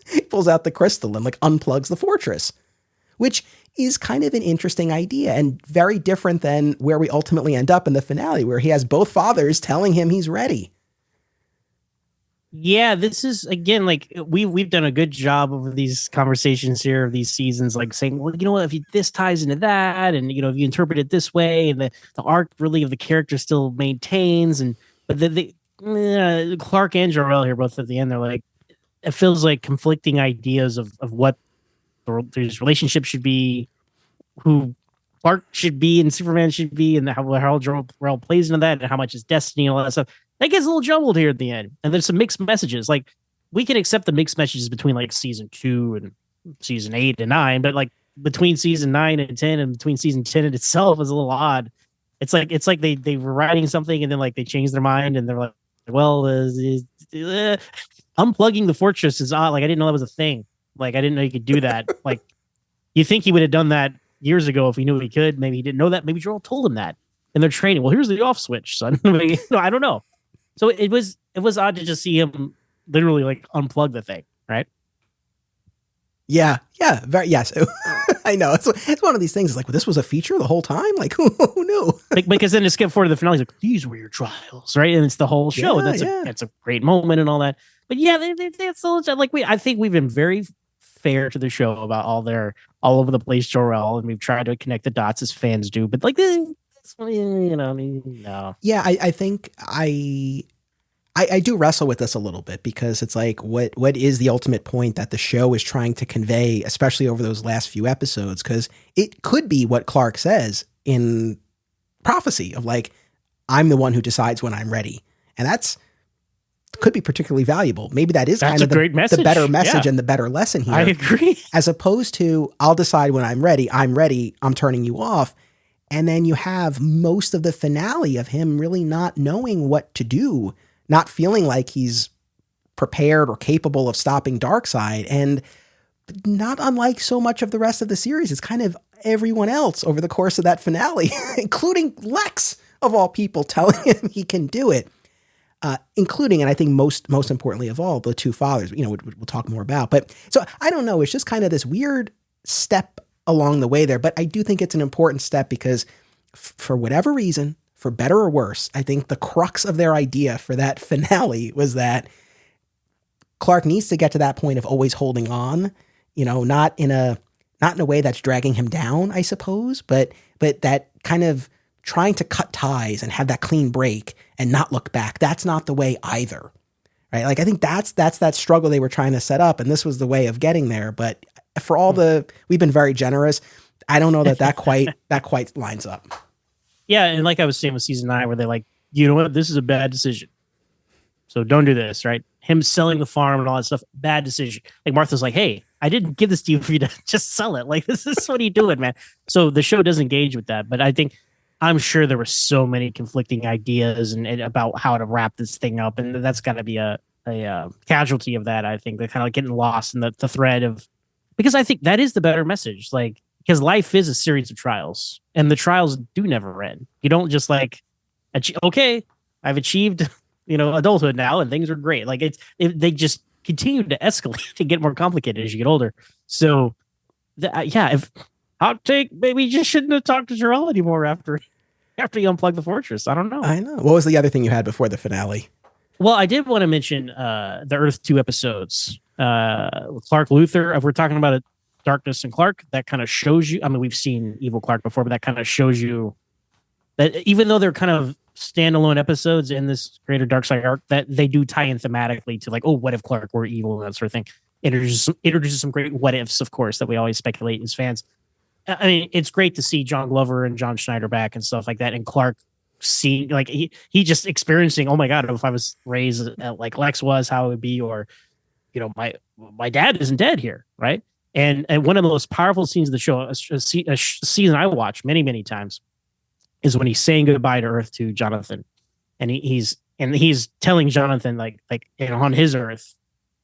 he pulls out the crystal and like unplugs the fortress, which is kind of an interesting idea and very different than where we ultimately end up in the finale, where he has both fathers telling him he's ready. Yeah, this is, again, like we've done a good job of these conversations here, of these seasons, like saying, well, you know what, if this ties into that, and if you interpret it this way, and the arc really of the character still maintains, but Clark and Jor-El here both at the end, they're like, it feels like conflicting ideas of what these relationships should be, who Clark should be and Superman should be, and how Jor-El plays into that, and how much is destiny and all that stuff. That gets a little jumbled here at the end. And there's some mixed messages. Like, we can accept the mixed messages between like season 2 and season 8 and 9, but like between season 9 and 10 and between season 10 and itself is a little odd. It's like they were writing something and then like they changed their mind and they're like, well, unplugging the fortress is odd. Like, I didn't know that was a thing. Like, I didn't know you could do that. Like, you think he would have done that years ago if he knew he could. Maybe he didn't know that. Maybe Joel told him that in their training. Well, here's the off switch, son. I don't know. So it was odd to just see him literally like unplug the thing, right? Yeah, yes. I know. It's one of these things. It's like, well, this was a feature the whole time? Like, who knew? Because then to skip forward to the finale, he's like, these were your trials, right? And it's the whole show. Yeah, and that's a great moment and all that. But yeah, it's like I think we've been very fair to the show about all over the place Jor-El, and we've tried to connect the dots as fans do. But like this, no. Yeah, I think I do wrestle with this a little bit, because it's like, what is the ultimate point that the show is trying to convey, especially over those last few episodes? Because it could be what Clark says in Prophecy of like, I'm the one who decides when I'm ready. And could be particularly valuable. Maybe that's kind of the better message and the better lesson here. I agree. As opposed to, I'll decide when I'm ready, I'm turning you off. And then you have most of the finale of him really not knowing what to do, not feeling like he's prepared or capable of stopping Darkseid. And not unlike so much of the rest of the series, it's kind of everyone else over the course of that finale, including Lex, of all people, telling him he can do it. Including, and I think most importantly of all, the two fathers, we'll talk more about. But so I don't know, it's just kind of this weird step along the way there. But I do think it's an important step because for whatever reason, for better or worse, I think the crux of their idea for that finale was that Clark needs to get to that point of always holding on, not in a way that's dragging him down, I suppose, but that kind of trying to cut ties and have that clean break and not look back. That's not the way either, right? Like, I think that's that struggle they were trying to set up, and this was the way of getting there. But for all we've been very generous. I don't know that quite lines up. Yeah, and like I was saying with season 9, where they're like, you know what, this is a bad decision, so don't do this, right? Him selling the farm and all that stuff, bad decision. Like, Martha's like, hey, I didn't give this to you for you to just sell it. Like, this is what are you doing, man? So the show does engage with that, but I'm sure there were so many conflicting ideas and about how to wrap this thing up, and that's got to be a casualty of that. I think they're kind of like getting lost in the thread of, because I think that is the better message. Like, because life is a series of trials, and the trials do never end. You don't just like, okay, I've achieved, adulthood now, and things are great. Like they just continue to escalate to get more complicated as you get older. So, if hot take, maybe you just shouldn't have talked to Jor-El anymore after you unplug the fortress. I don't know. I know. What was the other thing you had before the finale? Well, I did want to mention the Earth 2 episodes. Clark Luthor, if we're talking about Darkness and Clark, that kind of shows you, I mean, we've seen Evil Clark before, but that kind of shows you that even though they're kind of standalone episodes in this greater Darkseid arc, that they do tie in thematically to like, oh, what if Clark were evil and that sort of thing. Introduces some great what ifs, of course, that we always speculate as fans. I mean, it's great to see John Glover and John Schneider back and stuff like that, and Clark seeing like he just experiencing, oh my god, if I was raised like Lex was, how it would be, or my dad isn't dead here, right? And one of the most powerful scenes of the show, a season I watched many times, is when he's saying goodbye to Earth to Jonathan, and he's telling Jonathan like on his Earth,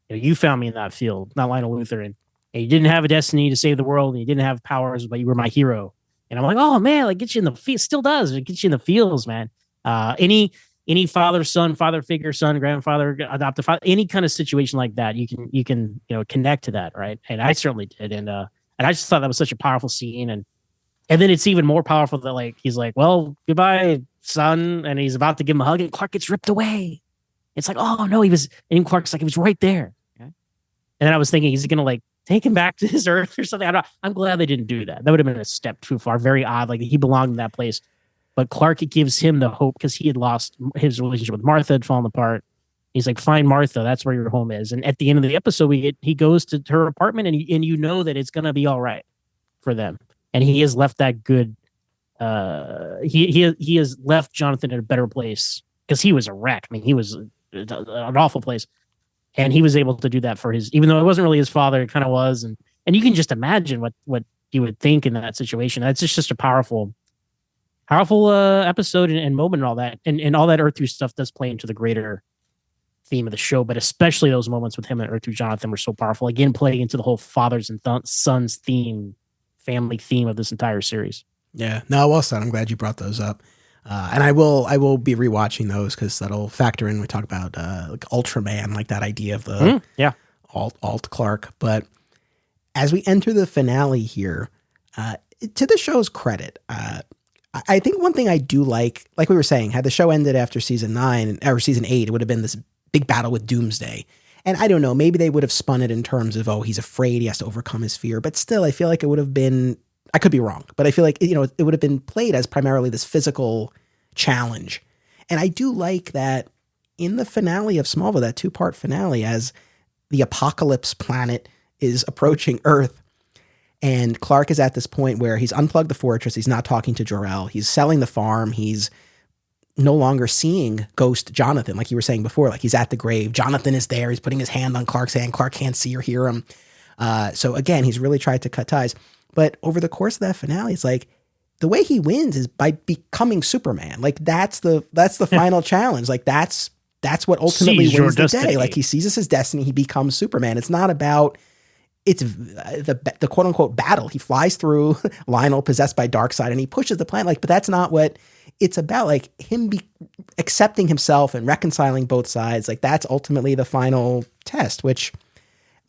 you found me in that field, not Lionel Luthor, and you didn't have a destiny to save the world, and you didn't have powers, but you were my hero. And I'm like, oh man, like, get you in the field. Still does. It gets you in the fields, man. Any father, son, father figure, son, grandfather, adoptive father, any kind of situation like that, you can connect to that, right? And I certainly did, and I just thought that was such a powerful scene, and then it's even more powerful that like he's like, well, goodbye, son, and he's about to give him a hug, and Clark gets ripped away. It's like, oh no, and Clark's like, he was right there. Okay? And then I was thinking, is he gonna like take him back to his Earth or something? I'm glad they didn't do that. That would have been a step too far. Very odd. Like, he belonged in that place. But Clark, it gives him the hope because he had lost his relationship with Martha, had fallen apart. He's like, find Martha. That's where your home is. And at the end of the episode, he goes to her apartment, and you know that it's going to be all right for them. And he has left that good. He has left Jonathan in a better place because he was a wreck. I mean, he was an awful place. And he was able to do that for even though it wasn't really his father, it kind of was. And you can just imagine what he would think in that situation. That's just a powerful episode and moment and all that. And all that Earth 2 stuff does play into the greater theme of the show, but especially those moments with him and Earth 2 Jonathan were so powerful. Again, playing into the whole fathers and sons theme, family theme of this entire series. Yeah, no, well said. I'm glad you brought those up. And I will be rewatching those because that'll factor in. We talk about like Ultraman, like that idea of the alt Clark. But as we enter the finale here, to the show's credit, I think one thing I do like we were saying, had the show ended after season 9 or season 8, it would have been this big battle with Doomsday. And I don't know, maybe they would have spun it in terms of, oh, he's afraid, he has to overcome his fear. But still, I feel like it would have been, I could be wrong, but I feel like, it would have been played as primarily this physical challenge. And I do like that in the finale of Smallville, that 2-part finale, as the apocalypse planet is approaching Earth, and Clark is at this point where he's unplugged the fortress. He's not talking to Jor-El. He's selling the farm. He's no longer seeing Ghost Jonathan. Like you were saying before, like he's at the grave. Jonathan is there. He's putting his hand on Clark's hand. Clark can't see or hear him. So again, he's really tried to cut ties. But over the course of that finale, it's like the way he wins is by becoming Superman. Like that's the final challenge. Like that's what ultimately wins the day. Like he seizes his destiny. He becomes Superman. It's not about, it's the quote unquote battle. He flies through Lionel possessed by Darkseid and he pushes the planet. Like, but that's not what it's about. Like him accepting himself and reconciling both sides. Like that's ultimately the final test, which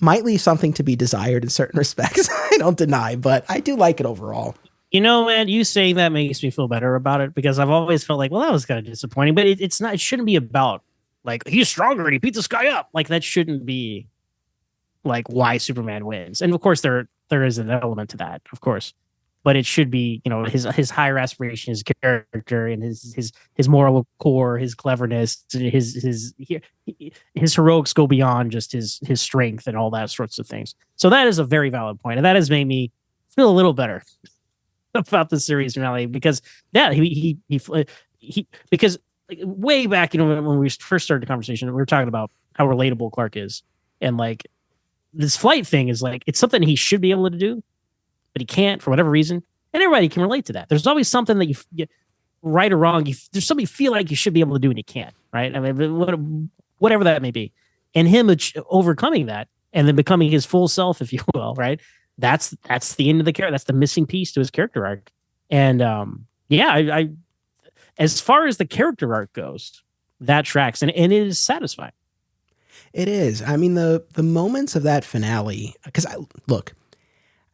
might leave something to be desired in certain respects. I don't deny, but I do like it overall. Man, you saying that makes me feel better about it because I've always felt like, well, that was kind of disappointing, but it's not, it shouldn't be about like, he's stronger and he beat this guy up. Like that shouldn't be like why Superman wins. And of course there is an element to that, of course, but it should be, his higher aspiration, his character and his moral core, his cleverness, his heroics go beyond just his strength and all that sorts of things. So that is a very valid point. And that has made me feel a little better about the series finale because he because like, way back, when we first started the conversation, we were talking about how relatable Clark is. And like, this flight thing is like, it's something he should be able to do, but he can't for whatever reason. And everybody can relate to that. There's always something that you right or wrong, there's something you feel like you should be able to do and you can't, right? I mean, whatever that may be. And him overcoming that and then becoming his full self, if you will, right? That's the end of the character. That's the missing piece to his character arc. And I as far as the character arc goes, that tracks and it is satisfying. It is. I mean, the moments of that finale, because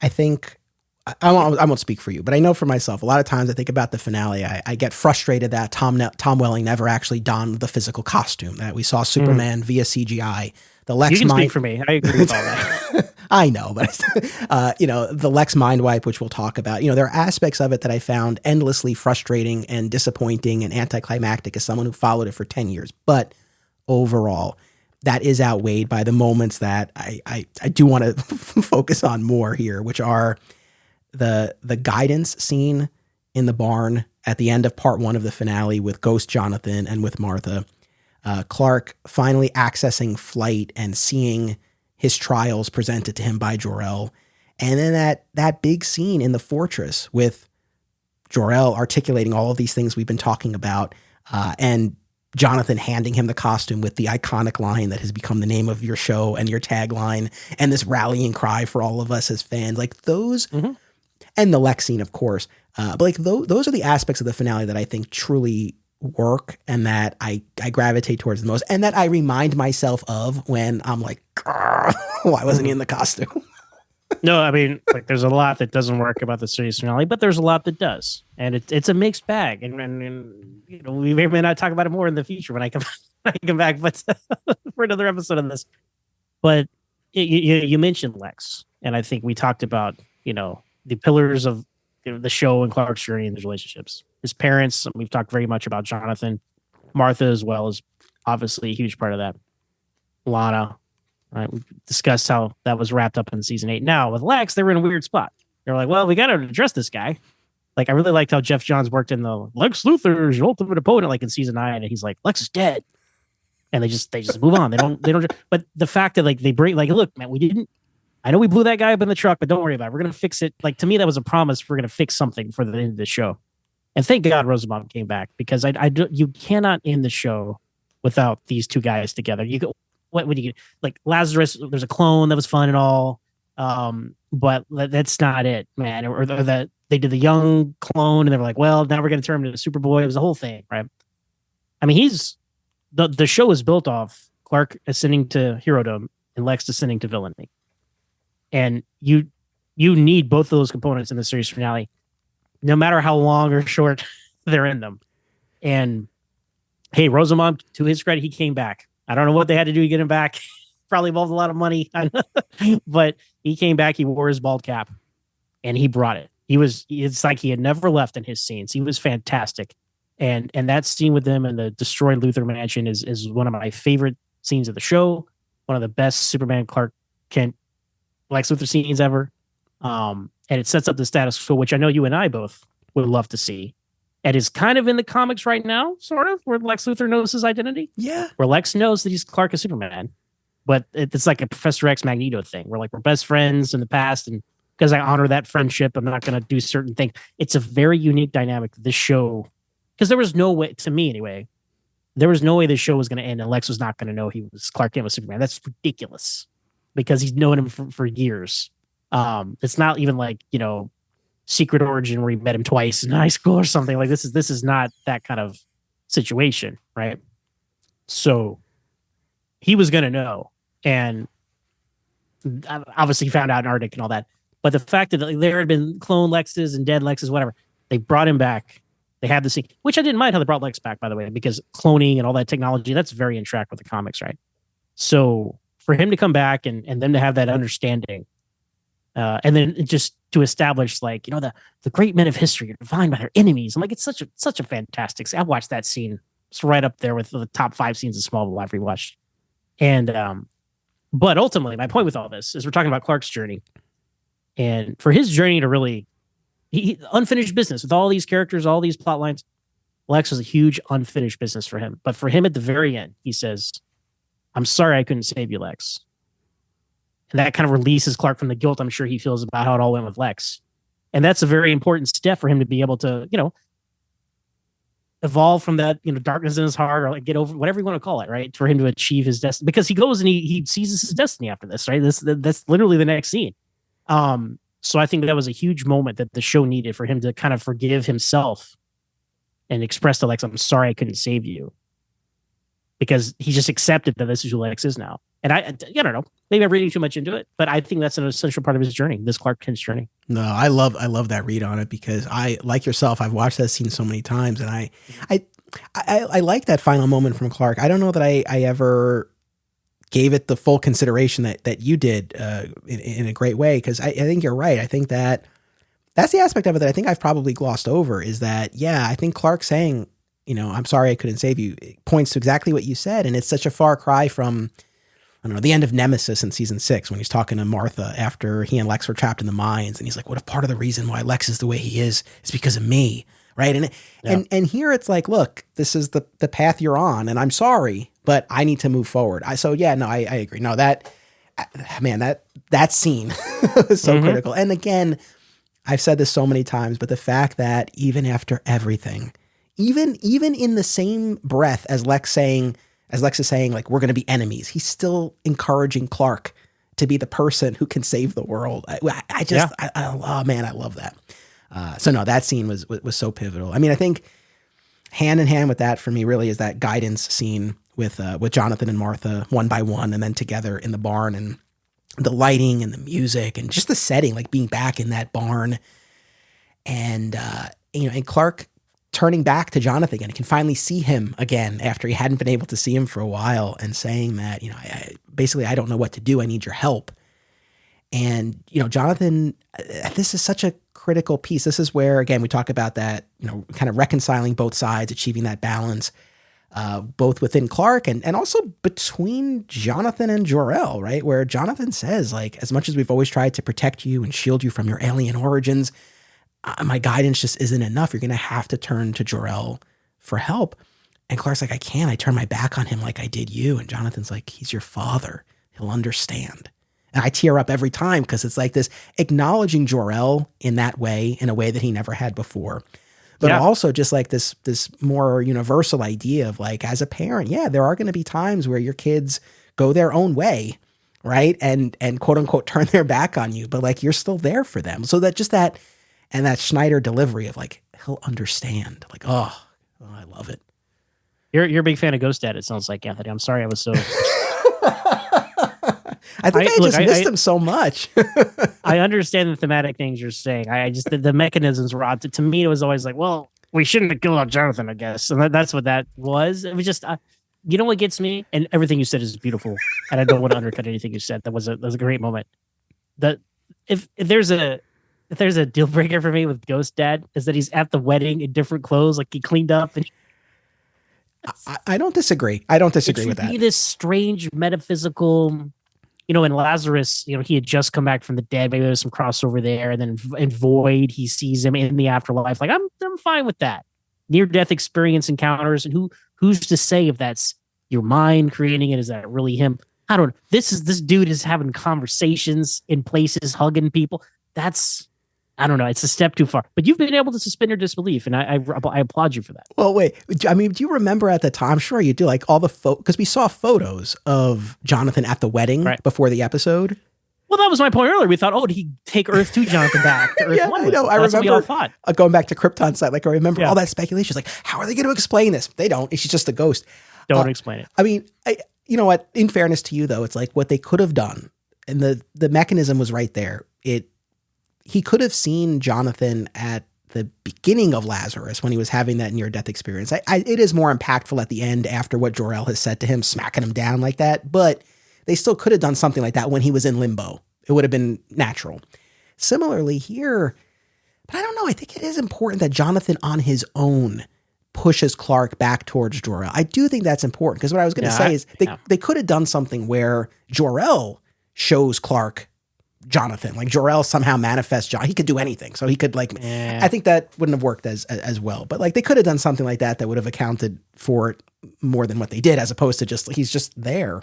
I think I won't speak for you, but I know for myself, a lot of times I think about the finale, I get frustrated that Tom Welling never actually donned the physical costume, that we saw Superman via CGI. The Lex you can speak for me. I agree with all that. I know, but the Lex mind wipe, which we'll talk about, there are aspects of it that I found endlessly frustrating and disappointing and anticlimactic as someone who followed it for 10 years. But overall, that is outweighed by the moments that I do want to focus on more here, which are the guidance scene in the barn at the end of part 1 of the finale with Ghost Jonathan and with Martha. Clark finally accessing flight and seeing his trials presented to him by Jor-El. And then that big scene in the fortress with Jor-El articulating all of these things we've been talking about, and Jonathan handing him the costume with the iconic line that has become the name of your show and your tagline, and this rallying cry for all of us as fans, like those, and the Lex scene, of course. But like those are the aspects of the finale that I think truly work and that I gravitate towards the most, and that I remind myself of when I'm like, why wasn't he in the costume? No, I mean, like there's a lot that doesn't work about the series finale, but there's a lot that does, and it's a mixed bag. And we may not talk about it more in the future when I come back, but for another episode of this. But you mentioned Lex, and I think we talked about the pillars of the show and Clark's journey and his relationships. His parents, we've talked very much about Jonathan, Martha as well as obviously a huge part of that. Lana. Right, we discussed how that was wrapped up in season 8. Now with Lex, they were in a weird spot. They're like, well, we got to address this guy. Like, I really liked how Jeff Johns worked in the Lex Luthor's ultimate opponent, like in season 9, and he's like, Lex is dead, and they just move on. They don't. But the fact that like they bring like, look, man, we didn't. I know we blew that guy up in the truck, but don't worry about it. We're gonna fix it. Like to me, that was a promise. We're gonna fix something for the end of the show. And thank God Rosenbaum came back because you cannot end the show without these two guys together. You go, what would you get? Like Lazarus, there's a clone that was fun and all, but that's not it, man. Or that they did the young clone and they were like, well, now we're going to turn him into Superboy. It was the whole thing, right? I mean, the show is built off Clark ascending to herodom and Lex descending to villainy, and you need both of those components in the series finale, no matter how long or short they're in them. And hey, Rosamond, to his credit, he came back. I don't know what they had to do to get him back. Probably involved a lot of money, but he came back. He wore his bald cap, and he brought it. It's like he had never left in his scenes. He was fantastic. And that scene with them in the destroyed Luthor mansion is one of my favorite scenes of the show. One of the best Superman Clark Kent Lex Luthor scenes ever. And it sets up the status quo, which I know you and I both would love to see. It is kind of in the comics right now, sort of, where Lex Luthor knows his identity. Yeah. Where Lex knows that he's Clark as Superman. But it's like a Professor X Magneto thing. We're best friends in the past, and because I honor that friendship, I'm not going to do certain things. It's a very unique dynamic, this show, because there was no way, to me anyway, there was no way this show was going to end and Lex was not going to know he was Clark Kent was Superman. That's ridiculous because he's known him for years. It's not even like, Secret Origin where he met him twice in high school or something. Like this is not that kind of situation, right? So he was going to know, and obviously found out in Arctic and all that. But the fact that there had been clone Lexes and dead Lexes, whatever, they brought him back. They had the scene, which I didn't mind how they brought Lex back, by the way, because cloning and all that technology, that's very in track with the comics, right? So for him to come back and them to have that understanding, and then just to establish, the great men of history are defined by their enemies. I'm like, it's such a fantastic scene. I watched that scene. It's right up there with the top 5 scenes of Smallville I've rewatched. And, but ultimately, my point with all this is we're talking about Clark's journey. And for his journey to really, unfinished business with all these characters, all these plot lines, Lex was a huge unfinished business for him. But for him at the very end, he says, I'm sorry I couldn't save you, Lex. And that kind of releases Clark from the guilt I'm sure he feels about how it all went with Lex. And that's a very important step for him to be able to, evolve from that, darkness in his heart, or get over whatever you want to call it, right? For him to achieve his destiny, because he goes and he seizes his destiny after this, right? That's literally the next scene. So I think that was a huge moment that the show needed for him to kind of forgive himself and express to Lex, I'm sorry I couldn't save you, because he just accepted that this is who Lex is now. And I don't know, maybe I'm reading too much into it, but I think that's an essential part of his journey, this Clark Kent's journey. No, I love that read on it, because I, like yourself, I've watched that scene so many times, and I like that final moment from Clark. I don't know that I ever gave it the full consideration that you did in a great way, because I think you're right. I think that's the aspect of it that I think I've probably glossed over, is that, yeah, I think Clark saying, I'm sorry I couldn't save you, it points to exactly what you said. And it's such a far cry from, I don't know, the end of Nemesis in season 6, when he's talking to Martha after he and Lex were trapped in the mines. And he's like, what if part of the reason why Lex is the way he is because of me? Right. And here it's like, look, this is the path you're on, and I'm sorry, but I need to move forward. I agree. No, that scene is so critical. And again, I've said this so many times, but the fact that even after everything, even in the same breath as Lex is saying, like, we're going to be enemies, he's still encouraging Clark to be the person who can save the world. I love that. So no, that scene was so pivotal. I mean, I think hand in hand with that for me really is that guidance scene with Jonathan and Martha one by one, and then together in the barn, and the lighting and the music and just the setting, like being back in that barn, and and Clark turning back to Jonathan again, can finally see him again after he hadn't been able to see him for a while, and saying that, I don't know what to do. I need your help. And, Jonathan, this is such a critical piece. This is where, again, we talk about that, kind of reconciling both sides, achieving that balance, both within Clark and also between Jonathan and Jor-El, right? Where Jonathan says, like, as much as we've always tried to protect you and shield you from your alien origins, my guidance just isn't enough. You're going to have to turn to Jor-El for help. And Clark's like, I can't. I turn my back on him like I did you. And Jonathan's like, he's your father. He'll understand. And I tear up every time, because it's like this acknowledging Jor-El in that way, in a way that he never had before. but Yeah. also just like this more universal idea of like, as a parent, yeah, there are going to be times where your kids go their own way, right? And quote unquote turn their back on you, but like you're still there for them. So that just that, and that Schneider delivery of like, he'll understand. Like, oh, I love it. You're a big fan of Ghost Dad, it sounds like, Anthony. I'm sorry I was so I think I just missed him so much. I understand the thematic things you're saying. I just the mechanisms were odd. To me, it was always like, well, we shouldn't have killed off Jonathan, I guess. And that's what that was. It was just, you know what gets me? And everything you said is beautiful. And I don't want to undercut anything you said. That was a great moment. That if there's a deal breaker for me with Ghost Dad, is that he's at the wedding in different clothes, like he cleaned up. And I don't disagree. I don't disagree with that. Be this strange metaphysical. In Lazarus, he had just come back from the dead. Maybe there's some crossover there. And then in Void, he sees him in the afterlife. Like, I'm fine with that. Near-death experience encounters. And who's to say if that's your mind creating it? Is that really him? I don't know. This dude is having conversations in places, hugging people. I don't know. It's a step too far. But you've been able to suspend your disbelief, and I applaud you for that. Well, wait. I mean, do you remember at the time? I'm sure you do. Like all the because we saw photos of Jonathan at the wedding before the episode. Well, that was my point earlier. We thought, did he take Earth 2 Jonathan back to Earth 1? I know. I remember. We all thought. Going back to Krypton site, like I remember all that speculation. Like, how are they going to explain this? They don't. She's just a ghost. Don't explain it. I mean, you know what? In fairness to you, though, it's like what they could have done, and the mechanism was right there. He could have seen Jonathan at the beginning of Lazarus when he was having that near-death experience. It is more impactful at the end after what Jor-El has said to him, smacking him down like that. But they still could have done something like that when he was in limbo. It would have been natural. Similarly here, but I don't know. I think it is important that Jonathan on his own pushes Clark back towards Jor-El. I do think that's important because what I was going to say is they could have done something where Jor-El shows Clark Jonathan, like Jor-El somehow manifests John. He could do anything. So he could I think that wouldn't have worked as well, but like they could have done something like that would have accounted for it more than what they did, as opposed to he's just there.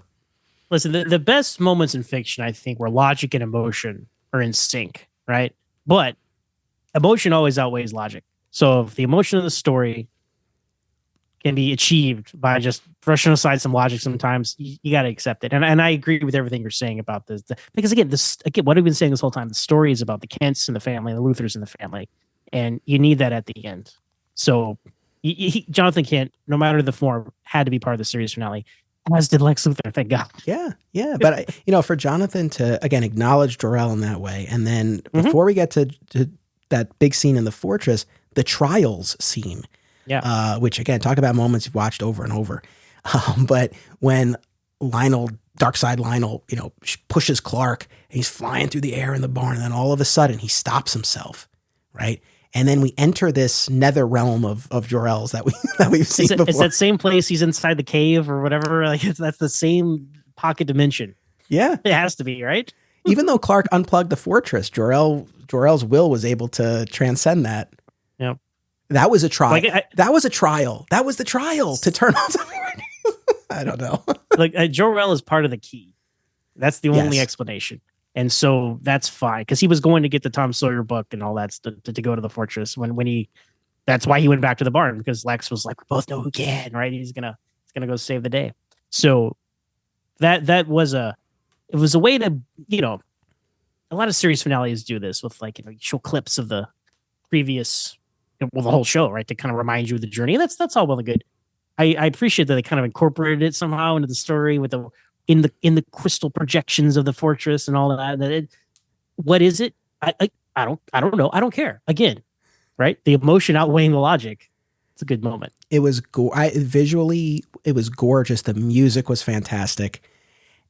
Listen, the best moments in fiction, I think, where logic and emotion are in sync, right? But emotion always outweighs logic. So if the emotion of the story can be achieved by just brushing aside some logic sometimes, you got to accept it. And I agree with everything you're saying about this. Because again, what I've been saying this whole time, the story is about the Kents and the family, the Luthers and the family. And you need that at the end. So Jonathan Kent, no matter the form, had to be part of the series finale, as did Lex Luthor, thank God. Yeah. But, for Jonathan to, again, acknowledge Jor-El in that way. And then before we get to that big scene in the fortress, the trials scene. Yeah. Which again, talk about moments you've watched over and over. But when Darkseid Lionel, pushes Clark and he's flying through the air in the barn, and then all of a sudden he stops himself, right? And then we enter this nether realm of Jor-El's that we've seen before. It's that same place he's inside the cave or whatever. Like that's the same pocket dimension. Yeah, it has to be, right? Even though Clark unplugged the fortress, Jor-El's will was able to transcend that. Yeah. That was a trial. That was a trial. That was the trial to turn off the fortress. I don't know. Jor-El is part of the key. That's the only explanation. And so that's fine. Because he was going to get the Tom Sawyer book and all that to go to the fortress that's why he went back to the barn, because Lex was like, we both know who can, right? He's gonna go save the day. So that was a way to, a lot of series finales do this with show clips of the previous, the whole show, right? To kind of remind you of the journey. And that's all well and good. I appreciate that they kind of incorporated it somehow into the story with in the crystal projections of the fortress and all that. What is it? I don't know. I don't care. Again, right? The emotion outweighing the logic. It's a good moment. It was visually, it was gorgeous. The music was fantastic,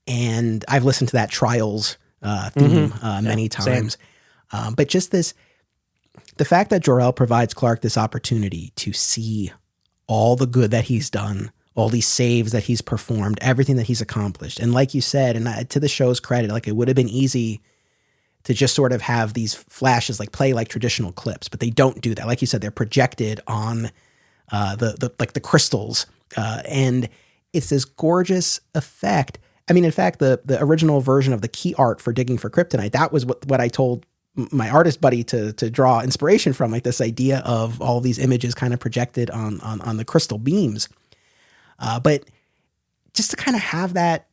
and I've listened to that Trials theme many times. But just the fact that Jor-El provides Clark this opportunity to see all the good that he's done, all these saves that he's performed, everything that he's accomplished. And like you said, and to the show's credit, it would have been easy to just sort of have these flashes, play like traditional clips, but they don't do that. Like you said, they're projected on the crystals. And it's this gorgeous effect. I mean, in fact, the original version of the key art for Digging for Kryptonite, that was what I told my artist buddy to draw inspiration from, like this idea of all these images kind of projected on the crystal beams. But just to kind of have that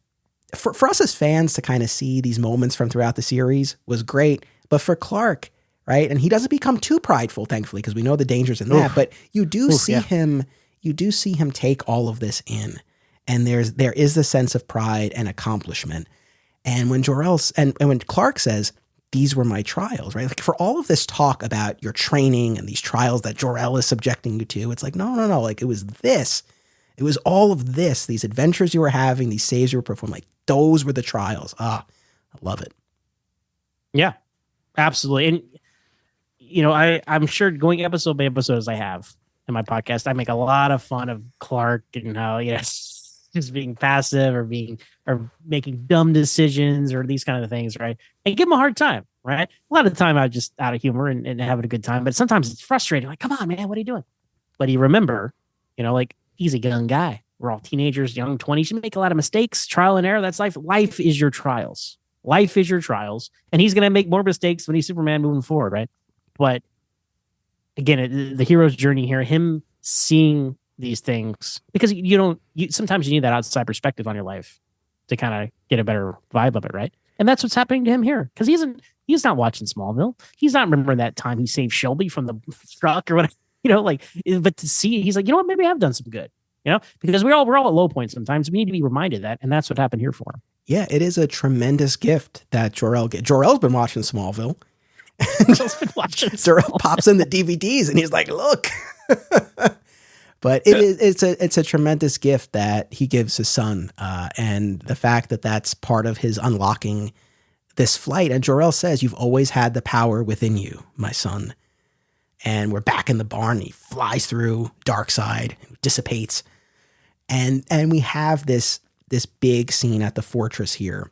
for us as fans to kind of see these moments from throughout the series was great. But for Clark, right, and he doesn't become too prideful, thankfully, because we know the dangers in that. But you do see him take all of this in, and there is the sense of pride and accomplishment. And when Jor-El and when Clark says, these were my trials, right? Like for all of this talk about your training and these trials that Jor-El is subjecting you to, it's like, no. Like it was this. It was all of this, these adventures you were having, these saves you were performing, like those were the trials. I love it. Yeah, absolutely. And, you know, I'm sure going episode by episode as I have in my podcast, I make a lot of fun of Clark and how, just being passive or making dumb decisions or these kind of things, right? And give him a hard time, right? A lot of the time I just out of humor and having a good time, but sometimes it's frustrating. Like, come on, man, what are you doing? But you remember, like he's a young guy. We're all teenagers, young 20s. You make a lot of mistakes, trial and error. That's life. Life is your trials. Life is your trials. And he's going to make more mistakes when he's Superman moving forward, right? But again, the hero's journey here, him seeing these things, because sometimes you need that outside perspective on your life to kind of get a better vibe of it, right? And that's what's happening to him here, because he's not watching Smallville. He's not remembering that time he saved Shelby from the truck or whatever, but to see, he's like, you know what, maybe I've done some good, because we're all at low points sometimes. We need to be reminded that, and that's what happened here for him. Yeah, it is a tremendous gift that Jor-El gets. Jor-El's been watching Smallville. Jor-El pops in the DVDs and he's like, look. But it's a tremendous gift that he gives his son, and the fact that that's part of his unlocking this flight. And Jor-El says, you've always had the power within you, my son. And we're back in the barn. He flies through Darkseid, dissipates. And we have this big scene at the fortress here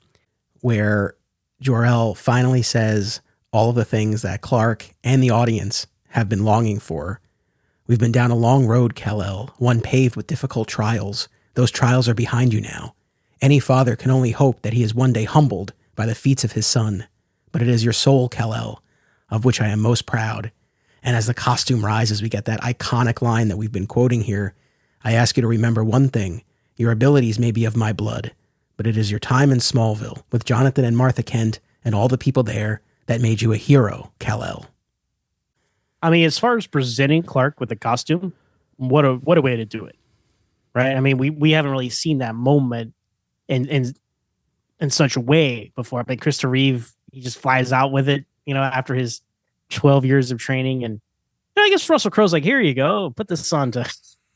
where Jor-El finally says all of the things that Clark and the audience have been longing for. We've been down a long road, Kal-El, one paved with difficult trials. Those trials are behind you now. Any father can only hope that he is one day humbled by the feats of his son. But it is your soul, Kal-El, of which I am most proud. And as the costume rises, we get that iconic line that we've been quoting here. I ask you to remember one thing. Your abilities may be of my blood, but it is your time in Smallville with Jonathan and Martha Kent and all the people there that made you a hero, Kal-El. I mean, as far as presenting Clark with the costume, what a way to do it, right? I mean, we haven't really seen that moment in such a way before. I mean, Christopher Reeve, he just flies out with it, after his 12 years of training, and I guess Russell Crowe's like, here you go, put this on to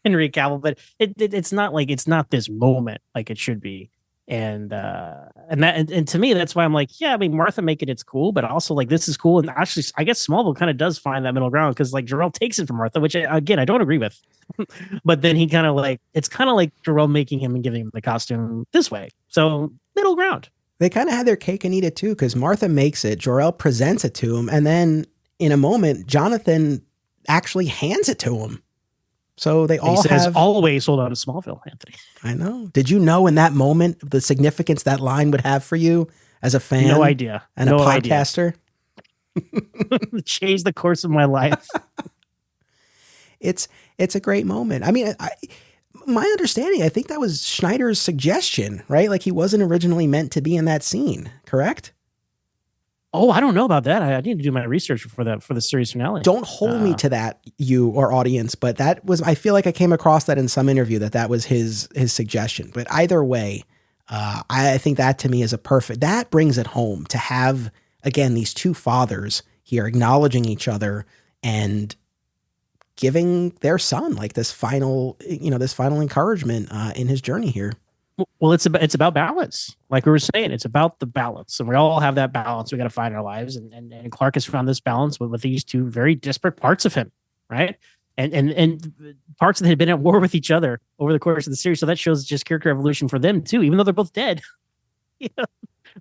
Henry Cavill, but it's not this moment like it should be. And to me, that's why I'm like, yeah, I mean, Martha making it's cool, but also like, this is cool. And actually, I guess Smallville kind of does find that middle ground, because like Jor-El takes it from Martha, which again, I don't agree with, but then he kind of like, it's kind of like Jor-El making him and giving him the costume this way. So middle ground. They kind of had their cake and eat it too, because Martha makes it, Jor-El presents it to him, and then in a moment, Jonathan actually hands it to him. So they all have always sold out of Smallville, Anthony. I know. Did you know in that moment the significance that line would have for you as a fan? No idea. And a podcaster? Changed the course of my life. It's a great moment. I mean, my understanding, I think that was Schneider's suggestion, right? Like he wasn't originally meant to be in that scene, correct? Oh, I don't know about that. I need to do my research for the series finale. Don't hold me to that, you or audience, but that was, I feel like I came across that in some interview that was his suggestion. But either way, I think that to me is that brings it home to have, again, these two fathers here acknowledging each other and giving their son like this final encouragement in his journey here. Well, it's about balance. Like we were saying, it's about the balance, and we all have that balance we got to find in our lives. And Clark has found this balance with these two very disparate parts of him, right? And parts that had been at war with each other over the course of the series. So that shows just character evolution for them too, even though they're both dead.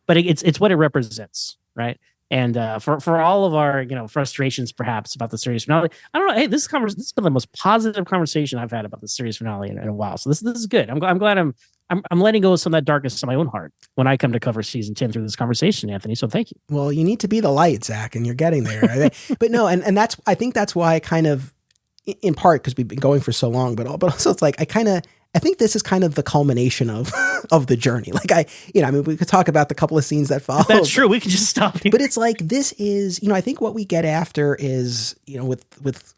But it's what it represents, right? And for all of our frustrations perhaps about the series finale, I don't know. Hey, this has been the most positive conversation I've had about the series finale in a while. So this is good. I'm glad I'm letting go of some of that darkness in my own heart when I come to cover season 10 through this conversation, Anthony. So thank you. Well, you need to be the light, Zach, and you're getting there. But no, and I think that's why I kind of, in part because we've been going for so long, but also it's like I think this is kind of the culmination of of the journey. Like I mean, we could talk about the couple of scenes that follow. That's true. We could just stop here. But it's like, this is, I think what we get after is, with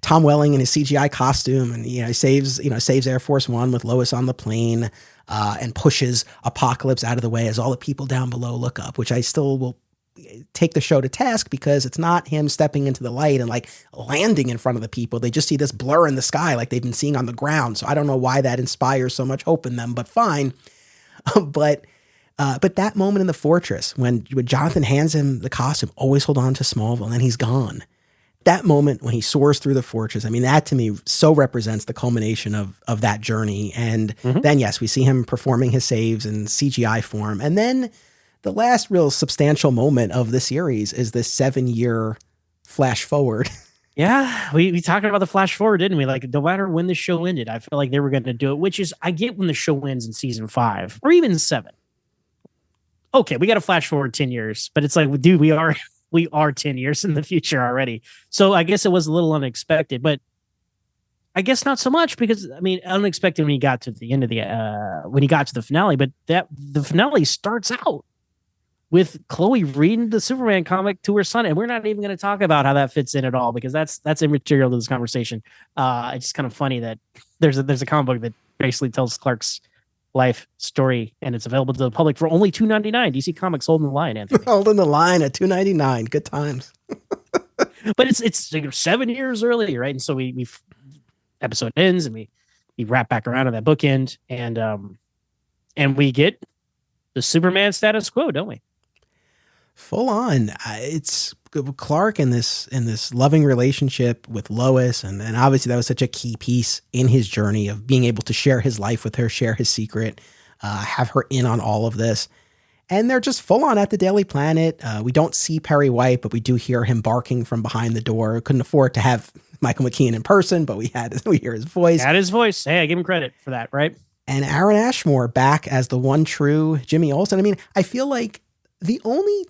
Tom Welling in his CGI costume, and he saves Air Force One with Lois on the plane, and pushes Apocalypse out of the way as all the people down below look up, which I still will take the show to task, because it's not him stepping into the light and like landing in front of the people. They just see this blur in the sky like they've been seeing on the ground. So I don't know why that inspires so much hope in them, but fine. But that moment in the fortress when Jonathan hands him the costume, always hold on to Smallville, and then he's gone. That moment when he soars through the fortress, I mean, that to me so represents the culmination of that journey. And then, yes, we see him performing his saves in CGI form. And then the last real substantial moment of the series is this 7-year flash forward. Yeah, we talked about the flash forward, didn't we? Like, no matter when the show ended, I feel like they were going to do it, which is, I get when the show ends in season 5 or even 7. Okay, we got to flash forward 10 years, but it's like, dude, we are 10 years in the future already. So I guess it was a little unexpected, but I guess not so much, because I mean, unexpected when he got to the end of when he got to the finale, but the finale starts out with Chloe reading the Superman comic to her son. And we're not even going to talk about how that fits in at all, because that's immaterial to this conversation. It's just kind of funny that there's a comic book that basically tells Clark's life story, and it's available to the public for only $2.99. DC Comics holding the line, Anthony. Holding the line at $2.99. Good times. But it's 7 years earlier, right? And so we episode ends, and we wrap back around on that bookend, and we get the Superman status quo, don't we? Full on. It's Clark in this loving relationship with Lois, and obviously that was such a key piece in his journey of being able to share his life with her, share his secret, have her in on all of this. And they're just full on at the Daily Planet. We don't see Perry White, but we do hear him barking from behind the door. Couldn't afford to have Michael McKean in person, but we hear his voice. Had his voice. Hey, I give him credit for that, right? And Aaron Ashmore back as the one true Jimmy Olsen. I mean, I feel like the only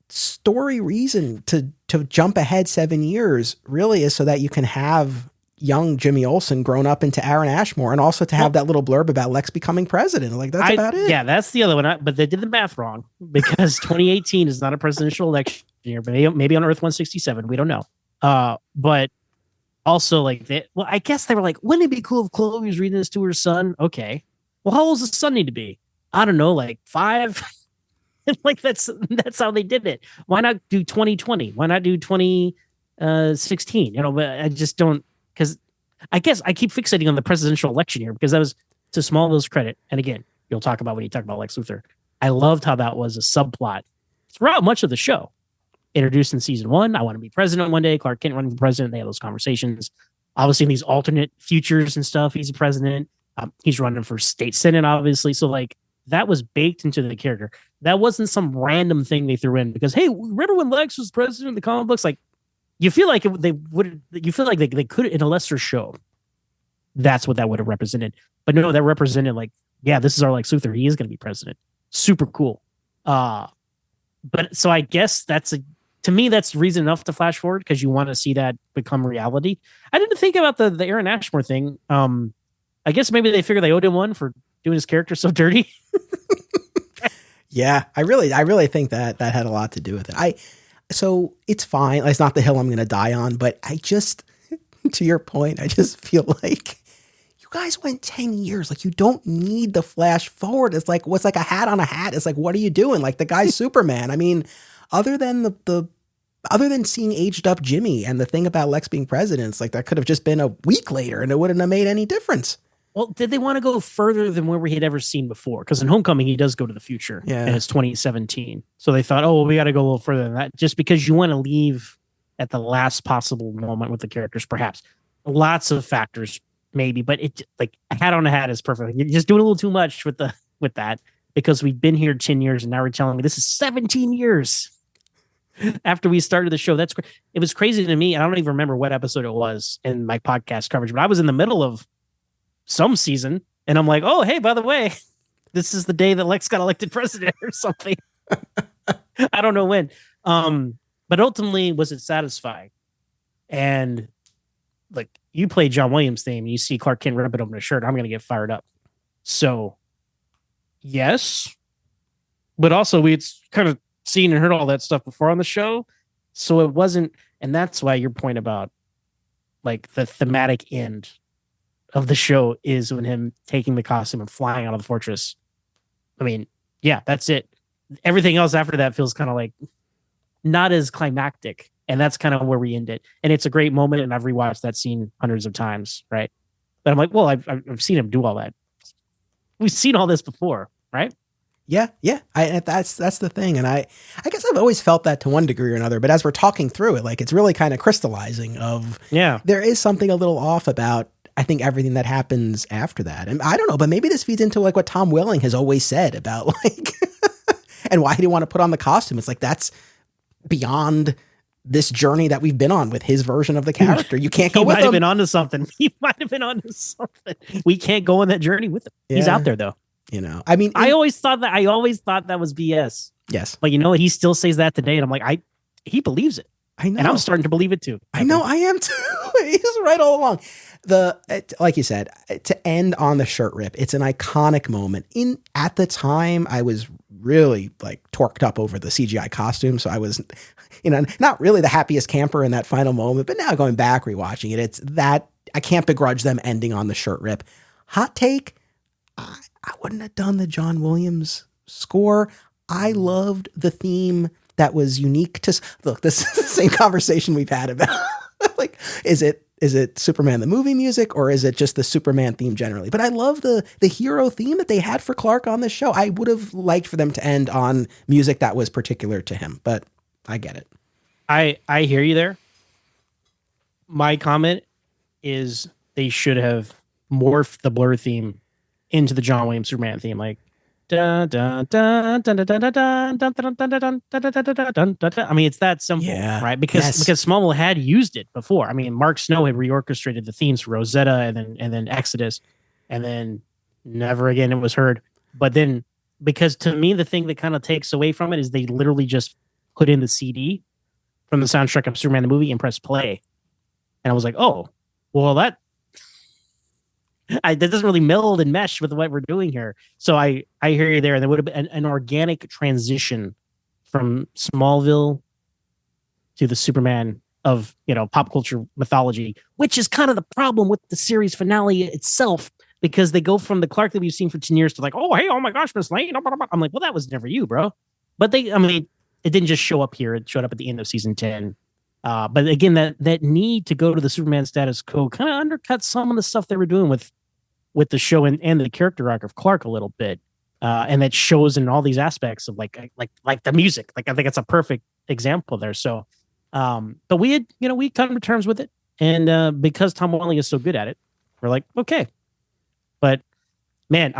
story reason to jump ahead 7 years really is so that you can have young Jimmy Olsen grown up into Aaron Ashmore, and also to have that little blurb about Lex becoming president. Like, that's about it. Yeah, that's the other one. But they did the math wrong, because 2018 is not a presidential election year. Maybe on Earth 167, we don't know. But also, like, I guess they were like, wouldn't it be cool if Chloe was reading this to her son? Okay, well, how old does the son need to be? I don't know, like 5. Like, that's how they did it. Why not do 2020? Why not do 2016? But I just don't, because I guess I keep fixating on the presidential election here, because that was to Smallville's credit. And again, you'll talk about when you talk about Lex Luthor. I loved how that was a subplot throughout much of the show. Introduced in season 1, I want to be president one day. Clark Kent running for president. They have those conversations. Obviously, in these alternate futures and stuff, he's a president. He's running for state senate, obviously. So, like, that was baked into the character. That wasn't some random thing they threw in because, hey, remember when Lex was president in the comic books? Like, you feel like they could, in a lesser show, that's what that would have represented. But no, that represented, like, yeah, this is our Lex Luthor. He is going to be president. Super cool. But so I guess to me, that's reason enough to flash forward, because you want to see that become reality. I didn't think about the Aaron Ashmore thing. I guess maybe they figured they owed him one for doing his character so dirty. Yeah, I really think that had a lot to do with it. So it's fine. It's not the hill I'm going to die on, but I just, to your point, I just feel like you guys went 10 years. Like, you don't need the flash forward. It's like, what's like a hat on a hat? It's like, what are you doing? Like, the guy's Superman. I mean, other than other than seeing aged up Jimmy and the thing about Lex being president, it's like that could have just been a week later and it wouldn't have made any difference. Well, did they want to go further than where we had ever seen before? Because in Homecoming, he does go to the future, and it's 2017. So they thought, oh, well, we got to go a little further than that, just because you want to leave at the last possible moment with the characters, perhaps. Lots of factors, maybe, but it, like, a hat on a hat is perfect. You're just doing a little too much with that, because we've been here 10 years, and now we're telling me this is 17 years. after we started the show. It was crazy to me. I don't even remember what episode it was in my podcast coverage, but I was in the middle of some season and I'm like, oh, hey, by the way, this is the day that Lex got elected president or something. I don't know when. But ultimately, was it satisfying? And like, you play John Williams' theme, you see Clark Kent rip it open his shirt, I'm going to get fired up. So, yes. But also, we'd kind of seen and heard all that stuff before on the show. So it wasn't, and that's why your point about like the thematic end of the show is when him taking the costume and flying out of the fortress. I mean, yeah, that's it. Everything else after that feels kind of like not as climactic. And that's kind of where we end it. And it's a great moment. And I've rewatched that scene hundreds of times. Right. But I'm like, well, I've seen him do all that. We've seen all this before. Right. Yeah. That's the thing. And I guess I've always felt that to one degree or another, but as we're talking through it, like, it's really kind of crystallizing of, there is something a little off about, I think, everything that happens after that. And I don't know, but maybe this feeds into like what Tom Welling has always said about like, and why he want to put on the costume. It's like, that's beyond this journey that we've been on with his version of the character. You can't go with him. He might have been onto something. We can't go on that journey with him. Yeah. He's out there though. You know, I mean, I always thought that was BS. Yes. But you know what? He still says that today. And I'm like, he believes it. I know. And I'm starting to believe it too. I know. I am too. He's right all along. Like you said, to end on the shirt rip, it's an iconic moment. At the time, I was really like torqued up over the CGI costume. So I was, not really the happiest camper in that final moment, but now going back, rewatching it, it's that I can't begrudge them ending on the shirt rip. Hot take. I wouldn't have done the John Williams score. I loved the theme that was unique to, look, this is the same conversation we've had about like, is it Superman the movie music, or is it just the Superman theme generally? But I love the hero theme that they had for Clark on this show. I would have liked for them to end on music that was particular to him, but I get it. I hear you there. My comment is they should have morphed the Blur theme into the John Williams Superman theme, like I mean, it's that simple, right? Because Smallville had used it before. I mean, Mark Snow had reorchestrated the themes for Rosetta and then Exodus, and then never again it was heard. But then, because to me, the thing that kind of takes away from it is they literally just put in the CD from the soundtrack of Superman the movie and press play, and I was like, oh, well, that doesn't really meld and mesh with what we're doing here. So I hear you there. And there would have been an organic transition from Smallville to the Superman of, pop culture mythology, which is kind of the problem with the series finale itself, because they go from the Clark that we've seen for 10 years to like, oh my gosh, Miss Lane. I'm like, well, that was never you, bro. But it didn't just show up here. It showed up at the end of season 10. But again, that need to go to the Superman status quo kind of undercut some of the stuff they were doing with the show and the character arc of Clark a little bit. And that shows in all these aspects of like the music. Like, I think it's a perfect example there. So, but we come to terms with it. And because Tom Welling is so good at it, we're like, okay. But man,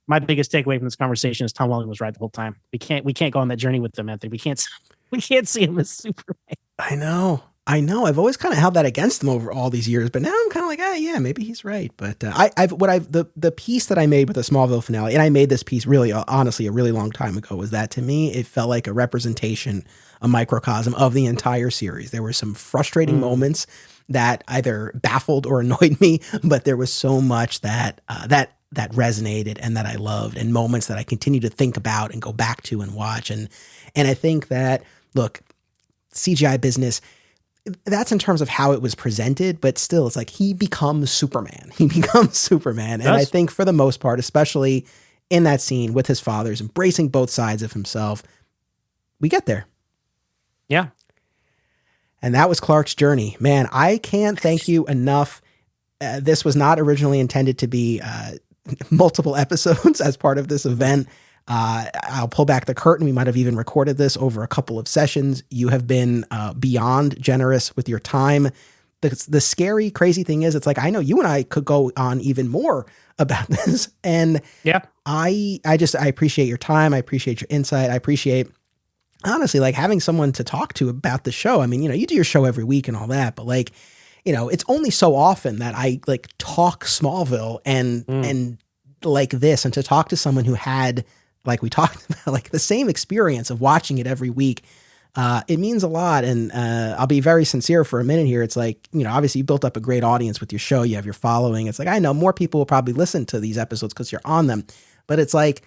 my biggest takeaway from this conversation is Tom Welling was right the whole time. We can't go on that journey with them, Anthony. We can't see him as Superman. I know. I've always kind of held that against him over all these years, but now I'm kind of like, yeah, maybe he's right. But the piece that I made with the Smallville finale, and I made this piece really, honestly, a really long time ago, was that to me, it felt like a representation, a microcosm of the entire series. There were some frustrating moments that either baffled or annoyed me, but there was so much that resonated and that I loved, and moments that I continue to think about and go back to and watch. And I think that, look, CGI business, that's in terms of how it was presented, but still, it's like he becomes Superman. And I think for the most part, especially in that scene with his fathers embracing both sides of himself, we get there. Yeah. And that was Clark's journey. Man, I can't thank you enough. This was not originally intended to be multiple episodes as part of this event. I'll pull back the curtain. We might have even recorded this over a couple of sessions. You have been beyond generous with your time. The scary, crazy thing is, it's like, I know you and I could go on even more about this. And yeah, I appreciate your time. I appreciate your insight. I appreciate honestly, like having someone to talk to about the show. I mean, you do your show every week and all that, but like, it's only so often that I like talk Smallville and like this, and to talk to someone who had, like we talked about, like the same experience of watching it every week. It means a lot. And I'll be very sincere for a minute here. It's like, obviously you built up a great audience with your show. You have your following. It's like, I know more people will probably listen to these episodes because you're on them, but it's like,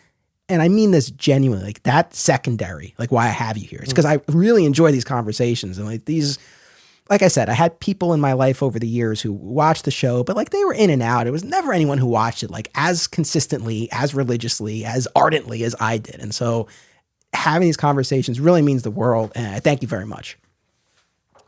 and I mean this genuinely, like that's secondary, like why I have you here. It's because I really enjoy these conversations. And like these, like I said, I had people in my life over the years who watched the show, but like they were in and out. It was never anyone who watched it like as consistently, as religiously, as ardently as I did. And so having these conversations really means the world. And I thank you very much.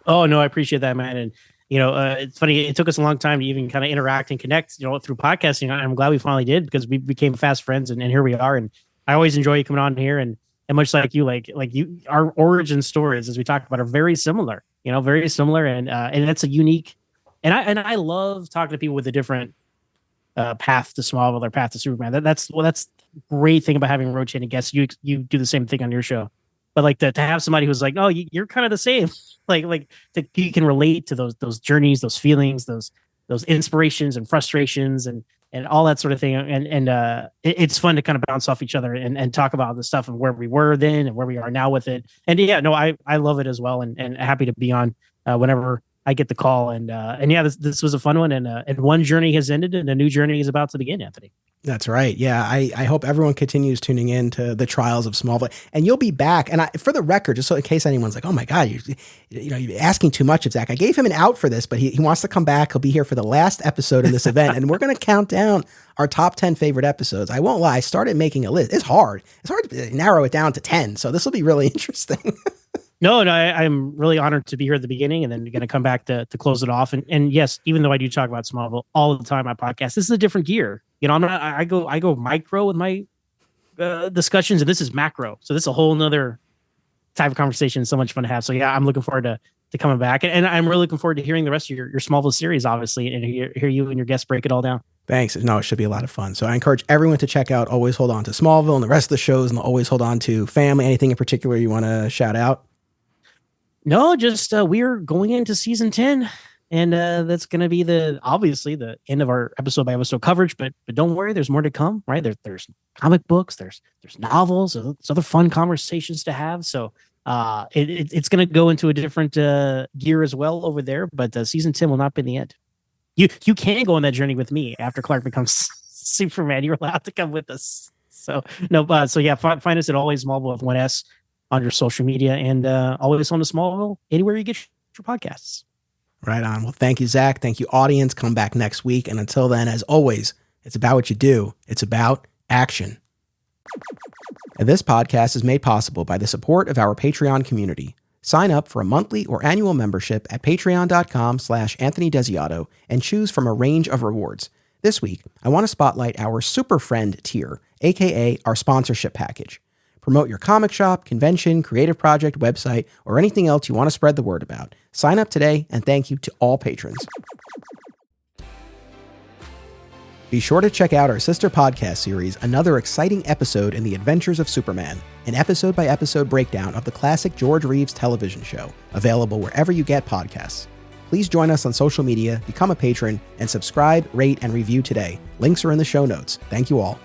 Oh, no, I appreciate that, man. And, it's funny. It took us a long time to even kind of interact and connect, through podcasting. I'm glad we finally did, because we became fast friends, and here we are. And I always enjoy you coming on here. And much like you, our origin stories, as we talked about, are very similar, very similar. And that's a unique, and I love talking to people with a different path to Smallville or path to Superman. That's great thing about having rotating guests. You do the same thing on your show, but like to have somebody who's like, oh, you're kind of the same, you can relate to those journeys, those feelings, those inspirations and frustrations and all that sort of thing. And it's fun to kind of bounce off each other and talk about the stuff and where we were then and where we are now with it. And yeah, no, I love it as well. And happy to be on whenever I get the call. And yeah, this was a fun one. And one journey has ended and a new journey is about to begin, Anthony. That's right. Yeah. I hope everyone continues tuning in to the trials of Smallville, and you'll be back. And for the record, just so in case anyone's like, oh my God, you're asking too much of Zach. I gave him an out for this, but he wants to come back. He'll be here for the last episode of this event. And we're going to count down our top 10 favorite episodes. I won't lie. I started making a list. It's hard to narrow it down to 10. So this will be really interesting. No, I'm really honored to be here at the beginning, and then you're going to come back to close it off. And yes, even though I do talk about Smallville all the time on my podcast, this is a different gear. I go micro with my discussions, and this is macro. So this is a whole nother type of conversation. It's so much fun to have. So yeah, I'm looking forward to coming back, and I'm really looking forward to hearing the rest of your Smallville series, obviously, and hear you and your guests break it all down. Thanks. No, it should be a lot of fun. So I encourage everyone to check out Always Hold On to Smallville and the rest of the shows, and Always Hold On to Family. Anything in particular you want to shout out? No, just we're going into season 10, and that's going to be obviously the end of our episode by episode coverage. But don't worry, there's more to come. Right? There's comic books, there's novels, there's other fun conversations to have. So it's going to go into a different gear as well over there. But season 10 will not be the end. You can go on that journey with me after Clark becomes Superman. You're allowed to come with us. So no, so yeah, find us at Always Smallville with 1S on your social media, and Always on to Smallville anywhere you get your podcasts. Right on. Well, thank you, Zach. Thank you, audience. Come back next week. And until then, as always, it's about what you do. It's about action. And this podcast is made possible by the support of our Patreon community. Sign up for a monthly or annual membership at patreon.com/Anthony Desiato and choose from a range of rewards. This week, I want to spotlight our Super Friend tier, aka our sponsorship package. Promote your comic shop, convention, creative project, website, or anything else you want to spread the word about. Sign up today, and thank you to all patrons. Be sure to check out our sister podcast series, Another Exciting Episode in the Adventures of Superman, an episode-by-episode breakdown of the classic George Reeves television show, available wherever you get podcasts. Please join us on social media, become a patron, and subscribe, rate, and review today. Links are in the show notes. Thank you all.